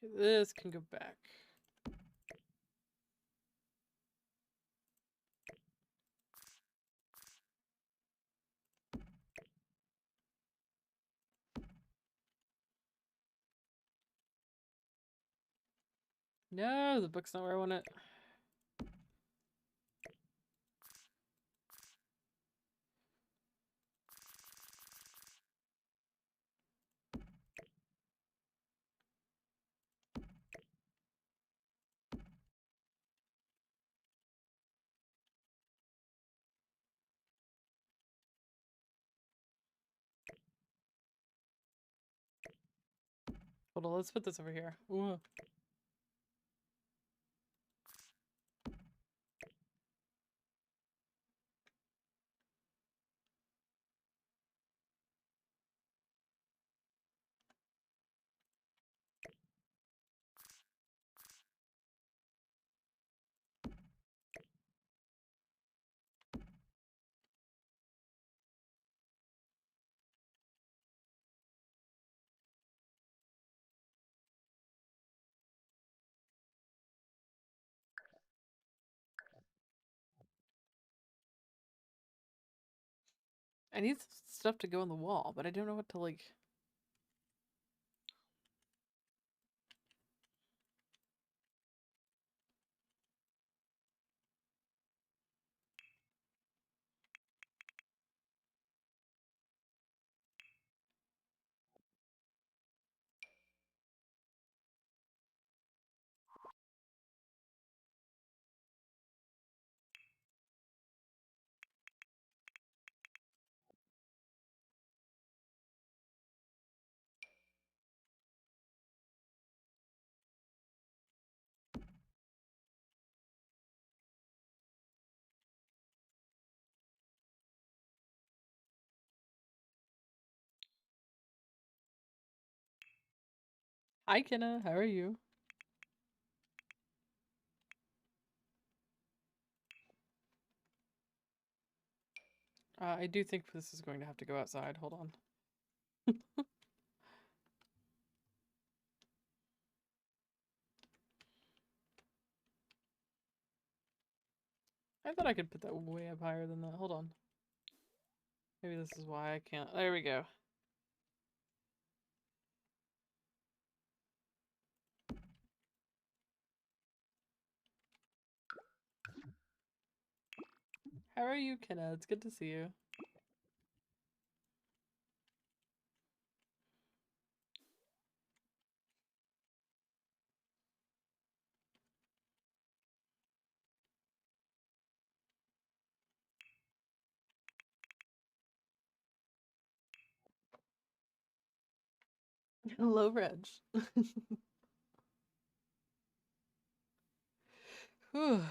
S2: This can go back. No, the book's not where I want it. Hold on, let's put this over here. Ooh. I need stuff to go on the wall, but I don't know what to like. Hi, Kenna. How are you? I do think this is going to have to go outside. Hold on. I thought I could put that way up higher than that. Hold on. Maybe this is why I can't. There we go. How are you, Kenna? It's good to see you. Hello, Reg. Whew.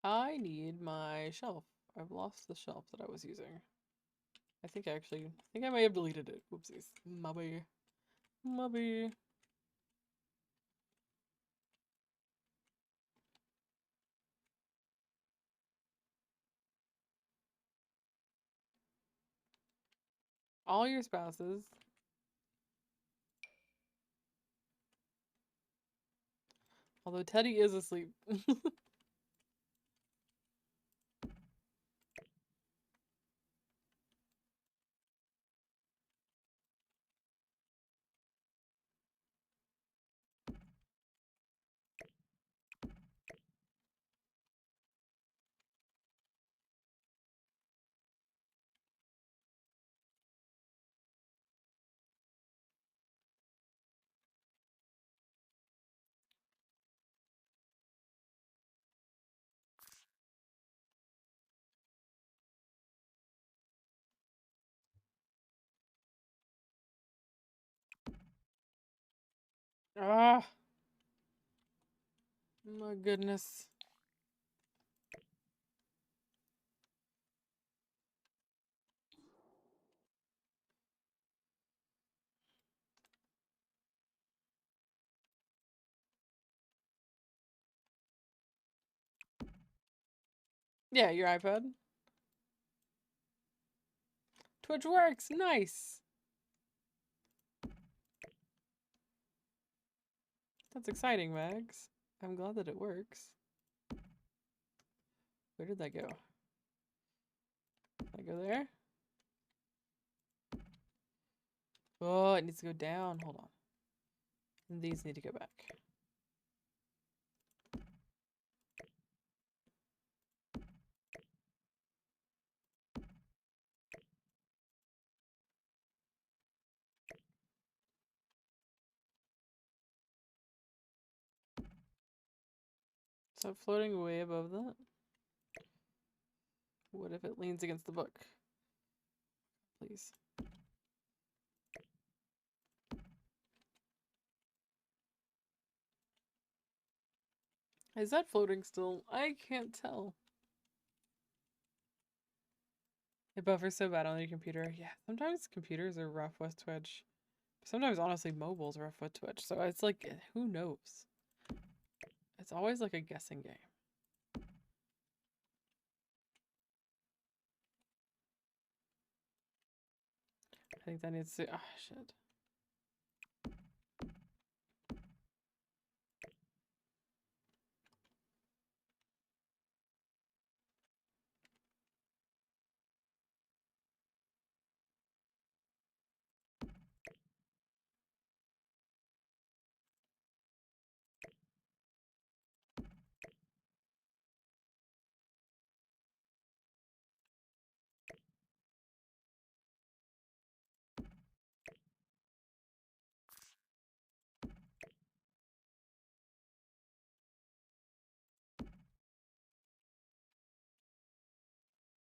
S2: I need my shelf. I've lost the shelf that I was using. I think I may have deleted it. Whoopsies. Mubby. Mubby. All your spouses. Although Teddy is asleep. Ah, my goodness. Yeah, your iPad. Twitch works. Nice. That's exciting, Max. I'm glad that it works. Where did that go? Did I go there? Oh, it needs to go down. Hold on. And these need to go back. Is that floating way above that? What if it leans against the book? Please. Is that floating still? I can't tell. It buffers so bad on your computer. Yeah, sometimes computers are rough with Twitch. Sometimes, honestly, mobile's rough with Twitch. So it's like, who knows? It's always like a guessing game. I think that needs to... Ah, shit.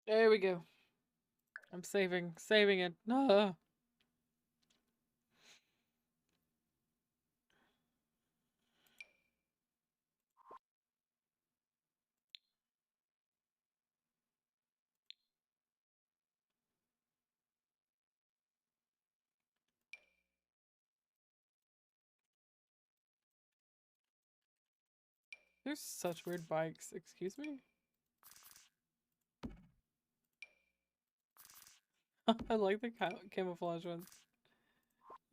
S2: There we go. I'm saving it. No. There's such weird bikes. Excuse me? I like the camouflage ones.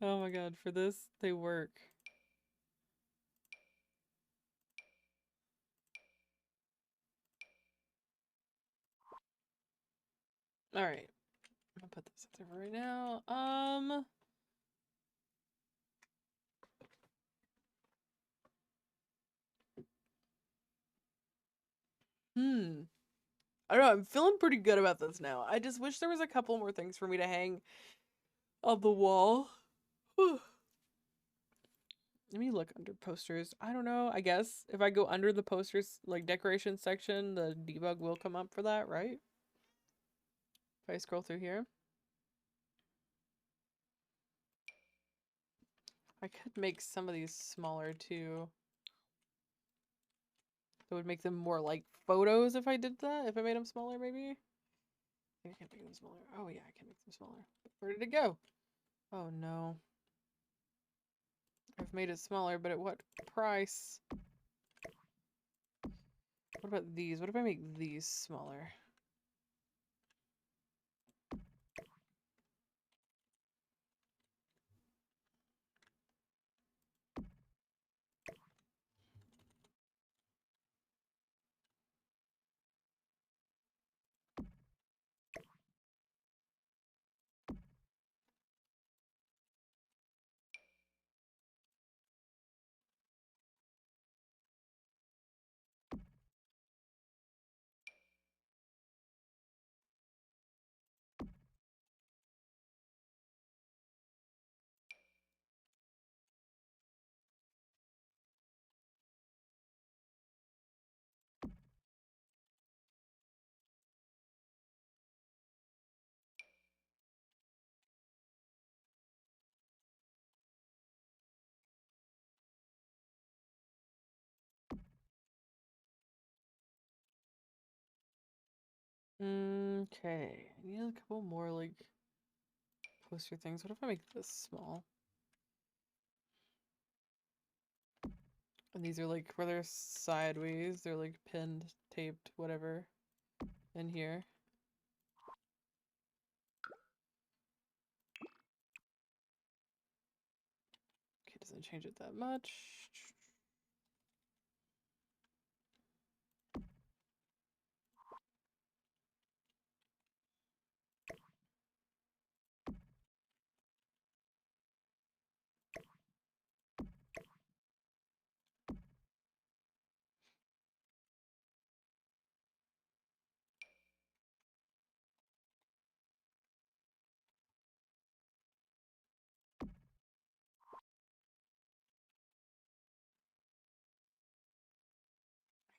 S2: Oh my god, for this, they work. Alright. I'm gonna put this up there for right now. I don't know, I'm feeling pretty good about this now. I just wish there was a couple more things for me to hang on the wall. Let me look under posters. I don't know. I guess if I go under the posters, like decoration section, the debug will come up for that, right? If I scroll through here. I could make some of these smaller too. That would make them more like photos if I did that. If I made them smaller, maybe? I think I can make them smaller. Oh yeah, I can make them smaller. Where did it go? Oh no. I've made it smaller, but at what price? What about these? What if I make these smaller? Okay. I need a couple more like poster things. What if I make this small? And these are like where they're sideways, they're like pinned, taped, whatever in here. Okay, doesn't change it that much.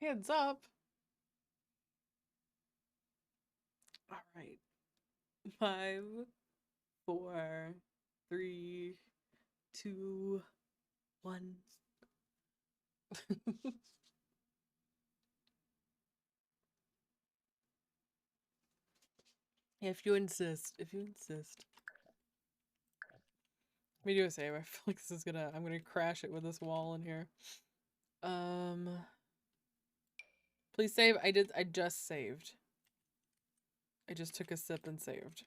S2: Hands up. All right. 5, 4, 3, 2, 1. If you insist. If you insist. Let me do a save. I feel like this is gonna, I'm gonna crash it with this wall in here. Please save. I just saved. I just took a sip and saved.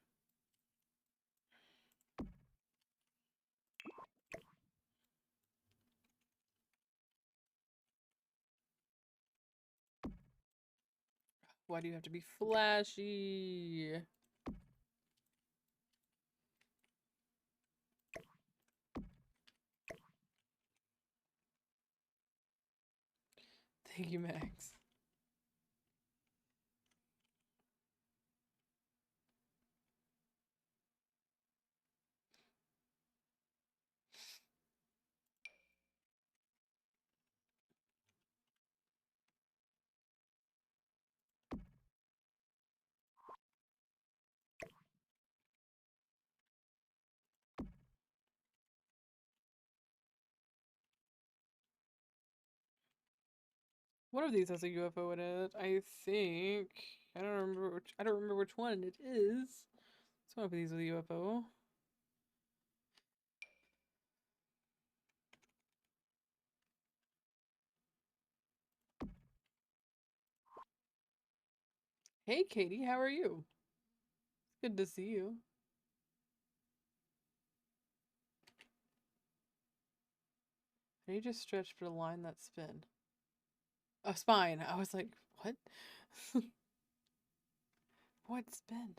S2: Why do you have to be flashy? Thank you, Max. One of these has a UFO in it, I think. I don't remember which one it is. It's one of these with a UFO. Hey Katie, how are you? Good to see you. How do you just stretch but align that spin? Oh, spine. I was like, what? What spin?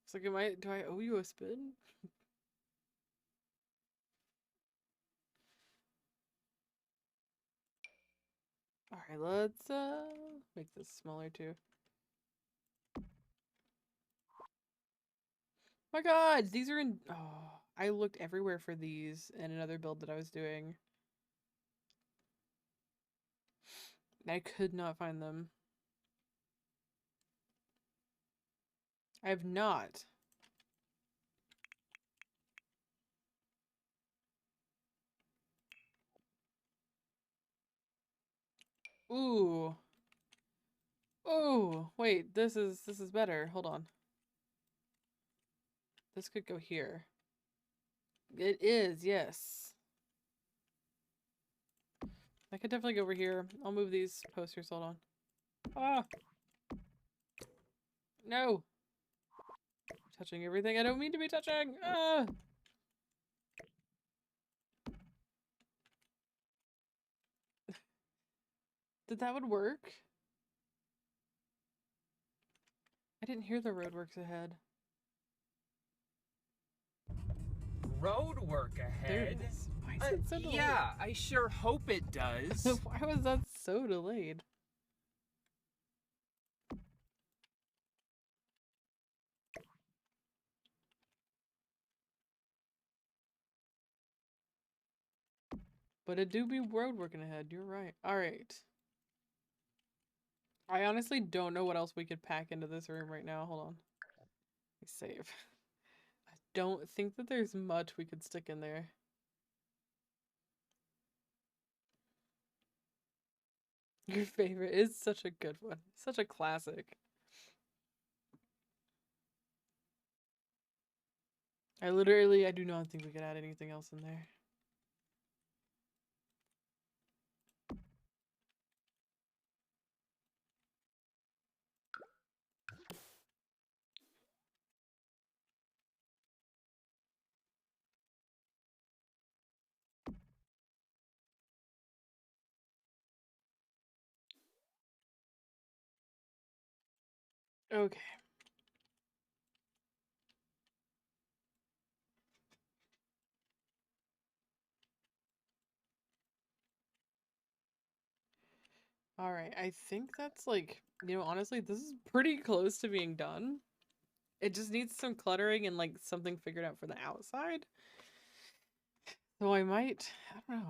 S2: It's like, do I owe you a spin? Alright, let's make this smaller too. My god, these are in, oh, I looked everywhere for these in another build that I was doing. I could not find them. I have not. Ooh. Oh, wait, this is better. Hold on. This could go here. It is, yes. I could definitely go over here. I'll move these posters. Hold on. Ah! No! Touching everything I don't mean to be touching! Ah! Did that one work? I didn't hear the roadworks ahead.
S10: Road work ahead?
S2: There it is. Why is it so delayed?
S10: Yeah, I sure hope it does.
S2: Why was that so delayed? But it do be road working ahead. You're right. Alright. I honestly don't know what else we could pack into this room right now. Hold on. Let me save. I don't think that there's much we could stick in there. Your favorite is such a good one. Such a classic. I do not think we could add anything else in there. Okay. All right. I think that's like, honestly, this is pretty close to being done. It just needs some cluttering and like something figured out for the outside. So I don't know,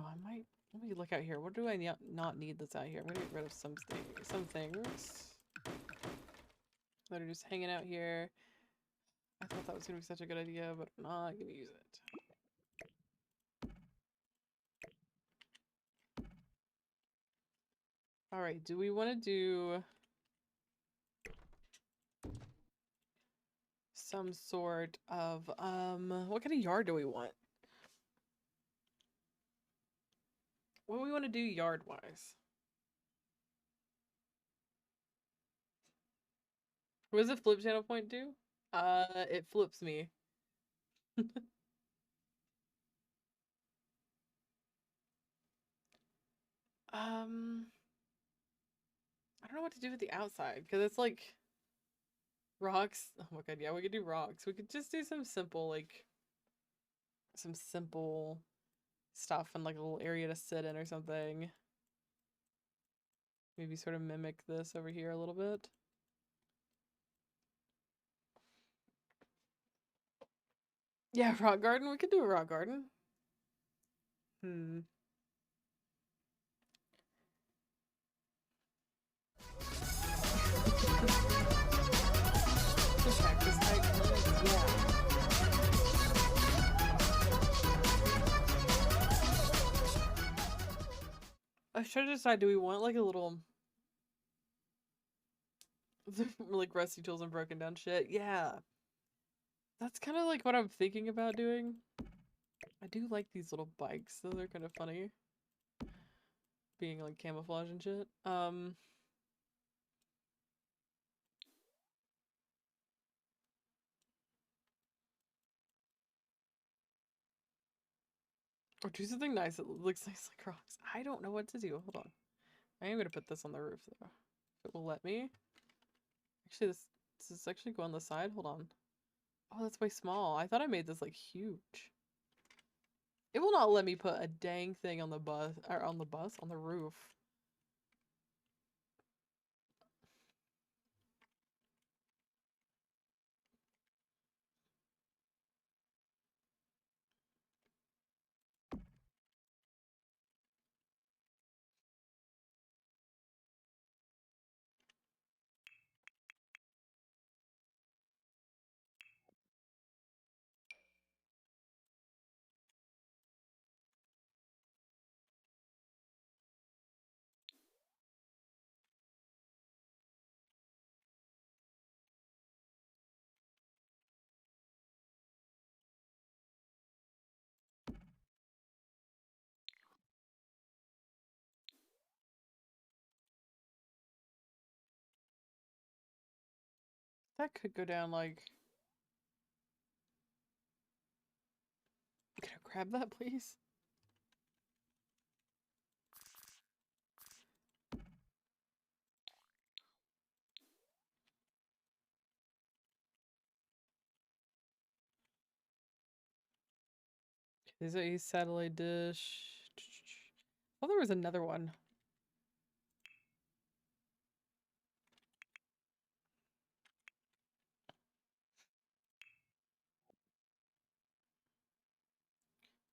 S2: let me look out here. What do I not need that's out here? I'm gonna get rid of some things that are just hanging out here. I thought that was gonna be such a good idea, but I'm not gonna use it. All right, do we want to do some sort of, what kind of yard do we want? What do we want to do yard-wise? What does the flip channel point do? It flips me. I don't know what to do with the outside, because it's like rocks. Oh my god, yeah, we could do rocks. We could just do some simple stuff and like a little area to sit in or something. Maybe sort of mimic this over here a little bit. Yeah, rock garden. We could do a rock garden. Cactus type. Yeah. I was trying to decide, do we want like a little like rusty tools and broken down shit? Yeah. That's kind of like what I'm thinking about doing. I do like these little bikes, though they're kind of funny. Being like camouflage and shit. Or do something nice that looks nice like rocks. I don't know what to do. Hold on. I am gonna put this on the roof though. If it will let me. Actually, does this actually go on the side? Hold on. Oh, that's way small. I thought I made this like huge. It will not let me put a dang thing on the bus, or on the roof. That could go down like... Can I grab that, please? Is it a satellite dish? Oh, there was another one.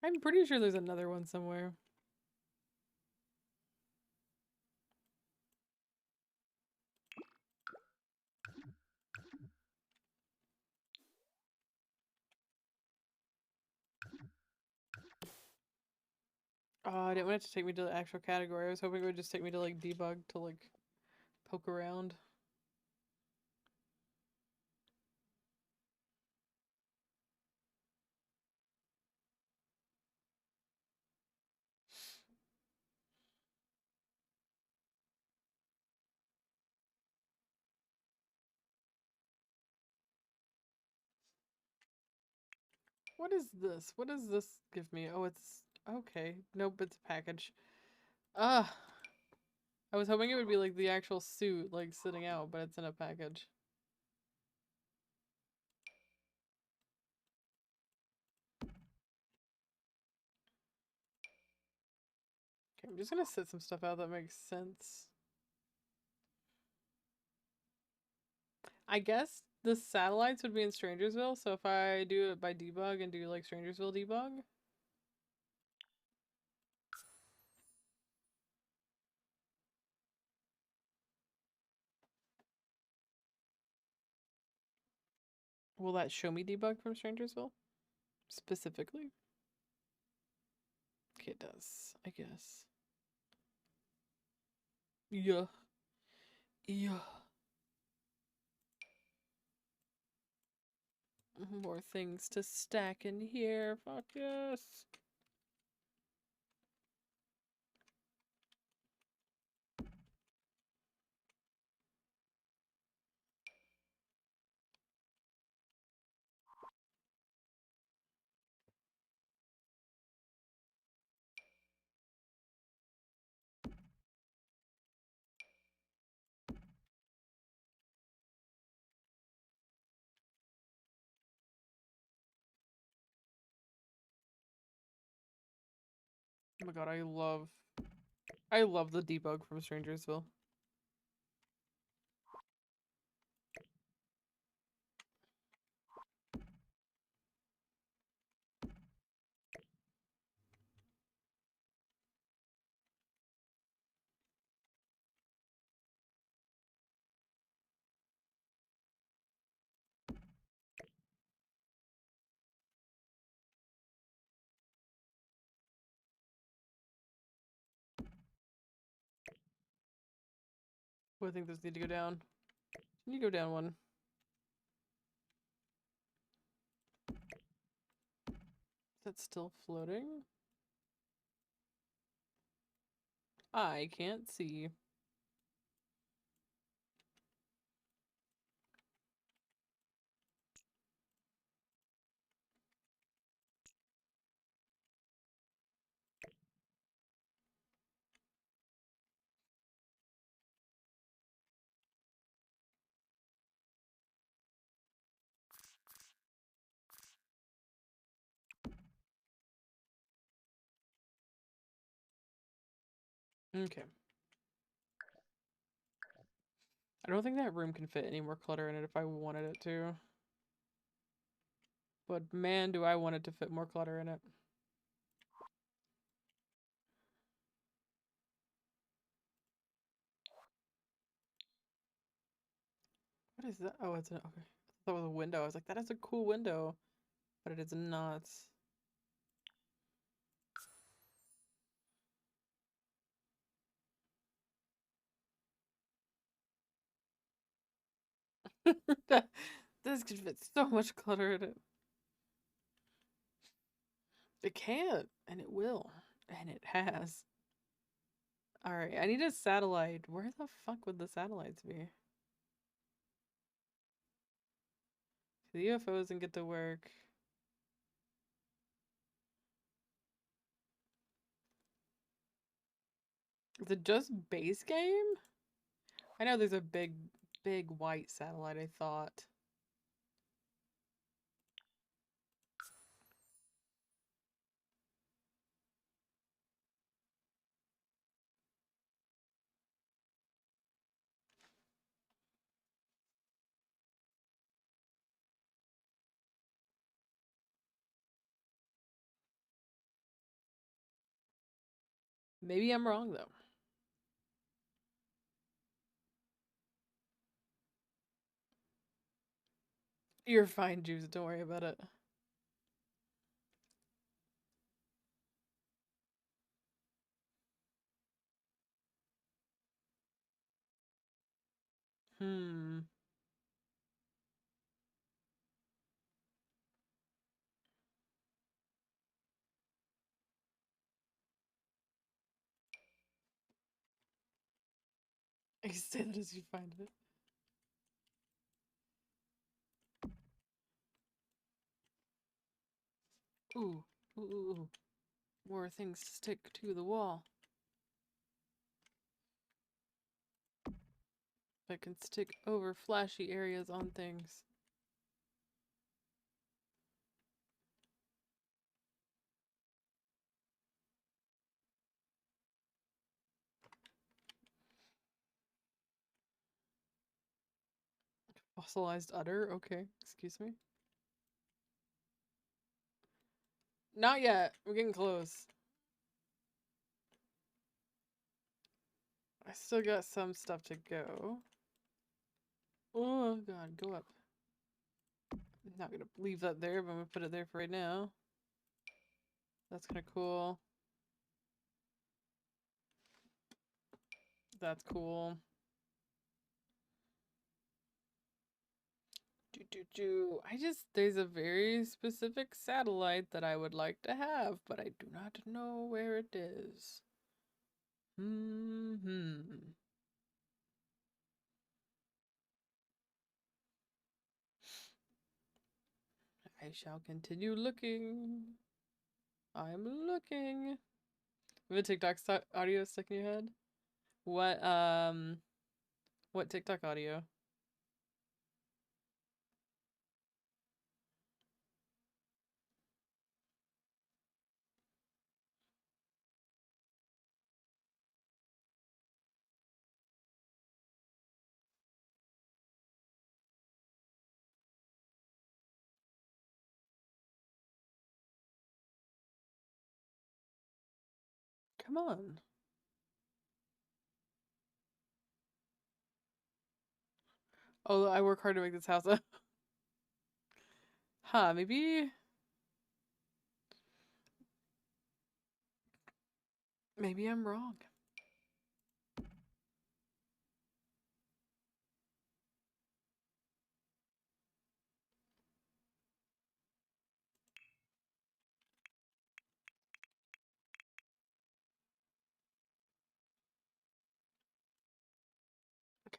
S2: I'm pretty sure there's another one somewhere. Oh, I didn't want it to take me to the actual category. I was hoping it would just take me to like debug to like poke around. What is this? What does this give me? Oh, it's okay. Nope, it's a package. Ah, I was hoping it would be like the actual suit, like sitting out, but it's in a package. Okay, I'm just gonna set some stuff out that makes sense. I guess the satellites would be in Strangersville, so if I do it by debug and do like Strangersville debug. Will that show me debug from Strangersville? Specifically? Okay, it does, I guess. Yeah. Yeah. More things to stack in here. Fuck yes. Oh my god, I love the debug from Strangersville. Oh, I think those need to go down. Can you go down one? Is that still floating? I can't see. Okay. I don't think that room can fit any more clutter in it if I wanted it to. But man, do I want it to fit more clutter in it. What is that? Oh, it's an okay. I thought that was a window. I was like, that is a cool window. But it is not. This could fit so much clutter in it. It can, and it will, and it has. Alright, I need a satellite. Where the fuck would the satellites be? The UFO doesn't get to work. Is it just base game? I know there's a big white satellite, I thought. Maybe I'm wrong, though. You're fine, Juice. Don't worry about it. I say that as you find it. Ooh, ooh, ooh. More things to stick to the wall. I can stick over flashy areas on things. Fossilized udder? Okay, excuse me. Not yet. We're getting close. I still got some stuff to go. Oh god, go up. I'm not gonna leave that there, but I'm gonna put it there for right now. That's kind of cool. That's cool. There's a very specific satellite that I would like to have, but I do not know where it is. I shall continue looking. I'm looking. You have a TikTok audio stuck in your head? What TikTok audio? Come on. Oh, I work hard to make this house up. Huh, maybe I'm wrong.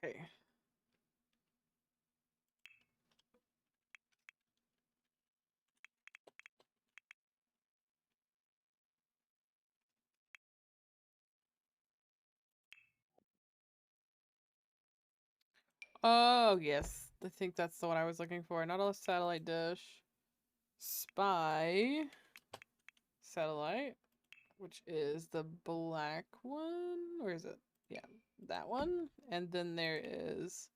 S2: Okay. Oh, yes. I think that's the one I was looking for. Not a satellite dish. Spy satellite, which is the black one. Where is it? Yeah, that one. And then there is...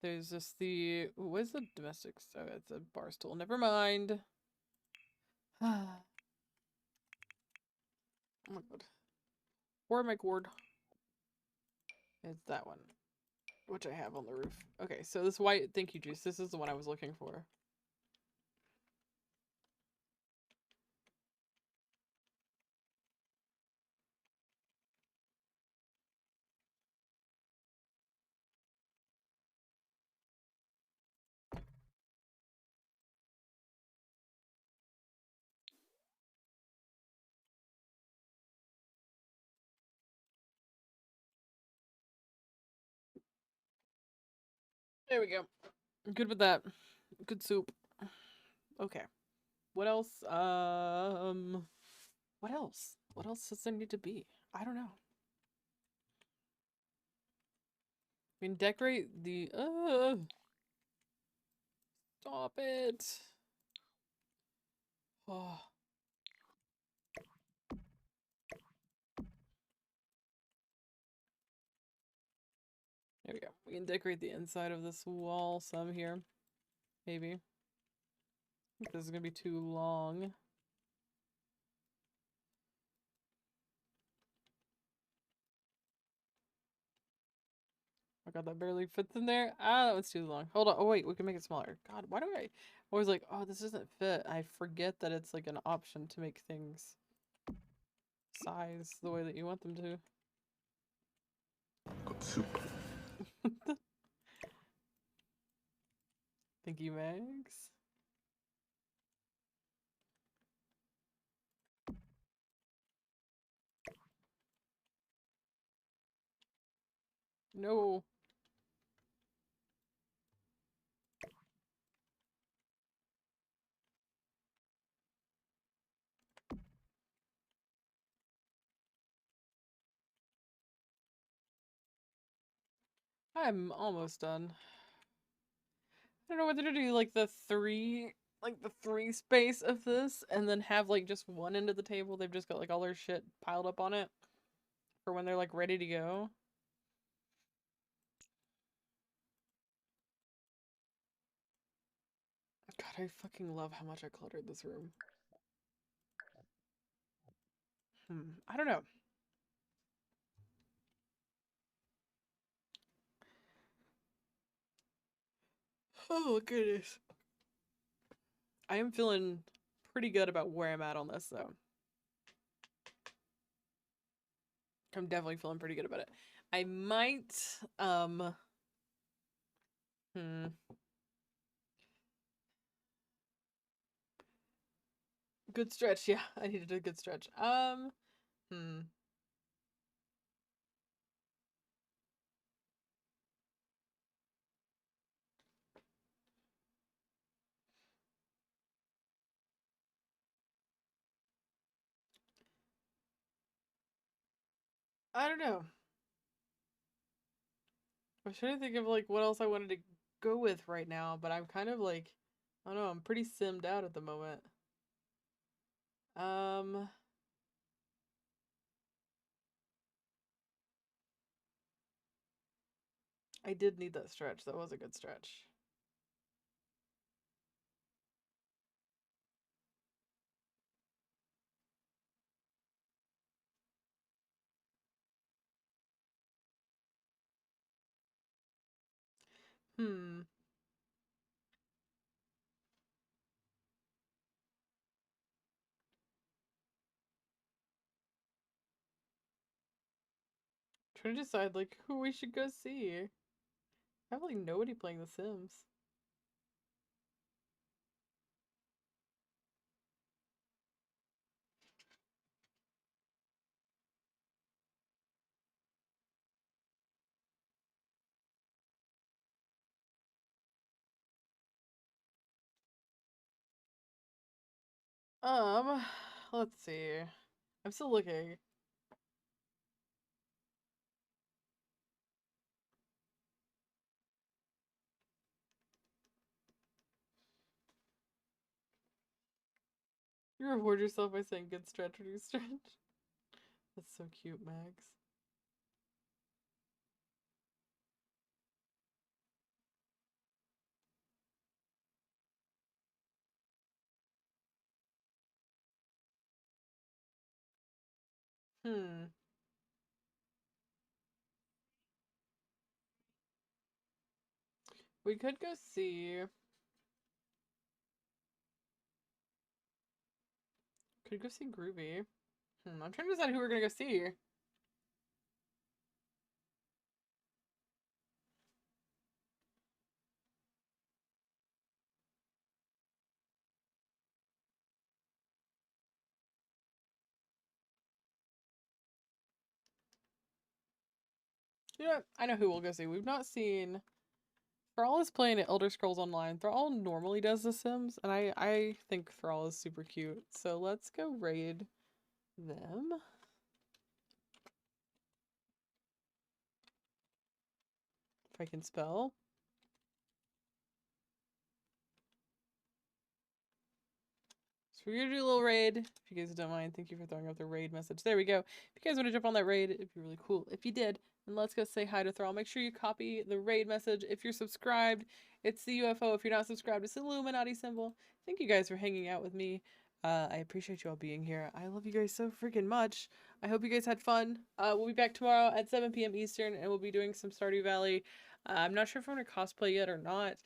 S2: There's just the... What is the domestic? So it's a bar stool. Never mind. Oh my god. Where am I cord? It's that one, which I have on the roof. Okay, so this white, thank you, Juice. This is the one I was looking for. There we go. Good with that. Good soup. Okay. What else? What else? What else does there need to be? I don't know. I mean, decorate the... Stop it. Oh. There we go. We can decorate the inside of this wall some here. Maybe. I think this is gonna be too long. Oh god, that barely fits in there. Ah, that one's too long. Hold on. Oh wait, we can make it smaller. God, why do I always like, oh, this doesn't fit? I forget that it's like an option to make things size the way that you want them to. Thank you, Max. No. I'm almost done. I don't know whether to do like the three space of this and then have like just one end of the table. They've just got like all their shit piled up on it for when they're like ready to go. God, I fucking love how much I cluttered this room. I don't know. Oh goodness. I am feeling pretty good about where I'm at on this though. I'm definitely feeling pretty good about it. I might good stretch, yeah. I needed a good stretch. I don't know. I was trying to think of like what else I wanted to go with right now, but I'm kind of like, I don't know, I'm pretty simmed out at the moment. I did need that stretch. That was a good stretch. Trying to decide like who we should go see. I have like nobody playing The Sims. Let's see. I'm still looking. You reward yourself by saying good stretch when you stretch. That's so cute, Max. We could go see. Could go see Groovy. I'm trying to decide who we're gonna go see. Yeah, I know who we'll go see. We've not seen. Thrall is playing at Elder Scrolls Online. Thrall normally does The Sims, and I think Thrall is super cute. So let's go raid them. If I can spell. So we're gonna do a little raid. If you guys don't mind, thank you for throwing up the raid message. There we go. If you guys want to jump on that raid, it'd be really cool if you did. And let's go say hi to Thrall. Make sure you copy the raid message. If you're subscribed, it's the UFO. If you're not subscribed, it's the Illuminati symbol. Thank you guys for hanging out with me. I appreciate you all being here. I love you guys so freaking much. I hope you guys had fun. We'll be back tomorrow at 7 p.m. Eastern, and we'll be doing some Stardew Valley. I'm not sure if I'm gonna cosplay yet or not.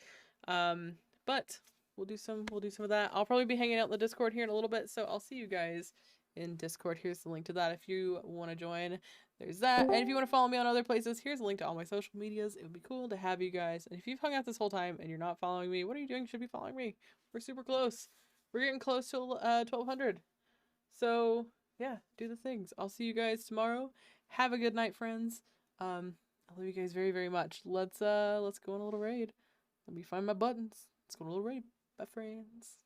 S2: But we'll do some of that. I'll probably be hanging out in the Discord here in a little bit, so I'll see you guys in Discord. Here's the link to that if you want to join. there's that. And if you want to follow me on other places, here's a link to all my social medias. It would be cool to have you guys. And if you've hung out this whole time and you're not following me, what are you doing? You should be following me. We're super close. We're getting close to 1,200. So yeah, do the things. I'll see you guys tomorrow. Have a good night, friends. I love you guys very, very much. Let's go on a little raid. Let me find my buttons. Let's go on a little raid. Bye, friends.